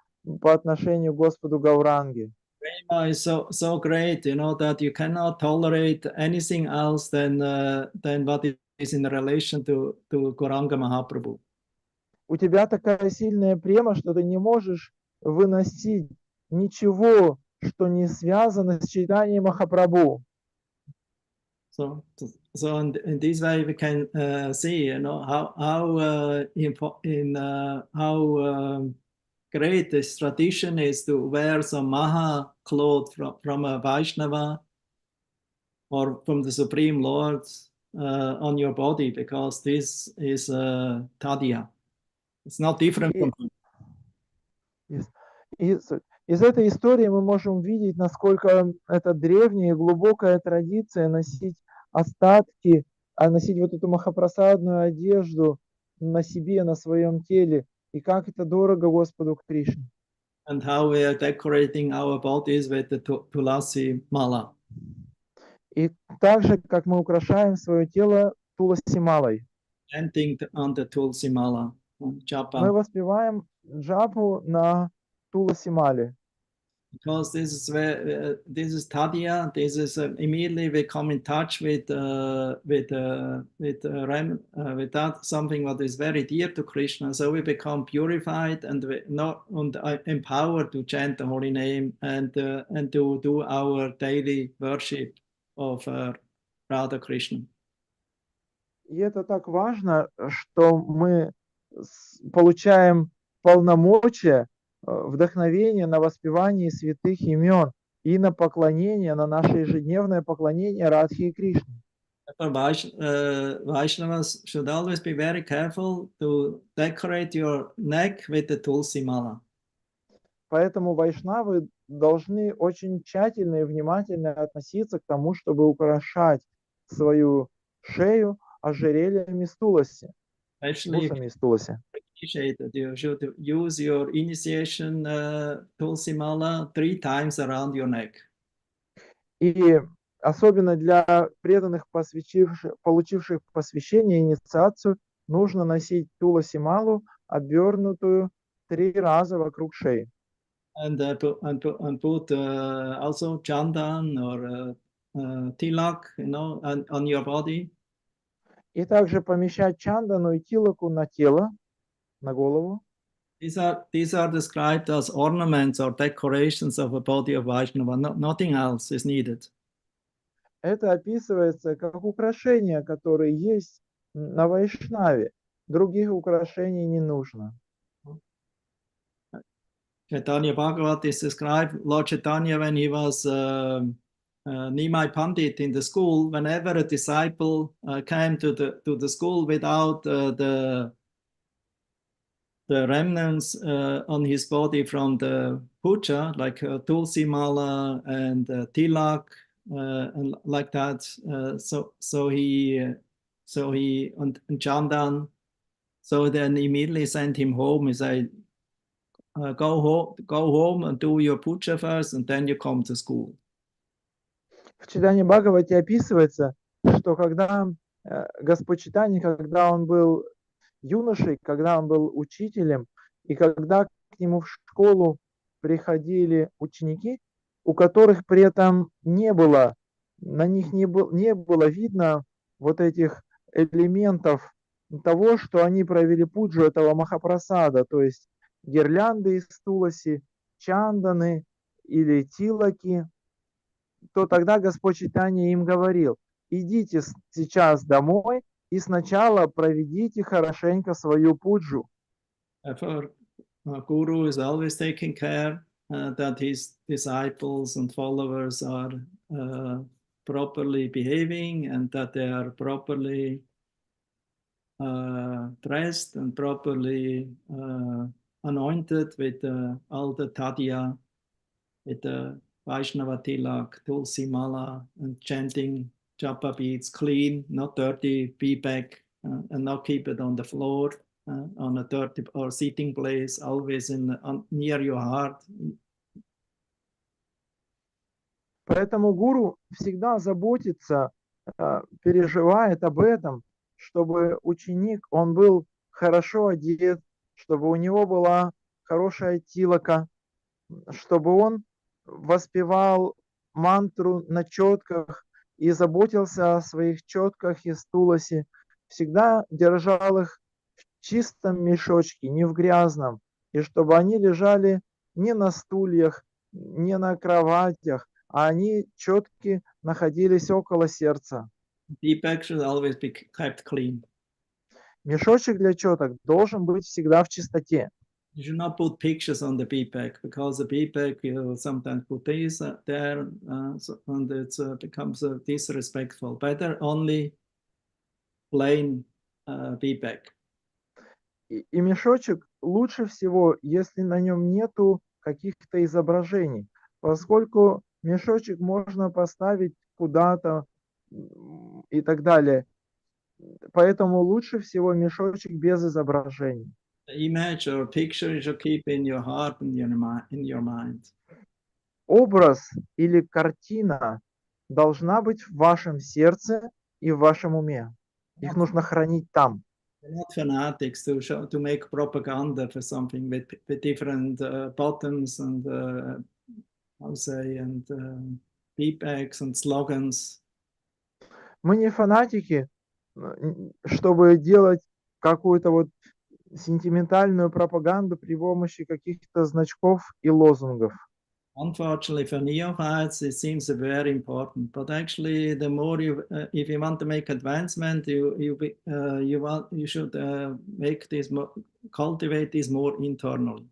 по отношению к Господу Гауранге. Prema is so great, you know, that you cannot tolerate anything else than what is in relation to Gauranga Mahaprabhu. У тебя такая сильная према, что ты не можешь выносить ничего, что не связано с читанием Махапрабху. So in this way we can see, you know, how great this tradition is to wear some Maha cloth from a Vaishnava or from the Supreme Lord on your body, because this is tadia. It's not different from. Из этой истории мы можем видеть, насколько это древняя и глубокая традиция носить остатки, носить вот эту махапрасадную одежду на себе, на своем теле, и как это дорого Господу Кришне. And how we are decorating our bodies with the Tulasi mala. И также, как мы украшаем свое тело Туласи малой. Chanting on the Tulsi mala, japa. Мы воспеваем джапу на Туласи мале. Because this is where this is tadia. This is immediately we come in touch with that something what is very dear to Krishna. So we become purified and empowered to chant the holy name and to do our daily worship of Radha Krishna. И это так важно, что мы получаем полномочия, вдохновение на воспевание святых имен и на поклонение, на наше ежедневное поклонение Радхи и Кришне. Vaishnavas should always be very careful to decorate your neck with the Tulsi mala. Поэтому вайшнавы должны очень тщательно и внимательно относиться к тому, чтобы украшать свою шею ожерельями из Туласи, бусами из Туласи. You should use your initiation Tulsi mala 3 times around your neck. И особенно для преданных, получивших посвящение, инициацию, нужно носить Туласи малу, обернутую 3 раза вокруг шеи. And put also chandan or tilak, you know, on your body. И также помещать чандану и тилаку на тело, на голову. These are described as ornaments or decorations of a body of Vaishnava. Nothing else is needed. Это описывается как украшения, которые есть на вайшнаве. Других украшений не нужно. Chaitanya Bhagavat is described, Lord Chaitanya, when he was Nimai Pandit in the school, whenever a disciple came to the school without the remnants on his body from the puja, like Tulsi Mala and Tilak, and like that. So he and Chandan. So then immediately sent him home. He said, go home and do your puja first, and then you come to school. В читании Бхагавати описывается, что когда Господь Чайтанья, когда он был юношей, когда он был учителем, и когда к нему в школу приходили ученики, у которых при этом на них не было видно вот этих элементов того, что они провели пуджу этого Махапрасада, то есть гирлянды из Туласи, чанданы или тилаки, то тогда Господь Чайтанья им говорил: идите сейчас домой и сначала проведите хорошенько свою пуджу. Guru is always taking care that his disciples and followers are properly behaving and that they are properly dressed and properly anointed with all the tadia, with the Vaishnava tilak, Tulsi Mala, and chanting japa beads clean, not dirty, be back and not keep it on the floor, on a dirty or sitting place, always near your heart. Поэтому гуру всегда заботится, переживает об этом, чтобы ученик, он был хорошо одет, чтобы у него была хорошая тилака, чтобы он воспевал мантру на четках и заботился о своих четках из Туласи, всегда держал их в чистом мешочке, не в грязном, и чтобы они лежали не на стульях, не на кроватях, а они четки находились около сердца. Deepak should always be kept clean. Мешочек для четок должен быть всегда в чистоте. You should not put pictures on the beadbag, because the beadbag, you sometimes put these there, and it becomes disrespectful. Better only plain beadbag. И мешочек лучше всего, если на нем нету каких-то изображений, поскольку мешочек можно поставить куда-то и так далее. Поэтому лучше всего мешочек без изображений. The image or picture you should keep in your heart and in your mind. Образ или картина должна быть в вашем сердце и в вашем уме. Их нужно хранить там. We're not fanatics to make propaganda for something with different buttons and beadbags and slogans. Мы не фанатики, чтобы делать какую-то вот сентиментальную пропаганду при помощи каких-то значков и лозунгов. Unfortunately, for neophytes, it seems very important. But actually, the more if you want to make advancement, you should make this cultivate this more internally.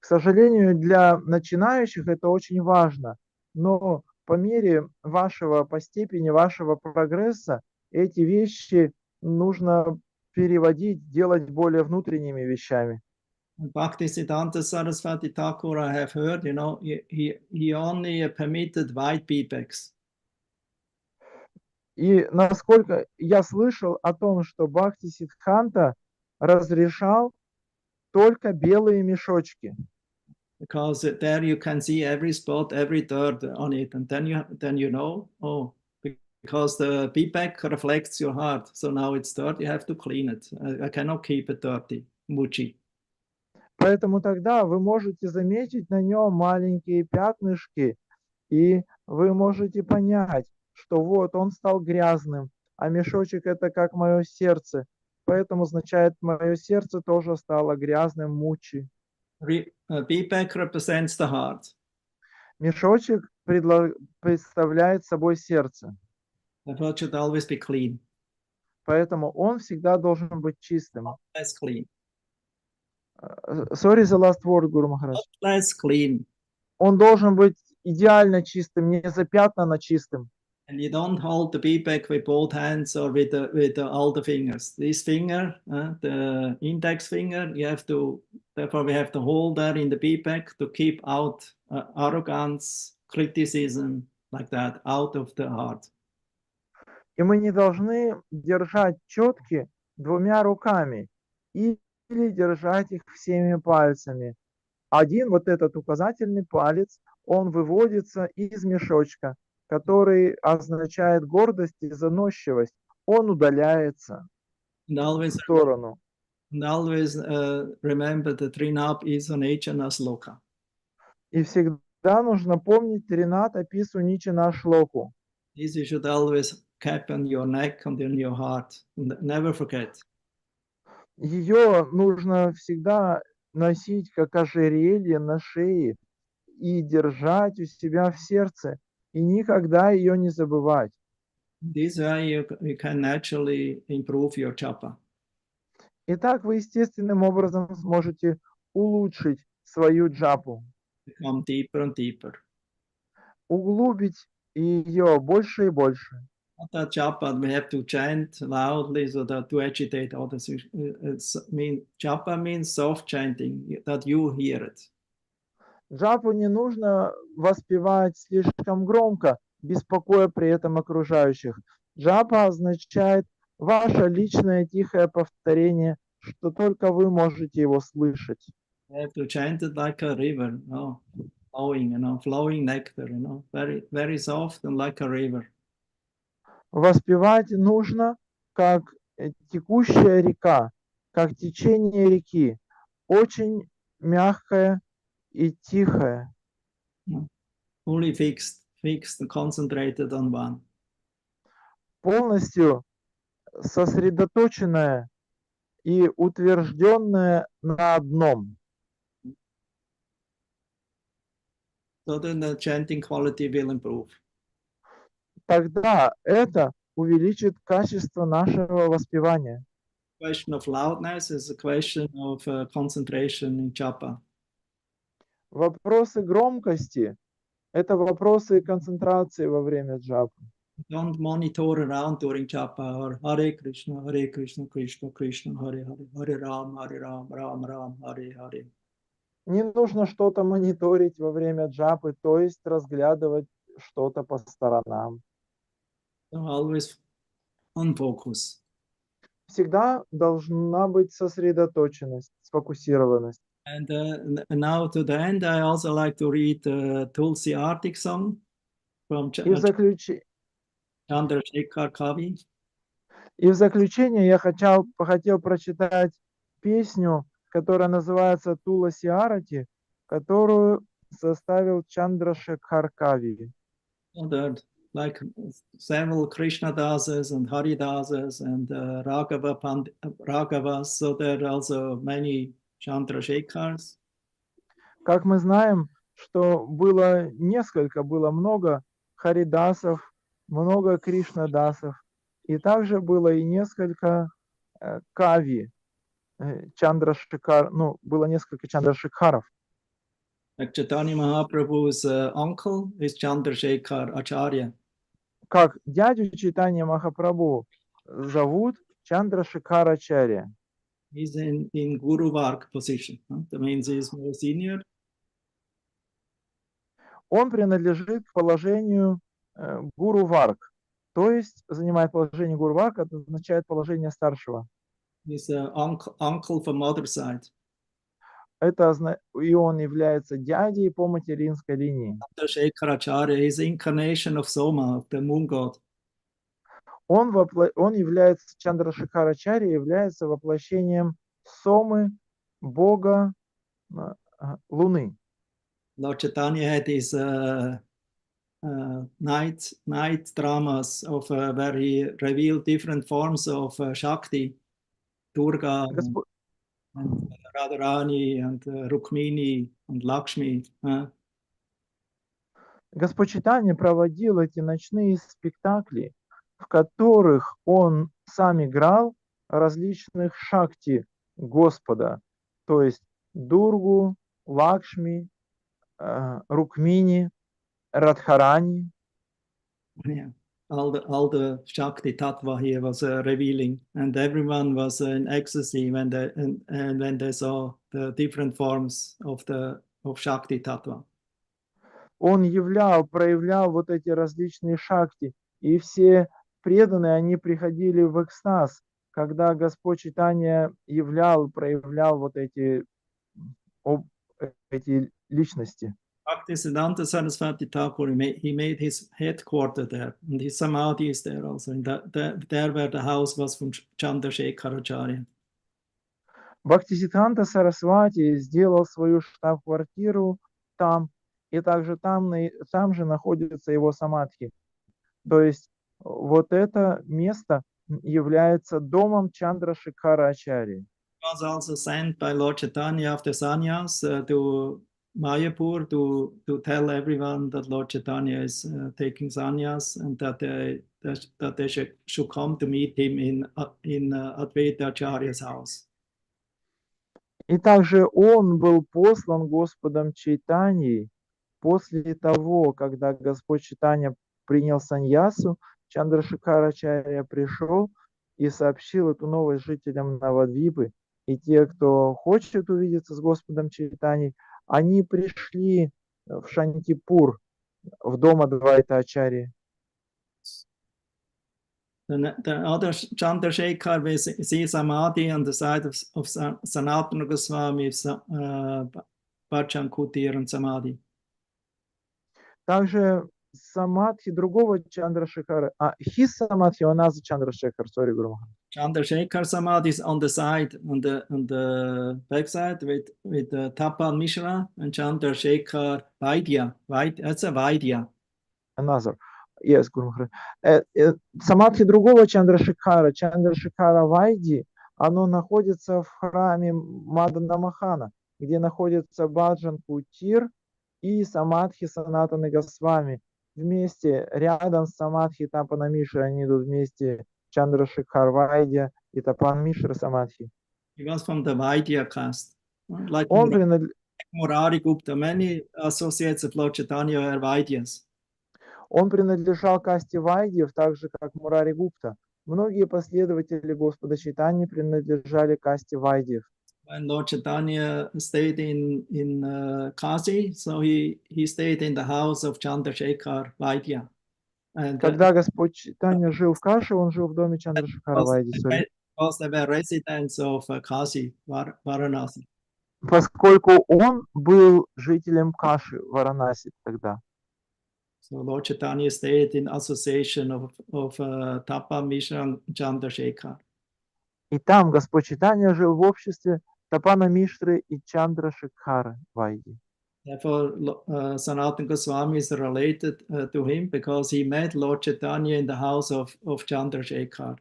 К сожалению, для начинающих это очень важно, но по мере по степени вашего прогресса эти вещи нужно переводить, делать более внутренними вещами. Bhaktisiddhanta Saraswati Thakur, I have heard, he only permitted white beadbags. И насколько я слышал о том, что Бхактисиддханта разрешал только белые мешочки. Because there you can see every spot, every dirt on it, and then you know, because the beadbag reflects your heart, so now it's dirty, you have to clean it. I cannot keep it dirty, muchi. Поэтому тогда вы можете заметить на нем маленькие пятнышки, и вы можете понять, что вот он стал грязным, а мешочек это как мое сердце. Поэтому означает, мое сердце тоже стало грязным, мучи. Beadbag represents the heart. Мешочек представляет собой сердце. Therefore, it should always be clean. Поэтому он всегда должен быть чистым. Less clean. Sorry, the last word, Guru Maharaj. Spotless, clean. Он должен быть идеально чистым, не запятнанно чистым. And you don't hold the feedback with both hands or with all the fingers. This finger, the index finger, therefore we have to hold that in the feedback to keep out arrogance, criticism, like that, out of the heart. И мы не должны держать четки двумя руками или держать их всеми пальцами. Один, вот этот указательный палец, он выводится из мешочка, который означает гордость и заносчивость. Он удаляется в сторону. And always remember the Trinap is on Echana Sloka. И всегда нужно помнить Тринат Апису Ничана Шлоку. This you should always keep on your neck and in your heart. Never forget. Ее нужно всегда носить как ожерелье на шее и держать у себя в сердце, и никогда ее не забывать. This way you can naturally improve your japa. И так вы естественным образом сможете улучшить свою джапу, Become deeper and deeper. углубить ее больше и больше. Not that japa we have to chant loudly so that to agitate others. Japa means soft chanting, that you hear it. Джапу не нужно воспевать слишком громко, беспокоя при этом окружающих. Джапа означает ваше личное тихое повторение, что только вы можете его слышать. You have to chant it like a river, flowing, flowing nectar, very, very soft and like a river. Воспевать нужно, как текущая река, как течение реки, очень мягкое и тихое. Fully fixed and concentrated on one. Полностью сосредоточенное и утвержденное на одном. So then the chanting quality will improve. Тогда это увеличит качество нашего воспевания. Question of loudness is a question of concentration in japa. Вопросы громкости – это вопросы концентрации во время джапы. Don't monitor around during japa or Hare Krishna, Krishna Krishna, Hare Hare, Hare Ram, Ram Ram, Hare Hare. Не нужно что-то мониторить во время джапы, то есть разглядывать что-то по сторонам. So always on focus. Всегда должна быть сосредоточенность, сфокусированность. And now to the end, I also like to read the Tulasi Arati song from Chandrasekhar Kavi. И в заключение я хотел прочитать песню, которая называется Tulasi Arati, которую составил Chandrasekhar Kavi. Like several Krishna dasas and Hari dasas and Raghavas, so there are also many Chandrasekhars. Как мы знаем, что было много Харидасов, много Кришнадасов, и также было и несколько Кави, Чандрашекар, было несколько Чандрашекхаров. Like Chaitanya Mahaprabhu's uncle is Chandrasekhar Acharya. Как дядю Чайтанья Махапрабху зовут Чандрашекхар Ачарья. He's in Guru Varg position. That means he's more senior. Он принадлежит к положению Гуру Варг, то есть занимает положение Гуру Варг, это означает положение старшего. He's uncle from mother side. И он является дядей по материнской линии. Chandrasekhar Acharya is incarnation of Soma, the moon god. Он является, Чандрашекхар Ачарья является воплощением Сомы, бога Луны. Lord Chaitanya had his night dramas of where he revealed different forms of Shakti, Durga, and Radharani, and Rukmini, and Lakshmi. Господь Чайтанья проводил эти ночные спектакли, в которых он сам играл различных шакти Господа, то есть Дургу, Лакшми, Рукмини, Радхарани. Yeah. All the Shakti Tattva here was revealing, and everyone was in ecstasy when they and when they saw the different forms of Shakti Tattva. Он проявлял вот эти различные шакти, и все преданные, они приходили в экстаз, когда Господь Чайтанья проявлял вот эти личности. Bhaktisiddhanta Saraswati Thakur, he made his headquarters there, and his samadhi is there also. And there where the house was from Chandrasekharacharya. Бхактисиддханта Сарасвати сделал свою штаб-квартиру там, и также там же находится его самадхи. То есть вот это место является домом Чандрашекхара Ачарьи. He was also sent by Lord Chaitanya after sannyas to Mayapur to tell everyone that Lord Chaitanya is taking sannyas and that they should come to meet him in Advaita Acharya's house. И также он был послан Господом Чайтаньей после того, когда Господь Чайтанья принял саньясу, Чандрашекхара Ачарья пришел и сообщил эту новость жителям Навадвипы. И те, кто хочет увидеться с Господом Чайтаньей, они пришли в Шантипур, в дом Адвайта Ачарьи. The other Chandrasekhar we see Samadhi on the side of Sanatana Goswami, Bhajan Kutir and Samadhi. Также самадхи другого Чандрашекхара, his самадхи, another Chandrasekhar, sorry, Guru Maharaj. Chandrasekhar Samadhi is on the side, on the back side with Tapan Mishra and Chandrasekhar Vaidya. That's a Vaidya. Another. Yes, Guru Maharaj. Самадхи другого Чандрашекхара Вайди, оно находится в храме Мадана Махана, где находится Баджан Кутир и самадхи Санатаны Госвами. Вместе, рядом с самадхи Тапана Мишра, они идут вместе Чандрашекхар Вайдя и Тапан Мишра самадхи. He was from the Vaidya caste. Like Он Murari Gupta, many associates of Lord Chaitanya are Vaidyas. Он принадлежал касте Вайдьев, так же как Мурари Гупта. Многие последователи Господа Чайтаньи принадлежали касте Вайдьев. When Lord Chaitanya stayed in Kashi, so he stayed in the house of Chandrasekhar Vaidya. And когда Господь Чайтанья жил в Каше, он жил в доме Чандрашекхара Вайди. Because they were residents of Kashi, Varanasi. Поскольку он был жителем Каши, Варанаси тогда. So Lord Chaitanya stayed in association of Tapa Mishra and Chandrasekhar. И там Господь Чайтанья жил в обществе Тапана Мишры и Чандрашекхара Вайди. Therefore, Sanatana Goswami is related to him because he met Lord Chaitanya in the house of Chandrasekhar.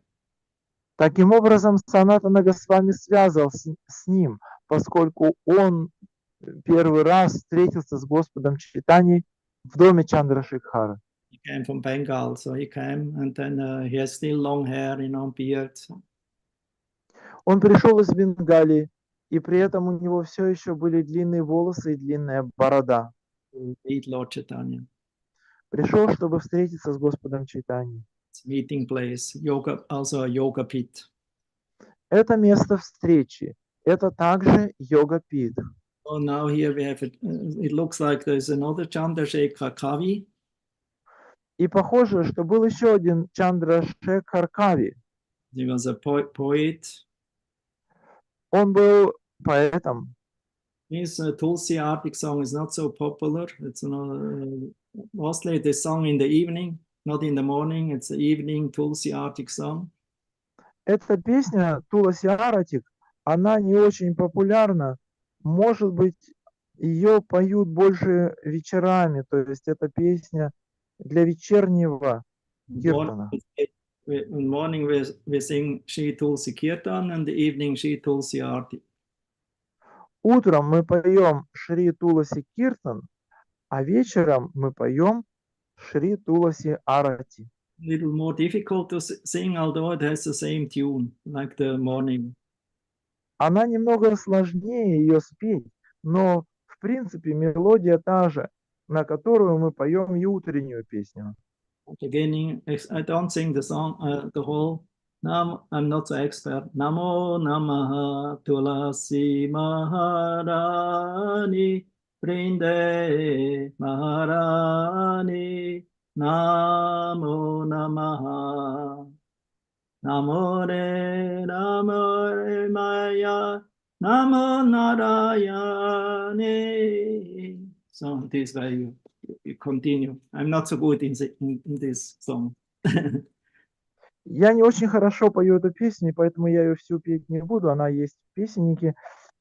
Таким образом, Санатана Госвами связал с ним, поскольку он первый раз встретился с Господом Чайтаньей в доме Чандрашекхара. He came from Bengal, so he came, and then he has still long hair, beard. Он пришел из Бенгалии, и при этом у него все еще были длинные волосы и длинная борода. Meet Lord Chaitanya. Пришел, чтобы встретиться с Господом Чайтаньей. Meeting place, yoga, also a yoga pit. Это место встречи. Это также йога-пит. So now here we have it looks like there's another Chandrasekhar Kavi. И похоже, что был еще один Чандрашекхар Кави. He was a poet. Он был поэтом. His Tulasi Arati song is not so popular. It's mostly the song in the evening, not in the morning. It's the evening Tulasi Arati song. Эта песня Tulasi Arati, она не очень популярна. Может быть, ее поют больше вечерами. То есть это песня для вечернего киртана. In morning we sing Shri Tulasi Kirtan, and the evening Shri Tulasi Arati. Утром мы поем Шри Туласи Киртан, а вечером мы поем Шри Туласи Арати. A little more difficult to sing, although it has the same tune, like the morning. Она немного сложнее ее спеть, но в принципе мелодия та же, на которую мы поем и утреннюю песню. Beginning, I don't sing the song, the whole. I'm not so expert. Namo Namaha Tulasi Maharani Brinde Maharani Namo Namaha Namo Re Maya Namo Narayane. So this way you continue. I'm not so good in this song. Я не очень хорошо пою эту песню, поэтому я ее всю петь не буду. Она есть в песеннике.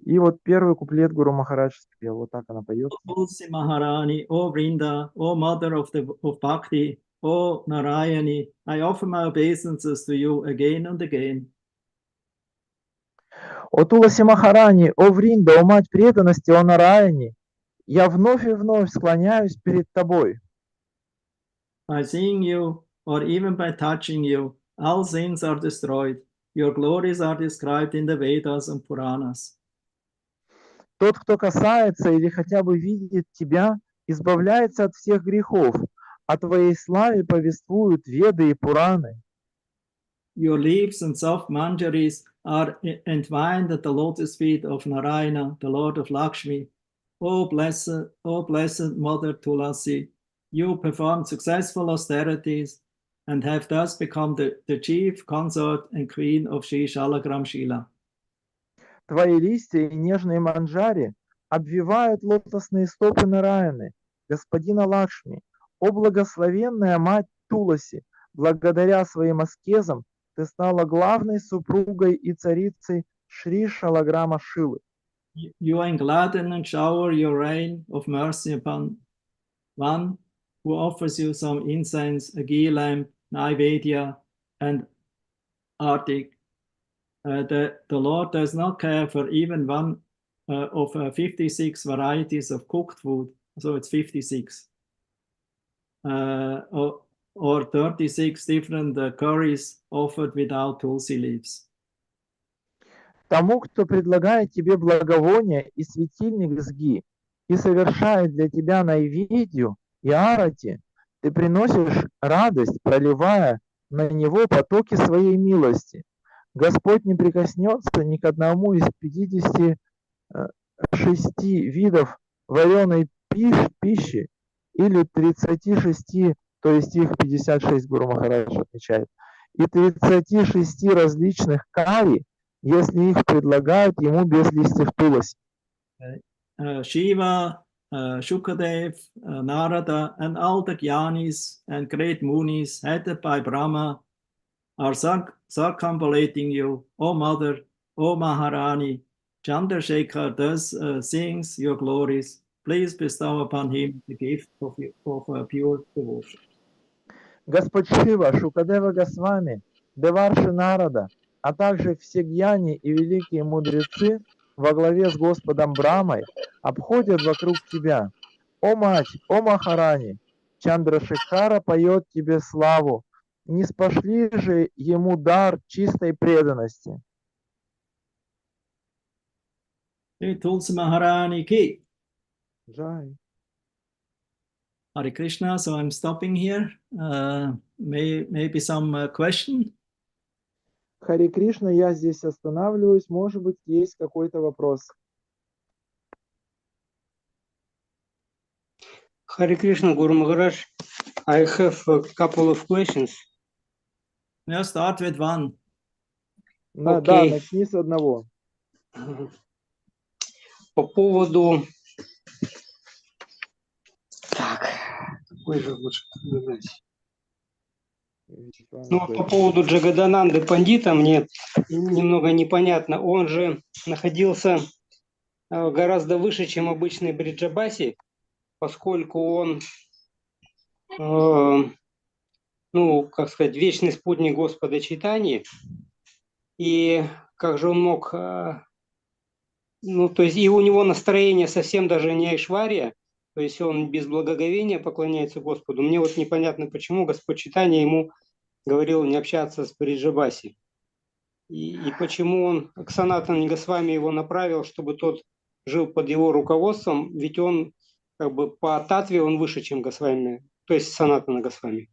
И вот первый куплет Гуру Махарадж спел. Вот так она поется. Tulsi Maharani, O Vrinda, O Mother of Bhakti, O Narayani, I offer my obeisances to you again and again. О Туласи Махарани, о Вринда, о Мать преданности, о Нараяни, я вновь и вновь склоняюсь перед тобой. By seeing you, or even by touching you, all sins are destroyed. Your glories are described in the Vedas and Puranas. Тот, кто касается или хотя бы видит тебя, избавляется от всех грехов. О твоей славе повествуют Веды и Пураны. Your leaves and soft manjaris are entwined at the lotus feet of Narayana, the Lord of Lakshmi. O blessed Mother Tulasi, you performed successful austerities and have thus become the chief consort and queen of Sri Shalagram Shila. Твои листья и нежные манджари обвивают лотосные стопы Нараяны, господина Лакшми. О благословенная мать Туласи, благодаря своим аскезам ты стала главной супругой и царицей Шри Шалаграма Шилы. You engladden and shower your rain of mercy upon one who offers you some incense, a ghee lamp, naivedya, and artik. The Lord does not care for even one of 56 varieties of cooked food, so it's 56, or 36 different curries offered without tulsi leaves. Тому, кто предлагает тебе благовония и светильник с ги, и совершает для тебя найведью и арати, ты приносишь радость, проливая на него потоки своей милости. Господь не прикоснется ни к одному из 56 видов вареной пищи или 36, то есть их 56 Гуру Махарадж отмечает, и 36 различных кари, если их предлагают ему без листьев туласи. Shiva, Shukadev, Narada, and all the Gyanis and great Munis headed by Brahma are circumambulating you, O Mother, O Maharani. Chandrasekhar thus sings your glories. Please bestow upon him the gift of pure devotion. Господь Шива, Шукадева Госвами, Деварши Нарада, а также все гьяни и великие мудрецы во главе с Господом Брамой обходят вокруг тебя. О мать, о Махарани, Чандрашекхара поет тебе славу. Не спошли же ему дар чистой преданности. Tulsi Maharani ki. Jai. Hare Krishna, so I'm stopping here. Maybe some question? Харе Кришна, я здесь останавливаюсь. Может быть, есть какой-то вопрос. Hare Krishna, Guru Maharaj. I have a couple of questions. Yeah, start with one. Да, Окей. начни с одного. По поводу... Так, какой же лучше выбрать? Ну, по поводу Джагадананды Пандита мне немного непонятно. Он же находился гораздо выше, чем обычный Бриджабаси, поскольку он, ну, как сказать, вечный спутник Господа Чайтаньи. И как же он мог... Ну, то есть и у него настроение совсем даже не Айшвария, то есть он без благоговения поклоняется Господу. Мне вот непонятно, почему Господь Чайтанья ему говорил не общаться с Бриджабаси. и почему он к Санатане Госвами его направил, чтобы тот жил под его руководством, ведь он как бы по татве он выше, чем Госвами, то есть Санатана Госвами.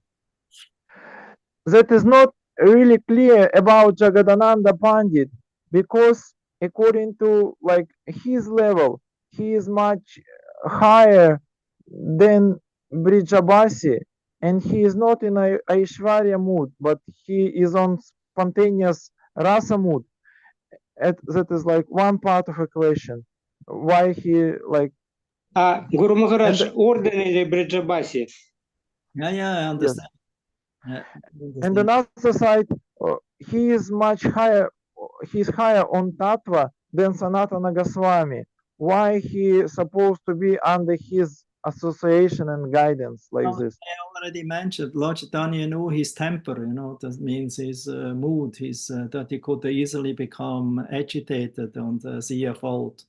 That is not really clear about Jagadananda Pandit, because according to like his level, he is much higher than Brijabasi, and he is not in a Aishwarya mood, but he is on spontaneous rasa mood. That is like one part of equation. Why he like Гуру Махарадж, And- орден или Бриджабаси? Yeah, I understand. Yeah, I and understand. another side, he is much higher. He's higher on tattva than Sanatana Goswami. Why he supposed to be under his association and guidance like Well, this? I already mentioned Lord Chaitanya knew his temper, that means his mood, that he could easily become agitated and see a fault.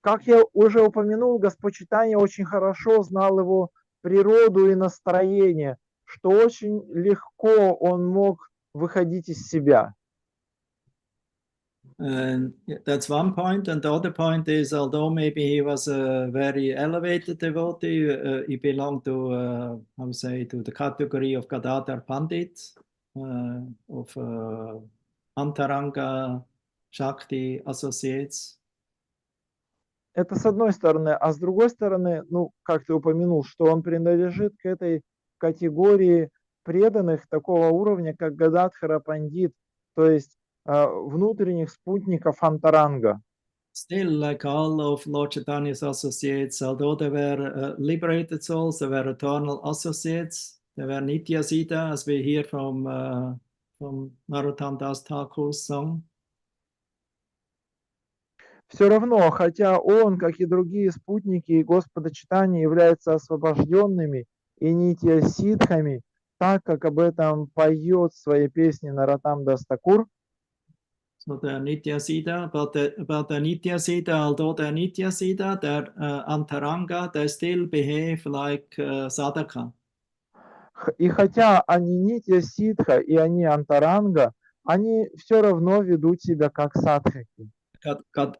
Как я уже упомянул, Господь Чайтанья очень хорошо знал его природу и настроение, что очень легко он мог выходить из себя. And that's one point. And the other point is, although maybe he was a very elevated devotee, he belonged to, to the category of Gadadhar Pandit, of Antaranga Shakti associates. Это с одной стороны. А с другой стороны, ну, как ты упомянул, что он принадлежит к этой категории преданных такого уровня, как Гададхара Пандит, то есть внутренних спутников Антаранга. Still, like all of Lord Chaitanya's associates, although they were liberated souls, they were eternal associates, they were Nitya Siddha, as we hear from Narottam Das Thakur's song. Все равно, хотя он, как и другие спутники Господа Чайтаньи, являются освобожденными и нитья-ситхами, так как об этом поет в своей песне Наротам Дас Такур. So the Nitya Siddha, but the Nitya Siddha, although they're Nitya Siddha, they're Antaranga, they still behave like sadhaka. И хотя они нитья-ситха и они Антаранга, они все равно ведут себя как садхаки.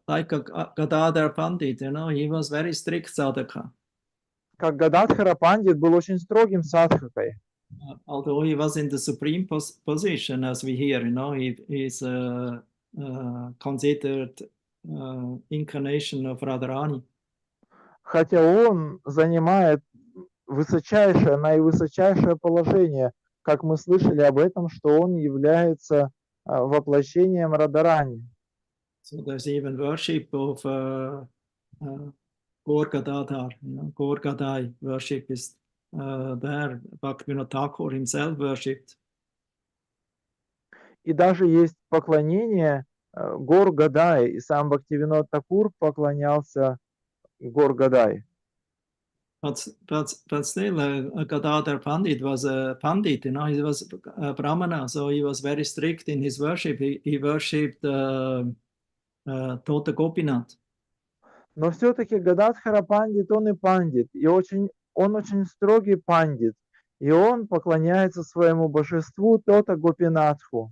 Like Gadadhar Pandit, he was very strict sadhaka. Как Гададхара Пандит был очень строгим садхакой. Although he was in the supreme position, as we hear, he is considered incarnation of Radharani. Хотя он занимает высочайшее, наивысочайшее положение, как мы слышали об этом, что он является воплощением Радharani. So there's even worship of Gaur Gadadhar, Gaur Gadai worship is there. Bhaktivinoda Thakur himself worshipped. И даже есть поклонение Гор Гадай, и сам Бхактивинод Такур поклонялся Гор Гадай. But still, Gadadhar Pandit was a Pandit, he was a Brahmana, so he was very strict in his worship. He worshipped Tota Gopinath. Но все-таки Гададхара Пандит, он и пандит, и он очень строгий пандит, и он поклоняется своему божеству Тота Гопинатху.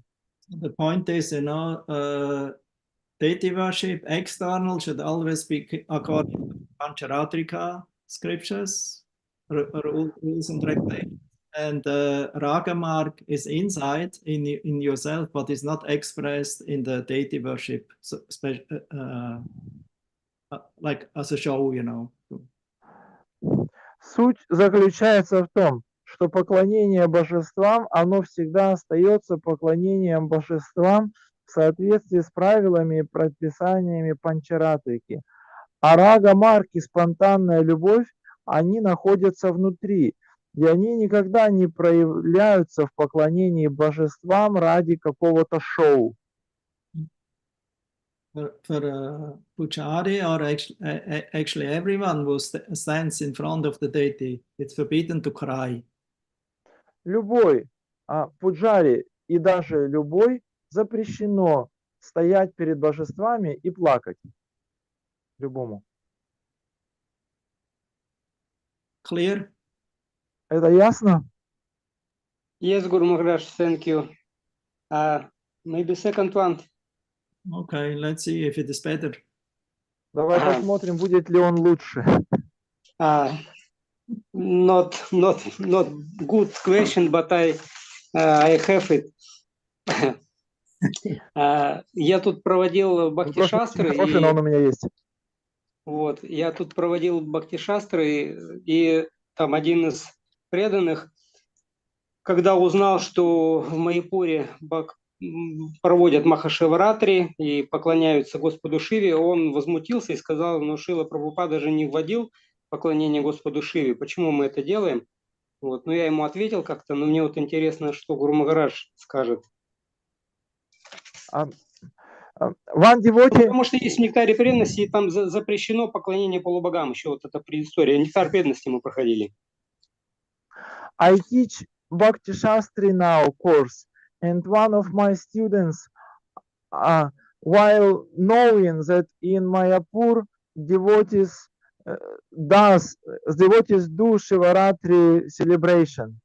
The point is, deity worship external should always be according to Pancharatrika scriptures, rules and regulations. And raga mark is inside in yourself, but is not expressed in the deity worship, like as a show, Суть заключается в том, что поклонение божествам, оно всегда остается поклонением божествам в соответствии с правилами и предписаниями Панчаратрики. А рага, марк и спонтанная любовь, они находятся внутри, и они никогда не проявляются в поклонении божествам ради какого-то шоу. For Puchari, or actually everyone who stands in front of the deity, it's forbidden to cry. Любой пуджари и даже любой запрещено стоять перед божествами и плакать. Любому. Clear? Это ясно? Yes, Guru Maharaj, thank you. Maybe second one. Okay, let's see if it is better. Давай посмотрим, будет ли он лучше. Not good question, but I have it. Я тут проводил бхакти-шастры. Хороший, но он у меня есть. Вот, я тут проводил бхакти-шастры, и там один из преданных, когда узнал, что в Майяпуре проводят Махашиваратри и поклоняются Господу Шиве, он возмутился и сказал, ну, Шрила Прабхупада же не вводил поклонение Господу Шиве, почему мы это делаем? Вот, ну, я ему ответил как-то, но мне вот интересно, что Гуру Махарадж скажет. One devotee... Потому что есть нектарь преданности, и там запрещено поклонение полубогам. Еще вот эта предыстория. Нектар преданности мы проходили. I teach Bhakti Shastri now course, and one of my students, while knowing that in Mayapur devotees do Shivaratri celebration,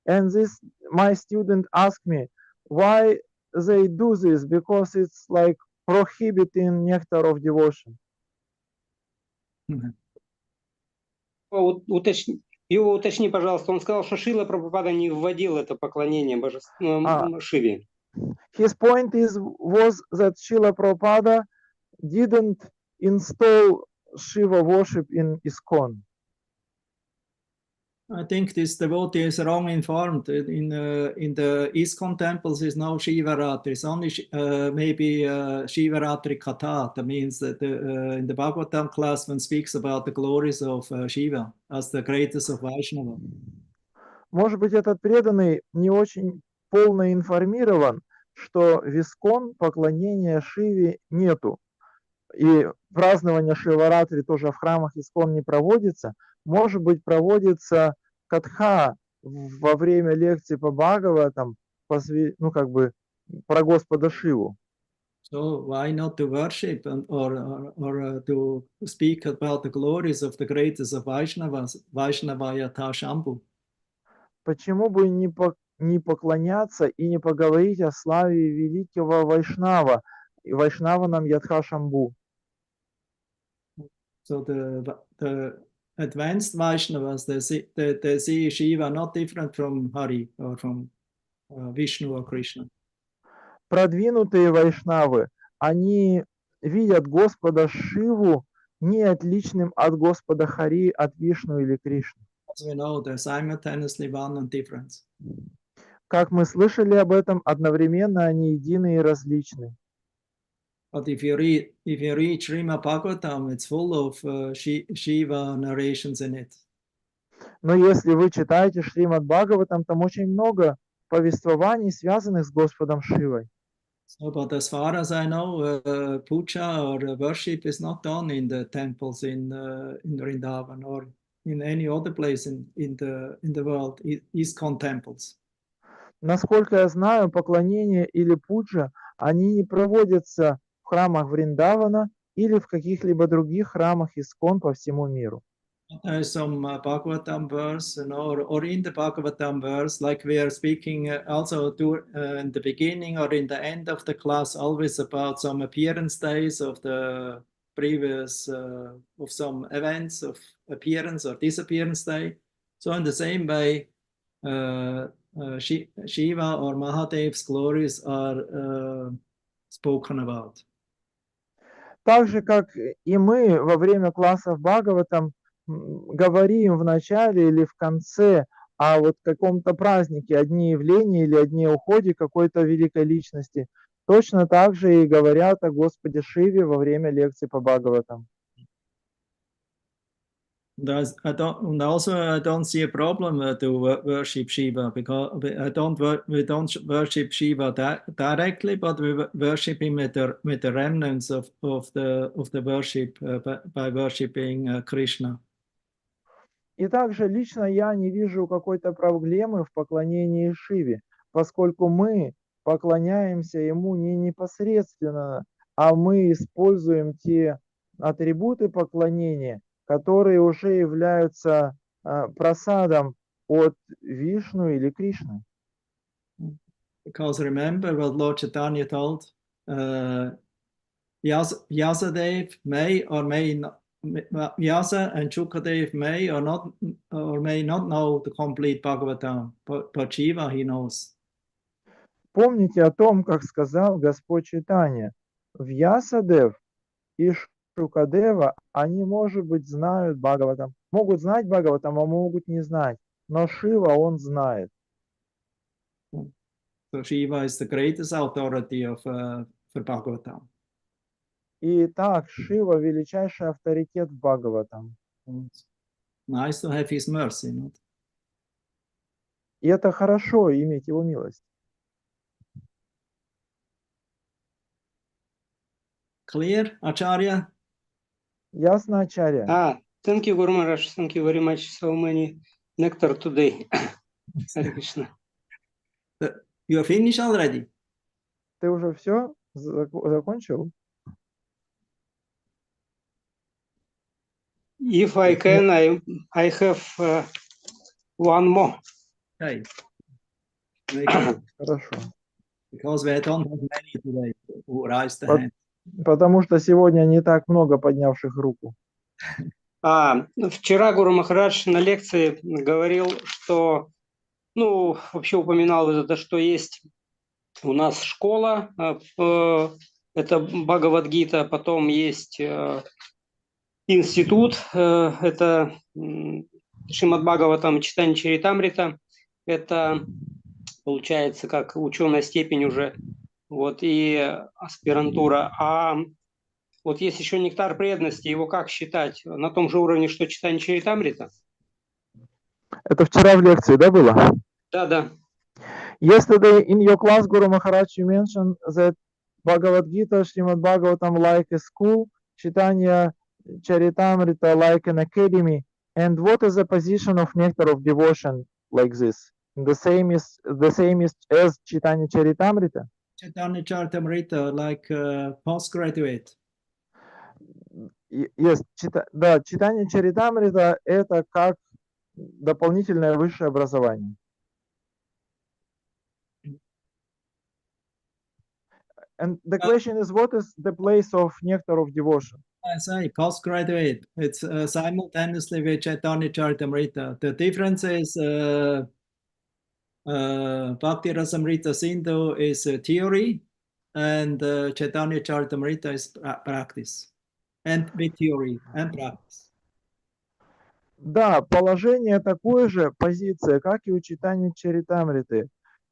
and this my student asked me why they do this, because it's like prohibiting nectar of devotion. Его уточни, пожалуйста. Он сказал, что Шрила Прабхупада не вводил это поклонение божеству Шиве. His point was that Srila Prabhupada didn't install Shiva worship in ISKCON. I think this devotee is wrong informed. In the ISKCON temples is no Shivaratri. It's only maybe Shivaratri Katha. That means that in the Bhagavatam class one speaks about the glories of Shiva as the greatest of Vaishnava. Может быть, этот преданный не очень полно информирован, что в ISKCON поклонения Шиве нету. И празднование Шиваратри тоже в храмах ISKCON не проводится. Может быть, проводится катха во время лекции по Бхагаватам, ну, как бы, про Господа Шиву. So why not to worship or to speak about the glories of the greatest of Vaishnavas, Vaishnavaya Shambhu? Почему бы не поклоняться и не поговорить о славе великого Вайшнава, и Вайшнаванам Ядха Шамбу? So the advanced Vaishnavas, they see Shiva not different from Hari or from Vishnu or Krishna. Продвинутые вайшнавы, они видят Господа Шиву не отличным от Господа Хари, от Вишну или Кришны. As we know, they're simultaneously one and different. Как мы слышали об этом, одновременно они едины и различны. But if you read Srimad Bhagavatam, it's full of Shiva narrations in it. Но если вы читаете Шримад Бхагаватам, там очень много повествований, связанных с Господом Шивой. So, but as far as I know, puja or worship is not done in the temples in Vrindavan or in any other place in the world, ISKCON temples. Насколько я знаю, поклонение или пуджа, они не проводятся в храмах Вриндавана или в каких-либо других храмах ISKCON по всему миру. There is some Bhagavatam verse, or in the Bhagavatam verse, like we are speaking also in the beginning or in the end of the class, always about some appearance days of the previous, of some events of appearance or disappearance day. So in the same way, Shiva or Mahadev's glories are spoken about. Так же, как и мы во время классов Бхагаватам говорим в начале или в конце о вот каком-то празднике, о дне явления или о дне уходе какой-то великой личности, точно так же и говорят о Господе Шиве во время лекции по Бхагаватам. And also I don't see a problem to worship Shiva, because we don't worship Shiva directly, but we worship him with the remnants of the worship by worshiping Krishna. И также лично я не вижу какой-то проблемы в поклонении Шиве, поскольку мы поклоняемся ему не непосредственно, а мы используем те атрибуты поклонения, которые уже являются просадом от Вишну или Кришны. Because remember what Lord Chaitanya told, Vyasadeva may or may not, Vyasa and Shukadev may or may not know the complete Bhagavatam, but Shiva he knows. Помните о том, как сказал Господь Чайтанья. Вьясадев и Шукадева, они, может быть, знают Бхагаватам. Могут знать Бхагаватам, а могут не знать. Но Шива, он знает. So Shiva is the greatest authority of for Bhagavatam. И так, Шива величайший авторитет в Бхагаватам. Nice to have his mercy, not? И это хорошо, иметь его милость. Clear, Acharya? Ясно, Ачарья? Thank you, Guru Maharaj. Thank you very much. So many nectar today. Hare Krishna. You are finished already? Ты уже все закончил? If I can, I have one more. Okay. Хорошо. Because we don't have many today who raised the hand. Потому что сегодня не так много поднявших руку. Вчера Гуру Махарадж на лекции говорил, что, вообще упоминал это, что есть у нас школа, это Бхагавад-гита, потом есть институт, это Шримад Бхагаватам Читания Чаритамрита, это получается как ученая степень уже, и аспирантура. А вот есть еще нектар преданности, его как считать? На том же уровне, что Читания Чаритамрита? Это вчера в лекции, да, было? Да. Yesterday in your class, Guru Maharaj, you mentioned that Bhagavad Gita, Srimad Bhagavatam like a school, Chaitanya Charitamrita like an academy. And what is the position of nectar of devotion like this? The same is as Chaitanya Charitamrita? Chaitanya Charitamrita, like postgraduate. Yes, Chaitanya Charitamrita это как дополнительное высшее образование. And the question is, what is the place of nectar of devotion? I say postgraduate. It's simultaneously with Chaitanya Charitamrita. The difference is Bhakti Rasamrita Sindhu is theory, and Chaitanya Charitamrita is practice. And with theory and practice. Да, положение такое же, позиция, как и у Чайтаньи Чаритамриты.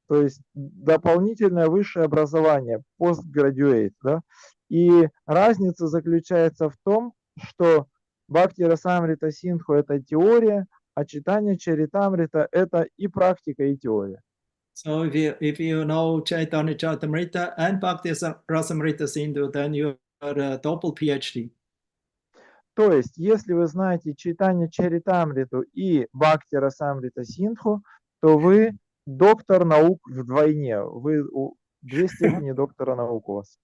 То есть дополнительное высшее образование, postgraduate, да? И разница заключается в том, что Бхакти Расамрита Синдху это теория, а Чайтанья Чаритамрита это и практика, и теория. So if you know Chaitanya Charitamrita and Bhakti Rasamrita Sindhu, then you are a double PhD. То есть, если вы знаете Чайтанья Чаритамриту и Бхакти Расамрита Синдху, то вы доктор наук вдвойне. Вы 2 степени доктора наук у вас.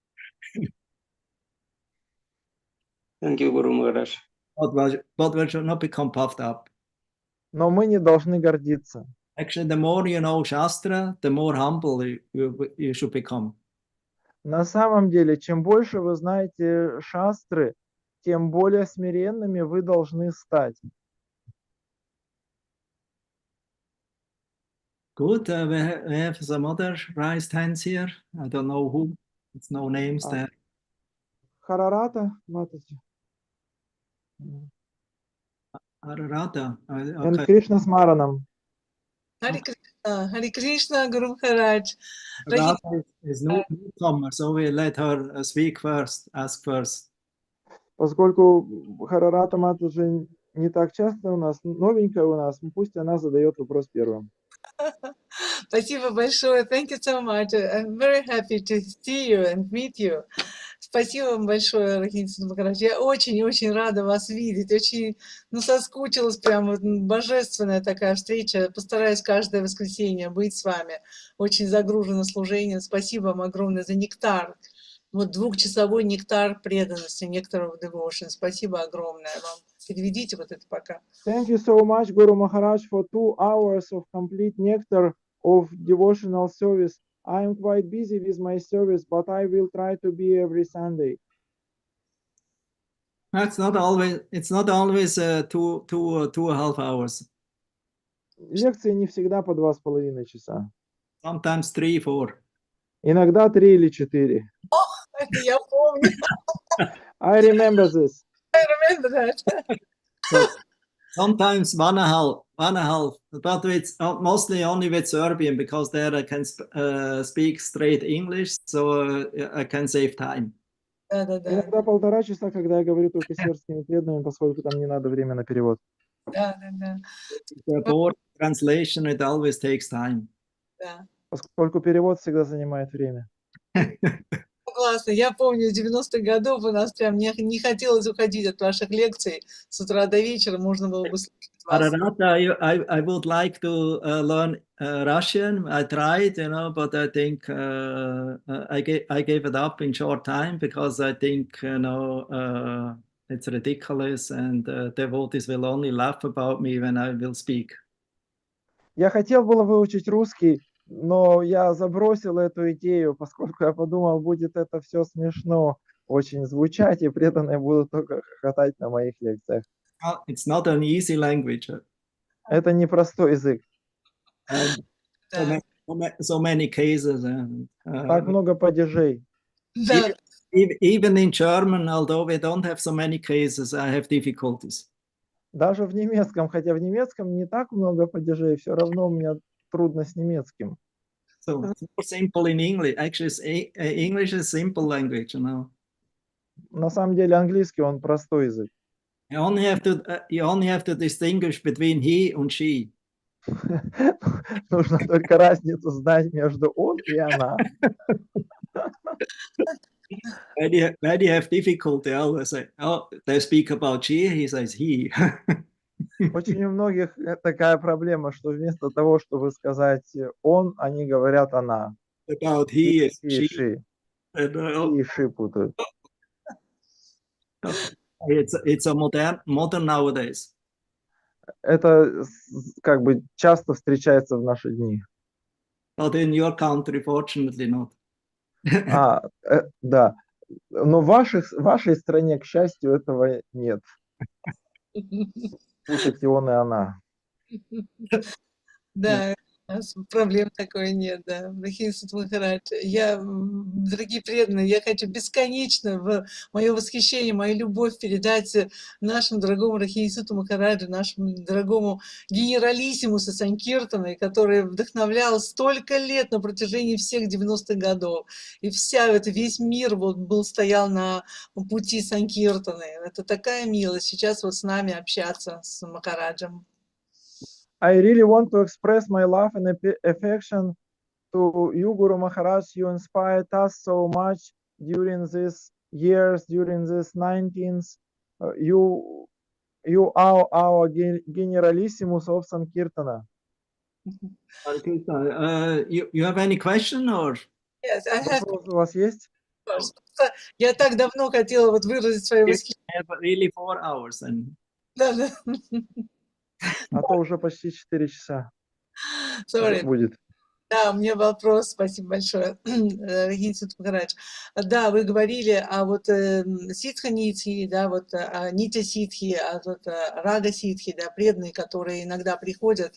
Thank you, Guru Maharaj. But we should not become puffed up. Но мы не должны гордиться. Actually, the more you know Shastra, the more humble you should become. На самом деле, чем больше вы знаете шастры, тем более смиренными вы должны стать. Good. We have some other raised hands here. I don't know who. It's no names there. Харарата, Матаджи. Ararata. And Кришна с Маранам. Hare Krishna, Guru Maharaj. Ararata is newcomer, so we let her speak first, ask first. Поскольку Харарата Матаджи не так часто у нас, новенькая у нас, пусть она задает вопрос первым. Спасибо большое. Thank you so much. I'm very happy to see you and meet you. Спасибо вам большое, Рахинсон Махарадж. Я очень-очень рада вас видеть. Очень, соскучилась прям. Божественная такая встреча. Постараюсь каждое воскресенье быть с вами. Очень загружено служением. Спасибо вам огромное за нектар. 2-часовой нектар преданности, nectar of devotion. Спасибо огромное вам. Переведите вот это пока. Thank you so much, Guru Maharaj, for 2 hours of complete nectar of devotional service. I am quite busy with my service, but I will try to be every Sunday. It's not always 2.5 hours. Лекции не всегда по 2,5 часа. Sometimes 3-4. Иногда 3 или 4. Это я помню. I remember this. I remember that. So sometimes 1.5, but it's mostly only with Serbian, because there I can speak straight English, so I can save time. Да-да-да. Иногда 1,5 часа, когда я говорю только сербскими преданными, поскольку там не надо время на перевод. Да-да-да. The board translation, it always takes time. Да. Поскольку перевод всегда занимает время. Классно. Я помню, в 90-х годов у нас прям не хотелось уходить от ваших лекций. С утра до вечера можно было бы слушать вас. Ararata, I would like to learn Russian. I tried, but I think I gave it up in short time, because I think it's ridiculous, and devotees will only laugh about me when I will speak. Я хотел было выучить русский, но я забросил эту идею, поскольку я подумал, будет это все смешно очень звучать, и преданные будут только хохотать на моих лекциях. It's not an easy language. Это непростой язык. And Да. so many cases. Так много падежей. Да. Even in German, although we don't have so many cases, I have difficulties. Даже в немецком, хотя в немецком не так много падежей, все равно у меня трудно с немецким. So it's more simple in English. Actually, English is a simple language, На самом деле английский, он простой язык. You only have to distinguish between he and she. Нужно только разницу знать между он и она. When you have difficulty, I always say, oh, they speak about she, he says he. Очень у многих такая проблема, что вместо того, чтобы сказать он, они говорят она. About he is И she. ши. And, И ши путают. it's a modern nowadays. Это как бы часто встречается в наши дни. But in your country, fortunately not. Да. Но в вашей стране, к счастью, этого нет. Путать и он, и она. Да, у нас проблем такой нет, да. Рахинсут Махарадж. Дорогие преданные, я хочу бесконечно мое восхищение, мою любовь передать нашему дорогому Рахинсуту Махараджу, нашему дорогому генералиссимусу Санкиртана, который вдохновлял столько лет на протяжении всех 90-х годов. И весь мир стоял на пути Санкиртаны. Это такая милость сейчас с нами общаться с Махараджем. I really want to express my love and affection to you, Guru Maharaj. You inspired us so much during these years, during this 19th. You are our generalissimus of Sankirtana. You have any question or? Yes, I have. Вопрос у вас есть? Я так давно хотела выразить свое восхищение. I have really 4 hours. Да. А то уже почти 4 часа Sorry. будет. Да, у меня вопрос, спасибо большое, Рахинсут Махарадж. Да, вы говорили о ситха-нитхи, да, о нитя-ситхи, о рага-ситхи, да, преданные, которые иногда приходят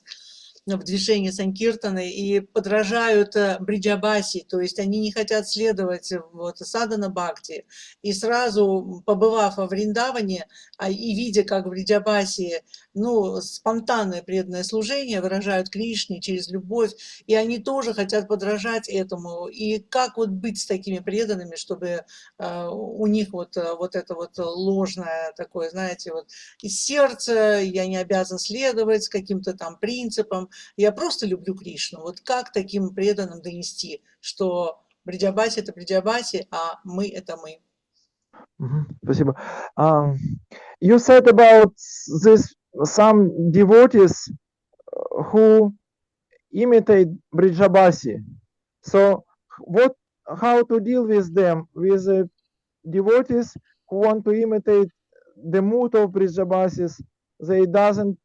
в движение Санкиртаны и подражают Бриджабаси, то есть они не хотят следовать садхана бхакти. И сразу, побывав во Вриндаване и видя, как в Бриджабаси, спонтанное преданное служение выражают Кришне через любовь, и они тоже хотят подражать этому. И как быть с такими преданными, чтобы у них это ложное такое, знаете, из сердца, я не обязан следовать каким-то там принципам, я просто люблю Кришну. Как таким преданным донести, что Бриджабаси — это Бриджабаси, а мы — это мы. Спасибо. You said about this some devotees who imitate Brijabasi. So how to deal with them, with the devotees who want to imitate the mood of Brijabasis? They don't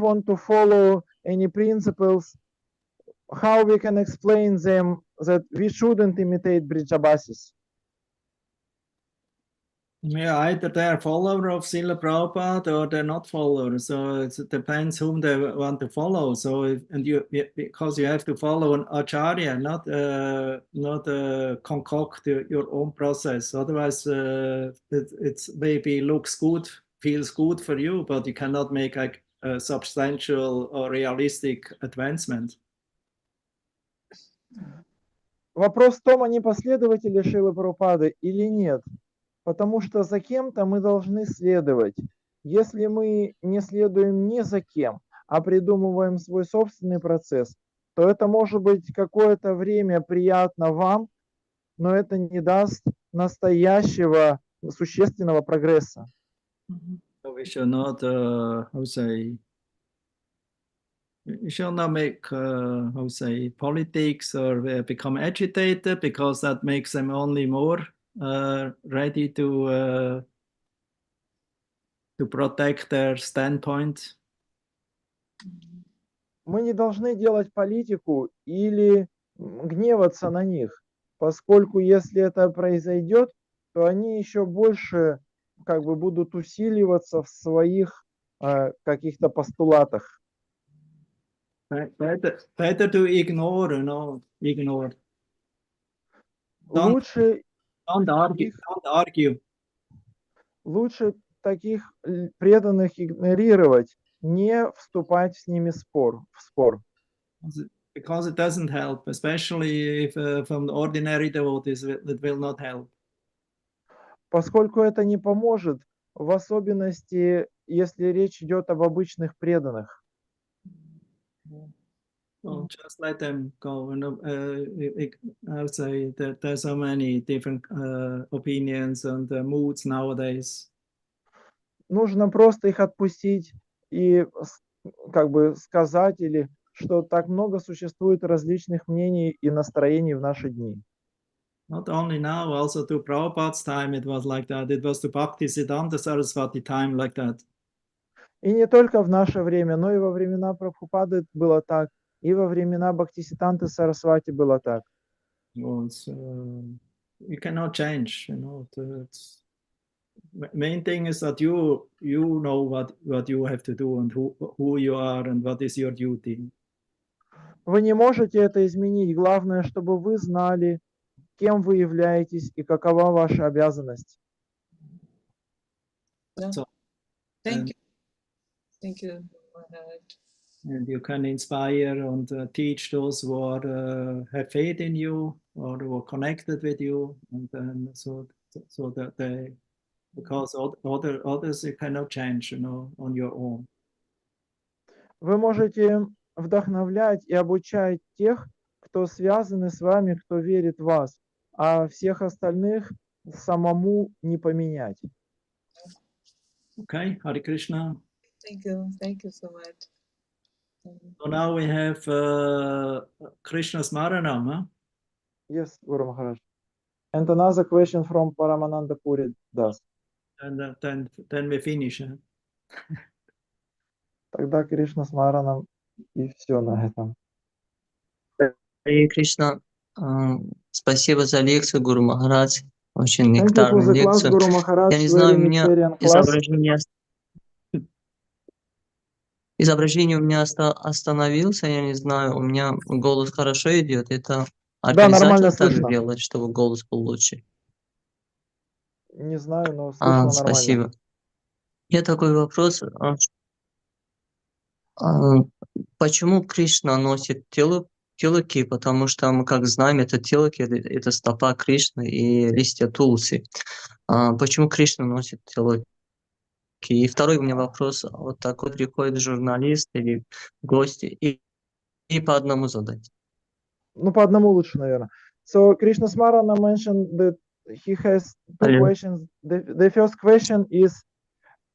want to follow any principles. how we can explain them that we shouldn't imitate Brijabasis? Yeah, either they're follower of Srila Prabhupada or they're not followers. So it depends whom they want to follow. So because you have to follow an acharya, not concoct your own process. Otherwise, it's maybe looks good, feels good for you, but you cannot make like a substantial or realistic advancement. Вопрос в том, они последователи Шрилы Прабхупады или нет. Потому что за кем-то мы должны следовать. Если мы не следуем ни за кем, а придумываем свой собственный процесс, то это может быть какое-то время приятно вам, но это не даст настоящего существенного прогресса. So we should not, we shall not make, politics or become agitated, because that makes them only more ready to protect their standpoint. Мы не должны делать политику или гневаться на них, поскольку если это произойдет, то они еще больше как бы будут усиливаться в своих каких-то постулатах. Better to ignore, ignore. Лучше argue. Лучше таких преданных игнорировать, не вступать с ними в спор. Because it doesn't help, especially if from the ordinary devotees, it will not help. Поскольку это не поможет, в особенности, если речь идет об обычных преданных. Well, just let them go. I would say that there's so many different opinions and moods nowadays. Нужно просто их отпустить и как бы сказать, или что так много существует различных мнений и настроений в наши дни. Not only now, also to Prabhupada's time it was like that. It was to Bhaktisiddhanta Saraswati time like that. И не только в наше время, но и во времена Прабхупады было так, и во времена Бхактисиддханты Сарасвати было так. Well, you cannot change, main thing is that you know what you have to do and who you are and what is your duty. Вы не можете это изменить. Главное, чтобы вы знали, кем вы являетесь и какова ваша обязанность. So, Thank you. Thank you. And you can inspire and teach those who are have faith in you or who are connected with you, and then so that they, because others you cannot change, on your own. Вы можете вдохновлять и обучать тех, кто связаны с вами, кто верит в вас, а всех остальных самому не поменять. Okay, Hare Krishna. Thank you so much. So now we have Krishna Smaranam, huh? Yes, Guru Maharaj. And another question from Paramananda Puri Das. And then we finish. Huh? Тогда Кришна Смаранам и все на этом. Харе Кришна, спасибо за лекцию, Гуру Махарадж. Очень Thank you for нектарную the class, лекцию. Guru Maharaj. Я не Very знаю, у меня nectarian class. изображение у меня остановился, я не знаю, у меня голос хорошо идет. Это Да, нормально обязательно так слышно. делать, чтобы голос был лучше? Не знаю, но слышно нормально. Спасибо. Я такой вопрос. Почему Кришна носит телоки? Потому что мы, как знаем, это телоки, это стопа Кришны и листья Тулси. Почему Кришна носит телоки? И второй у меня вопрос. Вот такой приходит журналист или гости, и по одному задать. Ну, по одному лучше, наверное. So, Krishna Smarana mentioned that he has two questions. The first question is,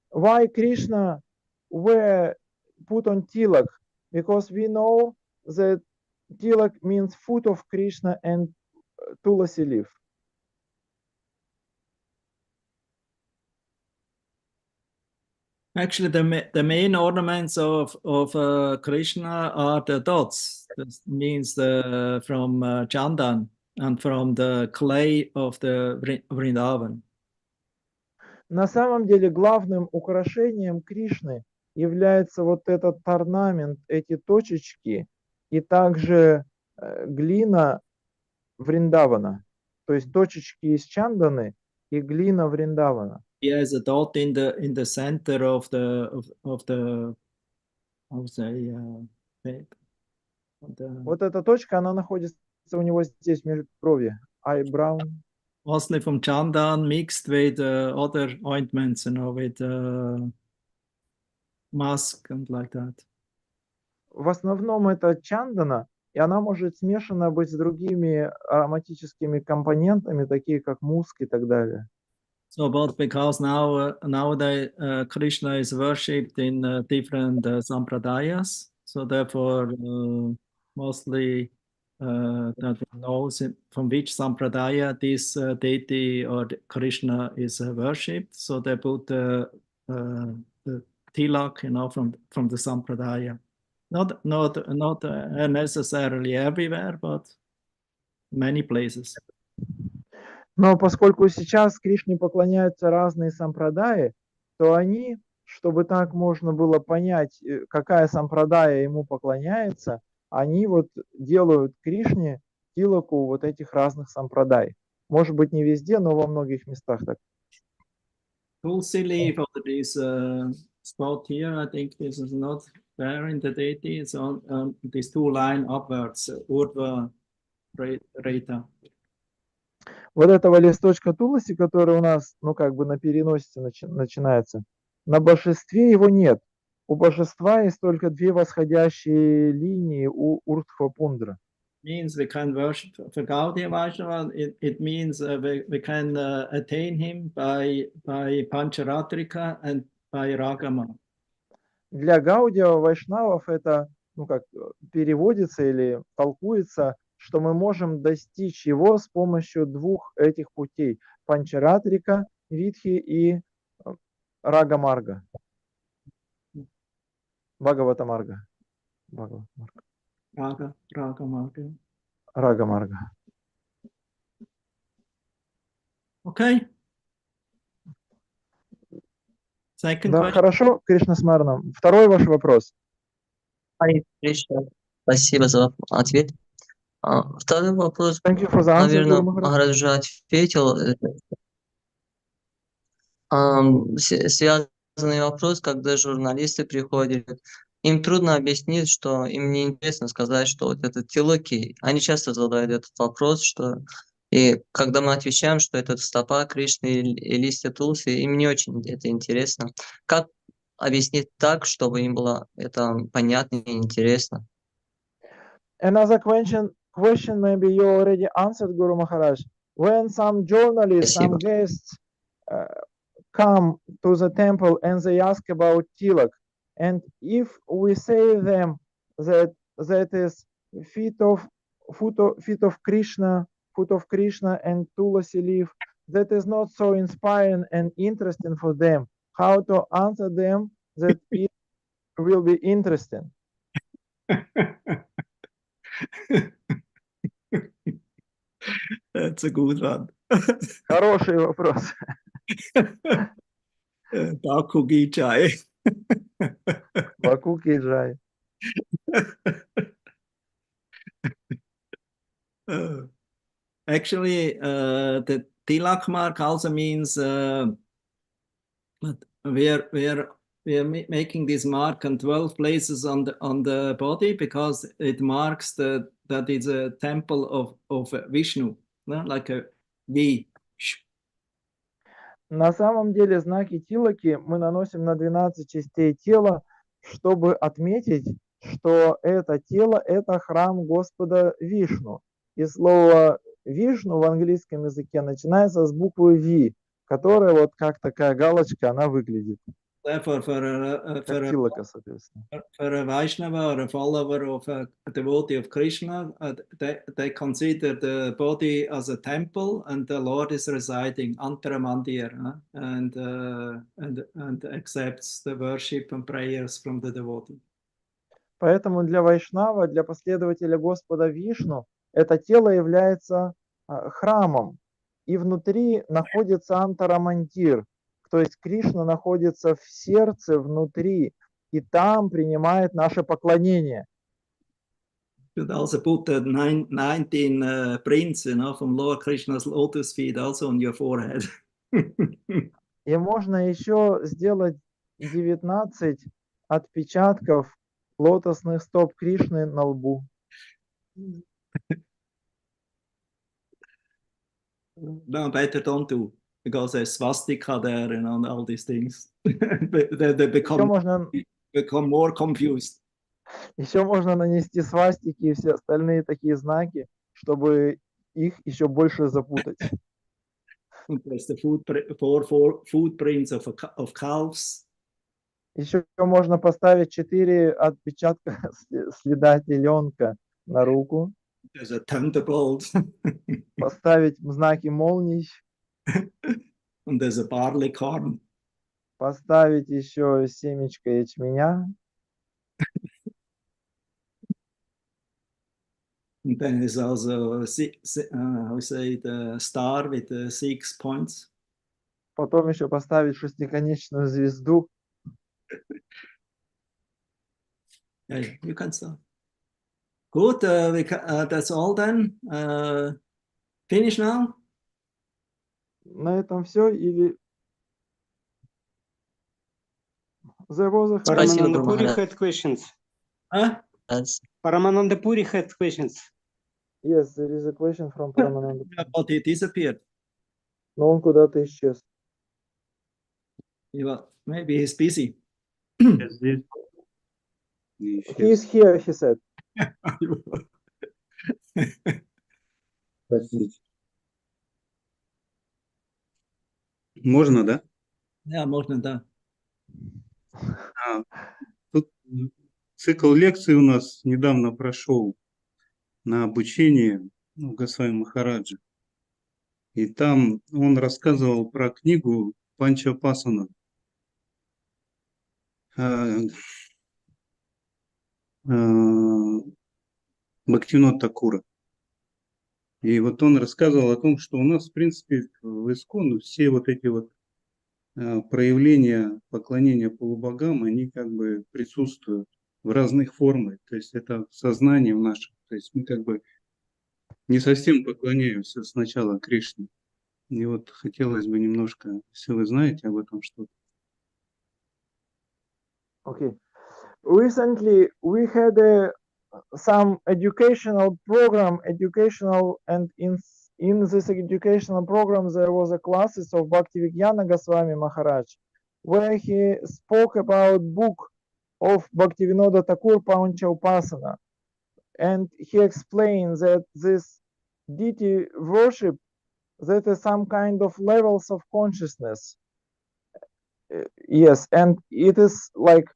why Krishna put on tilak? Because we know that tilak means foot of Krishna and Tulasi leaf. Actually, the main ornaments of Krishna are the dots. That means from Chandan and from the clay of the Vrindavan. На самом деле главным украшением Кришны является вот этот орнамент, эти точечки и также глина Вриндавана, то есть точечки из Чанданы и глина Вриндавана. He has a dot in the center of the how to say Вот эта точка, она находится у него здесь, между брови. Eyebrow. mostly from Chandan mixed with other ointments, with musk and like that. В основном это чандана, и она может смешана быть с другими ароматическими компонентами, такие как муск и так далее. So, but because nowadays Krishna is worshipped in different sampradayas, so therefore mostly that knows from which sampradaya this deity or Krishna is worshipped. So they put the tilak, from the sampradaya. Not necessarily everywhere, but many places. Но поскольку сейчас Кришне поклоняются разные сампрадаи, то они, чтобы так можно было понять, какая сампрадая ему поклоняется, они вот делают Кришне тилаку вот этих разных сампрадай. Может быть, не везде, но во многих местах так. Tulsi leaf of this spot here, I think this is not there in the deity. It's on these two line upwards, Urdhva Reta. Вот этого листочка Туласи, который у нас, как бы на переносе начинается, на божестве его нет. У божества есть только две восходящие линии у Урдхва-Пундра. Means we can worship for Gaudiya Vaishnava. It means we can attain him by Pancharatrika and by Ragama. Для Гаудия Вайшнавов это, переводится или толкуется, что мы можем достичь его с помощью двух этих путей: Панчаратрика, Витхи и Рагамарга. Бхагаватамарга. Рагамарга. Okay. Second Да, question. хорошо, Кришна Смарнам. Второй ваш вопрос. Харе Кришна. Спасибо за ответ. Второй вопрос, Thank you for the answer, наверное, Guru Maharaj. Махарадж уже ответил. Связанный вопрос, когда журналисты приходят, им трудно объяснить, что им неинтересно сказать, что вот это тилоки. Они часто задают этот вопрос, и когда мы отвечаем, что это стопа Кришны и листья Тулси, им не очень это интересно. Как объяснить так, чтобы им было это понятно и интересно? Another question maybe you already answered, Guru Maharaj. When some journalists, some guests come to the temple and they ask about tilak, and if we say them that is feet of Krishna and Tulasi leaf, that is not so inspiring and interesting for them. How to answer them that it will be interesting? That's a good one. Хороший вопрос. Baku Gi Jai. Баку ки джай. Actually, the tilak mark also means we are making this mark on 12 places on the body because it marks that it's a temple of Vishnu, like a V. На самом деле знаки тилаки мы наносим на 12 частей тела, чтобы отметить, что это тело – это храм Господа Вишну. И слово Вишну в английском языке начинается с буквы V, которая вот как такая галочка, она выглядит. Therefore, как тилака, соответственно. for a Vaishnava or a follower of a devotee of Krishna, they consider the body as a temple, and the Lord is residing Antaramandir, and accepts the worship and prayers from the devotee. Поэтому для вайшнава, для последователя Господа Вишну, это тело является храмом, и внутри находится антарамантир, то есть Кришна находится в сердце, внутри, и там принимает наше поклонение. You could also put the 19 prints, from Lord Krishna's lotus feet also on your forehead. И можно еще сделать 19 отпечатков лотосных стоп Кришны на лбу. No, better don't do, because there's swastika there and all these things. they become more confused. Еще можно нанести свастики и все остальные такие знаки, чтобы их еще больше запутать. There's the footprints of calves. Еще можно поставить 4 отпечатка следа теленка на руку. There's a thunderbolt. Поставить знаки молний. And there's a barley corn. Поставить еще семечко ячменя. And then there's also the star with the 6 points. Потом еще поставить шестиконечную звезду. Yeah, you can start. Good, that's all then. Finish now? На этом все или... There was a Paramananda Puri had questions. Paramananda Puri had questions. Yes, there is a question from Paramananda. But he disappeared. Но он куда-то исчез. Maybe he's busy. He is here, he said. Можно, да? Да, можно, да. Тут цикл лекций у нас недавно прошел на обучение Госвами Махараджа. И там он рассказывал про книгу Панчапасана. Бхактивинода Такура. И вот он рассказывал о том, что у нас, в принципе, в Искон все вот эти вот проявления поклонения полубогам, они как бы присутствуют в разных формах. То есть это сознание в нашем. То есть мы как бы не совсем поклоняемся сначала Кришне. И вот хотелось бы немножко, если вы знаете об этом что-то. Okay. Recently we had some educational program, and in this educational program there was a classes of Bhaktivedanta Goswami Maharaj, where he spoke about book of Bhaktivinoda Thakur Panchapasana, and he explained that this deity worship, that is some kind of levels of consciousness. Yes, and it is like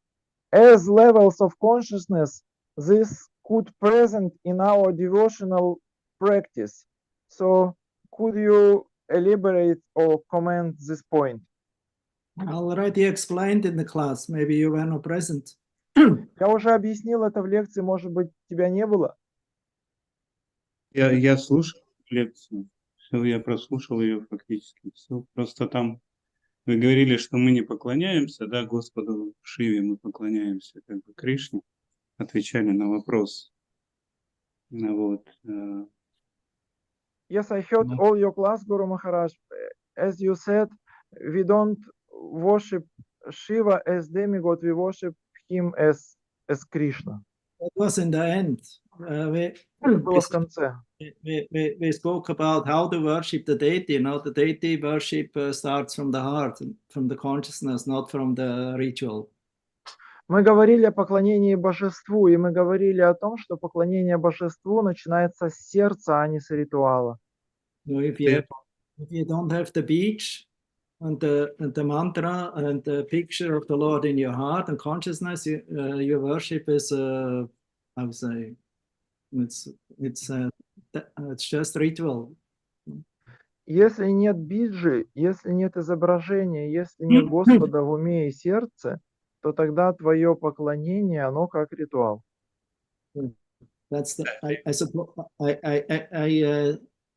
as levels of consciousness, this could present in our devotional practice. So could you elaborate or comment this point? I already explained in the class. Maybe you were not present. Я уже объяснил это в лекции, может быть, тебя не было? Я слушал лекцию, все, я прослушал ее фактически. Все, просто там вы говорили, что мы не поклоняемся, да, Господу Шиве, мы поклоняемся как бы Кришне. Отвечали на вопрос. Вот. Yes, I heard all your class, Guru Maharaj. As you said, we don't worship Shiva as demigod, we worship him as Krishna. That was in the end. Было в конце. We spoke about how to worship the deity. The deity worship starts from the heart, from the consciousness, not from the ritual. Мы говорили о поклонении божеству, и мы говорили о том, что поклонение божеству начинается с сердца, а не с ритуала. So if you don't have the beach, And the mantra and the picture of the Lord in your heart and consciousness, your worship is, I would say, it's just ritual. Если нет биджи, если нет изображения, если нет Господа в уме и сердце, то тогда твое поклонение, оно как ритуал. That's the,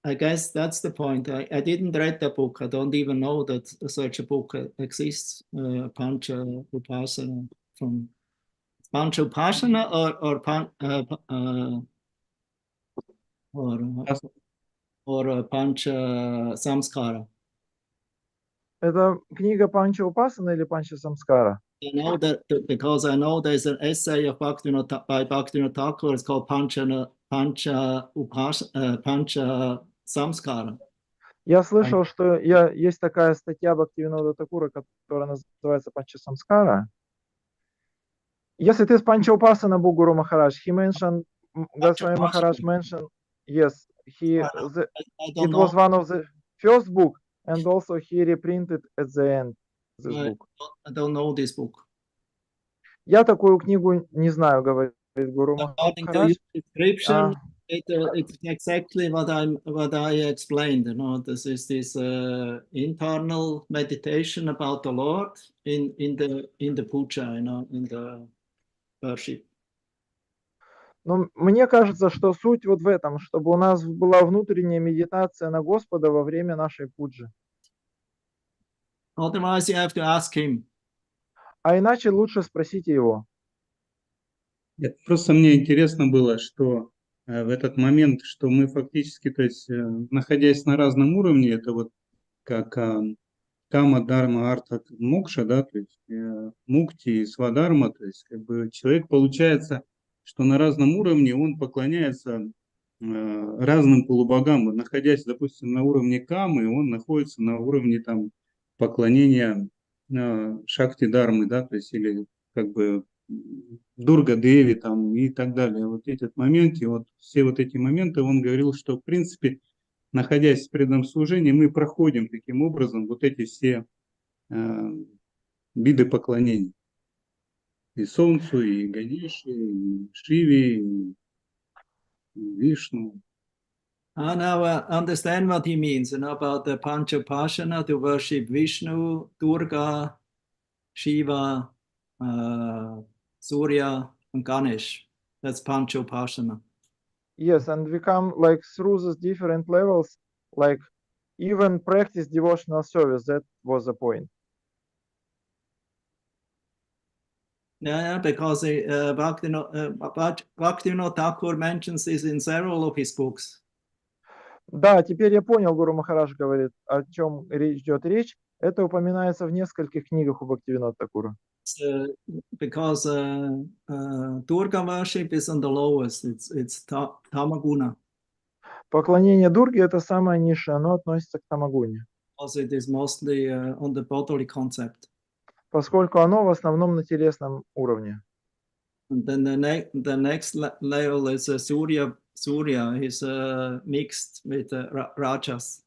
I guess that's the point. I didn't read the book. I don't even know that such a book exists. Pancha Upasana from Pancha Upasana or Pancha Samskara. Это книга Панча Упасана или Панча Самскара? I know that because I know there's an essay of by Bhaktivinoda Thakur. It's called Pancha Samskara. Я слышал, что есть такая статья Бхактивинода Такура, которая называется Панча Самскара. Если ты с Панча Упасана был Гуру Махарадж, he mentioned, Goswami Maharaj mentioned, yes, it was one of the first book, and also he reprinted at the end this book. I don't know this book. Я такую книгу не знаю, говорит Гуру Махарадж. Description, it's exactly what I explained. You know, this is this internal meditation about the Lord in the puja, you know, in the worship. Но мне кажется, что суть вот в этом, чтобы у нас была внутренняя медитация на Господа во время нашей пуджи. Otherwise, you have to ask him. А иначе лучше спросите его. Просто мне интересно было, что в этот момент, что мы фактически, то есть, находясь на разном уровне, это вот как кама, дарма, арта, мокша, да, то есть мукти и свадарма, то есть как бы человек получается, что на разном уровне он поклоняется разным полубогам, находясь, допустим, на уровне камы, он находится на уровне там поклонения шакти дармы, да, то есть или как бы Дурга Деви там и так далее. Вот этот момент, и вот все вот эти моменты, он говорил, что в принципе, находясь в преданном служении, мы проходим таким образом вот эти все виды поклонений. И Солнцу, и Ганеше, и Шиве, и Вишну. I now understand what he means, you know, about the Panchapashana, to worship Vishnu, Durga, Shiva, Surya, and Ganesh. That's Panchapashana. Yes, and we come like through these different levels, like even practice devotional service. That was the point. Yeah, because Bhaktivinoda Thakur mentions this in several of his books. Да, теперь я понял, Гуру Махарадж говорит, о чем идет речь. Это упоминается в нескольких книгах у Бхактивинода Такура. Because Durga worship is on the lowest. It's Tamaguna. Поклонение Дурге — это самое низшее, оно относится к тамагуне. Also it is mostly on the bodily concept. Поскольку оно в основном на телесном уровне. And then the next level is Surya. Surya is mixed with Rajas.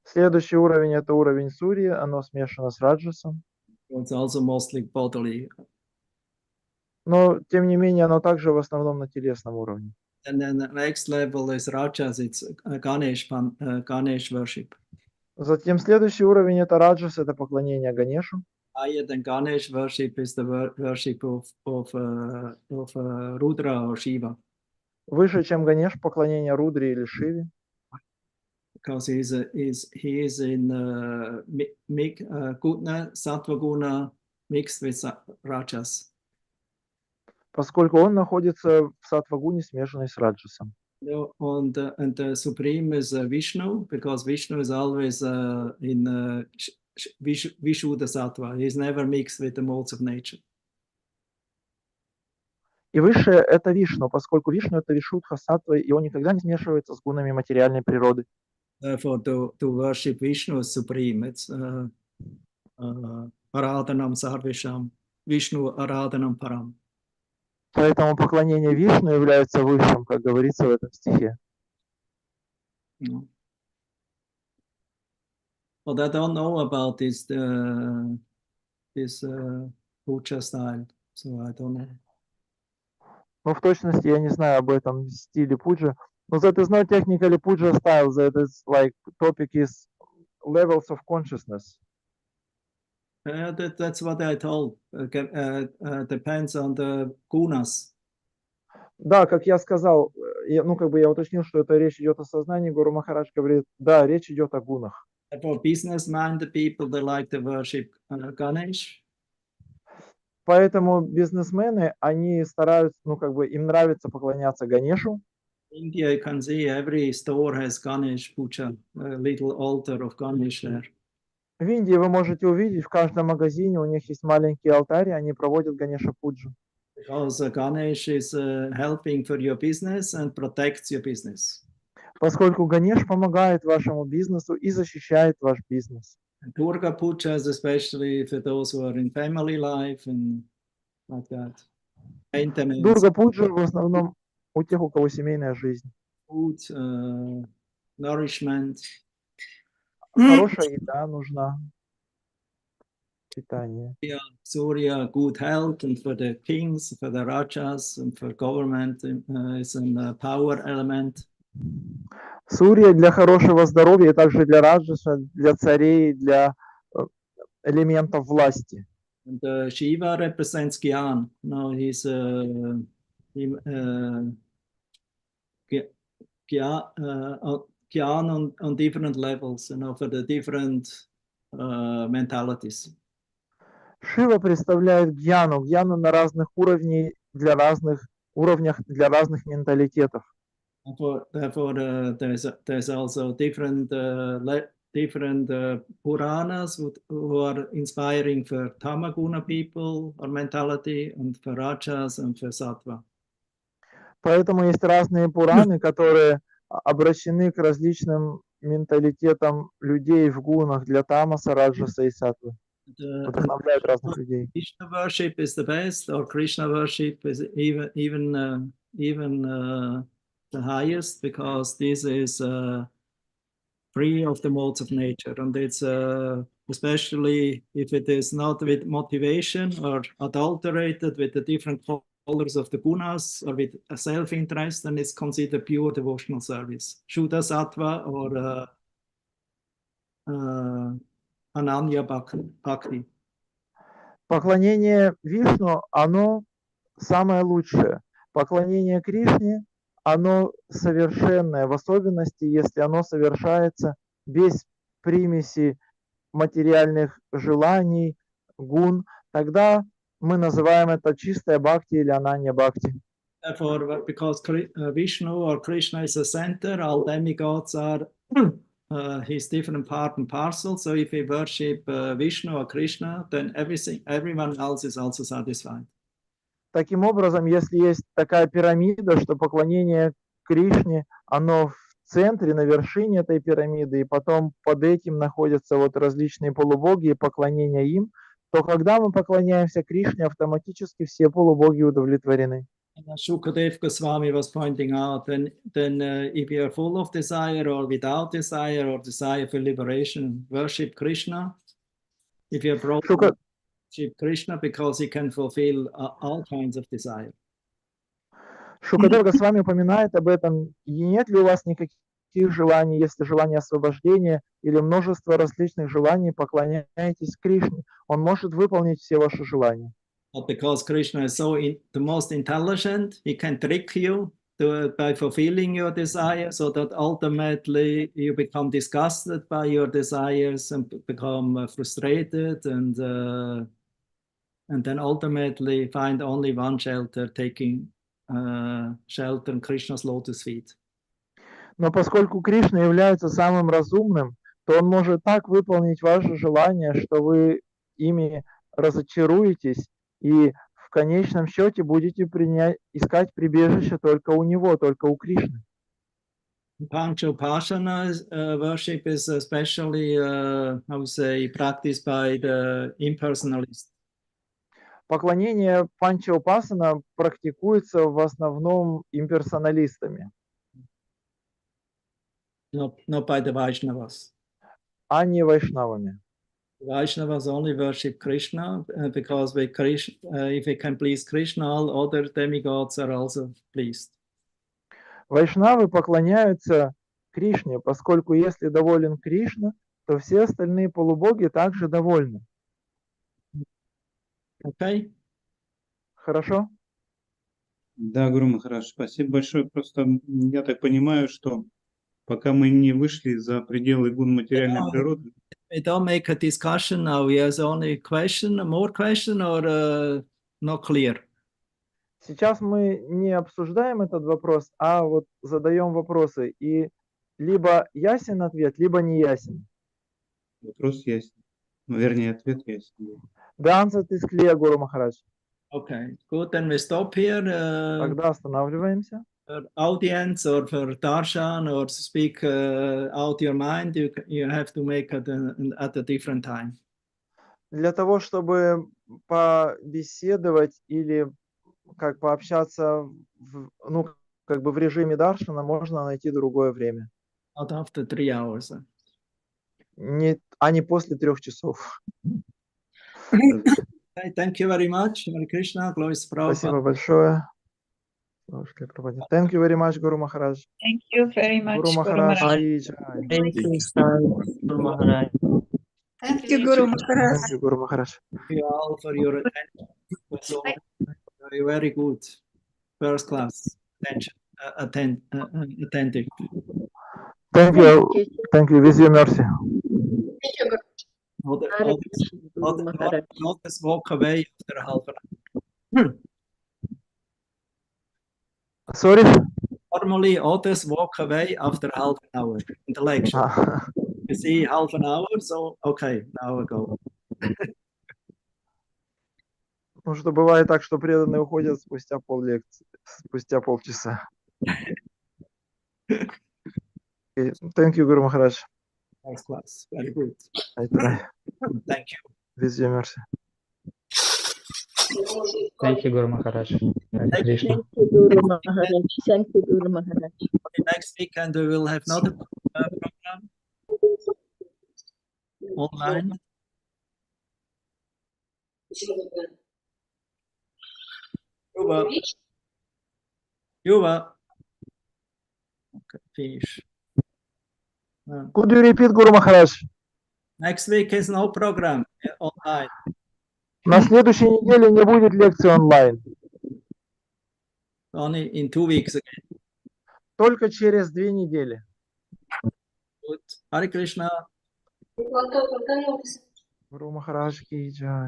Следующий уровень — это уровень Сурьи, оно смешано с Раджасом. It's also mostly bodily. Но, тем не менее, оно также в основном на телесном уровне. And then the next level is Rajas, it's Ganesh worship. Затем следующий уровень — это Раджас, это поклонение Ганешу. Higher than Ganesh worship is the worship of Rudra or Shiva. Выше, чем Ганеш, поклонение Рудре или Шиве. Because he is in Guna, Sattva Guna mixed with Rajas. Поскольку он находится в саттвагуне, смешанной с Раджасом. And the supreme is Vishnu, because Vishnu is always in Vishuddha Sattva. He is never mixed with the modes of nature. И высшее — это Вишну, поскольку Вишну — это Вишудха Саттва, и он никогда не смешивается с гунами материальной природы. Therefore, to worship Vishnu is supreme. It's Aradhanam Sarvesham, Vishnu Aradhanam Param. Поэтому поклонение Вишну является высшим, как говорится в этом стихе. But I don't know about this puja style, so I don't know. Но в точности я не знаю об этом стиле пуджа. Но that is not technically puja style. That is like topic is levels of consciousness. That's what I told. Depends on the gunas. Да, как я сказал, я уточнил, что это речь идет о сознании. Гуру Махарадж говорит, да, речь идет о гунах. For business-minded people, they like to worship Ganesh. Поэтому бизнесмены, они стараются, им нравится поклоняться Ганешу. In India, you can see every store has Ganesh puja, a little altar of Ganesh there. В Индии вы можете увидеть, в каждом магазине у них есть маленький алтарь, и они проводят Ганеша пуджу. Because Ganesh is helping for your business and protects your business. Поскольку Ганеш помогает вашему бизнесу и защищает ваш бизнес. And Durga puja is especially for those who are in family life and like that. Maintenance. Дурга пуджа в основном у тех, у кого семейная жизнь. Food, nourishment. Хорошая еда нужна. Питание. Surya, good health, and for the kings, for the rajas, and for government is a power element. Сурья для хорошего здоровья, и также для раджаса, для царей, для элементов власти. And Shiva represents Gyan. No, he's Gyan on different levels, for the different mentalities. Шива представляет гьяну на разных уровнях, для разных менталитетов. Therefore, there's also different Puranas who are inspiring for Tamaguna people or mentality, and for Rajas and for Sattva. Поэтому есть разные Пураны, которые обращены к различным менталитетам людей в гунах для Тамаса, Раджаса и Саттвы. Вдохновляют разных людей. Krishna worship is the best, or Krishna worship is even the highest, because this is free of the modes of nature, and it's especially if it is not with motivation or adulterated with the different colors of the gunas or with a self-interest, then it's considered pure devotional service. Shuddha Sattva or Ananya Bhakti. Поклонение Вишну, оно самое лучшее. Поклонение Кришне, оно совершенное, в особенности, если оно совершается без примеси материальных желаний, гун, тогда мы называем это чистая бхакти или ананья бхакти. Therefore, because Vishnu or Krishna is a center, all demigods are his different part and parcel. So if we worship Vishnu or Krishna, then everyone else is also satisfied. Таким образом, если есть такая пирамида, что поклонение Кришне, оно в центре, на вершине этой пирамиды, и потом под этим находятся вот различные полубоги и поклонение им, то когда мы поклоняемся Кришне, автоматически все полубоги удовлетворены. Shukadev Goswami was pointing out, then if you are full of desire or without desire or desire for liberation, worship Krishna. If you are broken, worship Krishna because he can fulfill all kinds of desire. Шукадев Госвами упоминает об этом. И нет ли у вас никаких желаний, если желание освобождения или множество различных желаний, поклоняйтесь Кришне. Он может выполнить все ваши желания. But because Krishna is the most intelligent, he can trick you by fulfilling your desire, so that ultimately you become disgusted by your desires and become frustrated, and then ultimately find only one shelter, taking shelter in Krishna's lotus feet. Но поскольку Кришна является самым разумным, то он может так выполнить ваши желания, что вы ими разочаруетесь, и в конечном счете будете искать прибежище только у него, только у Кришны. Panchopashana worship is especially, practiced by the impersonalists. Поклонение панчаупасана практикуется в основном имперсоналистами. Not by the Vaishnavas. а не вайшнавами. Vaishnavas only worship Krishna because with Krishna, if they can please Krishna, all other demigods are also pleased. Вайшнавы поклоняются Кришне, поскольку если доволен Кришна, то все остальные полубоги также довольны. Okay? Хорошо? Да, Гуру Махарадж, спасибо большое. Просто я так понимаю, что пока мы не вышли за пределы гун материальной природы, We don't make a discussion now. Yes, only question, more question or not clear? Сейчас мы не обсуждаем этот вопрос, а вот задаем вопросы. И либо ясен ответ, либо не ясен. вопрос ясен. Вернее, ответ ясен. The answer is clear, Guru Maharaj. Okay, good. Then we stop here. Тогда останавливаемся. For audience or for darshan or to speak out your mind, you have to make it at a different time. Для того, чтобы побеседовать или как пообщаться в режиме даршана, можно найти другое время. Not after 3 hours. А не после 3 часов. Okay, thank you very much. Hare Krishna, glories to Prabhupada. Спасибо большое. Thank you very much, Guru Maharaj. Thank you very much, Guru Guru Maharaj Maharaj. ki jai. Hare Krishna, Guru Maharaj. Thank you, Guru Maharaj. Thank you, Guru Maharaj. Thank you all for your attention. So, very, very good. First class attention, attentive. Thank you. With your mercy. Thank you, Guru. Not just walk away after half an hour. Sorry? Normally, others walk away after half an hour in the lecture. You see half an hour, so okay, now I go. Потому что бывает так, что преданные уходят спустя полчаса. Thank you, Guru Maharaj. First class, very good. Thank you. With your mercy. Thank you, Guru Maharaj. Hare Krishna. Thank you, Guru Maharaj. Thank you, Guru Maharaj. Next weekend we will have another program online. Yuva. Okay, finish. Could you repeat, Guru Maharaj? Next week is no program online. На следующей неделе не будет лекции онлайн. Only in 2 weeks again. Только через 2 недели. Good. Hare Krishna. Guru Maharaj ki jai.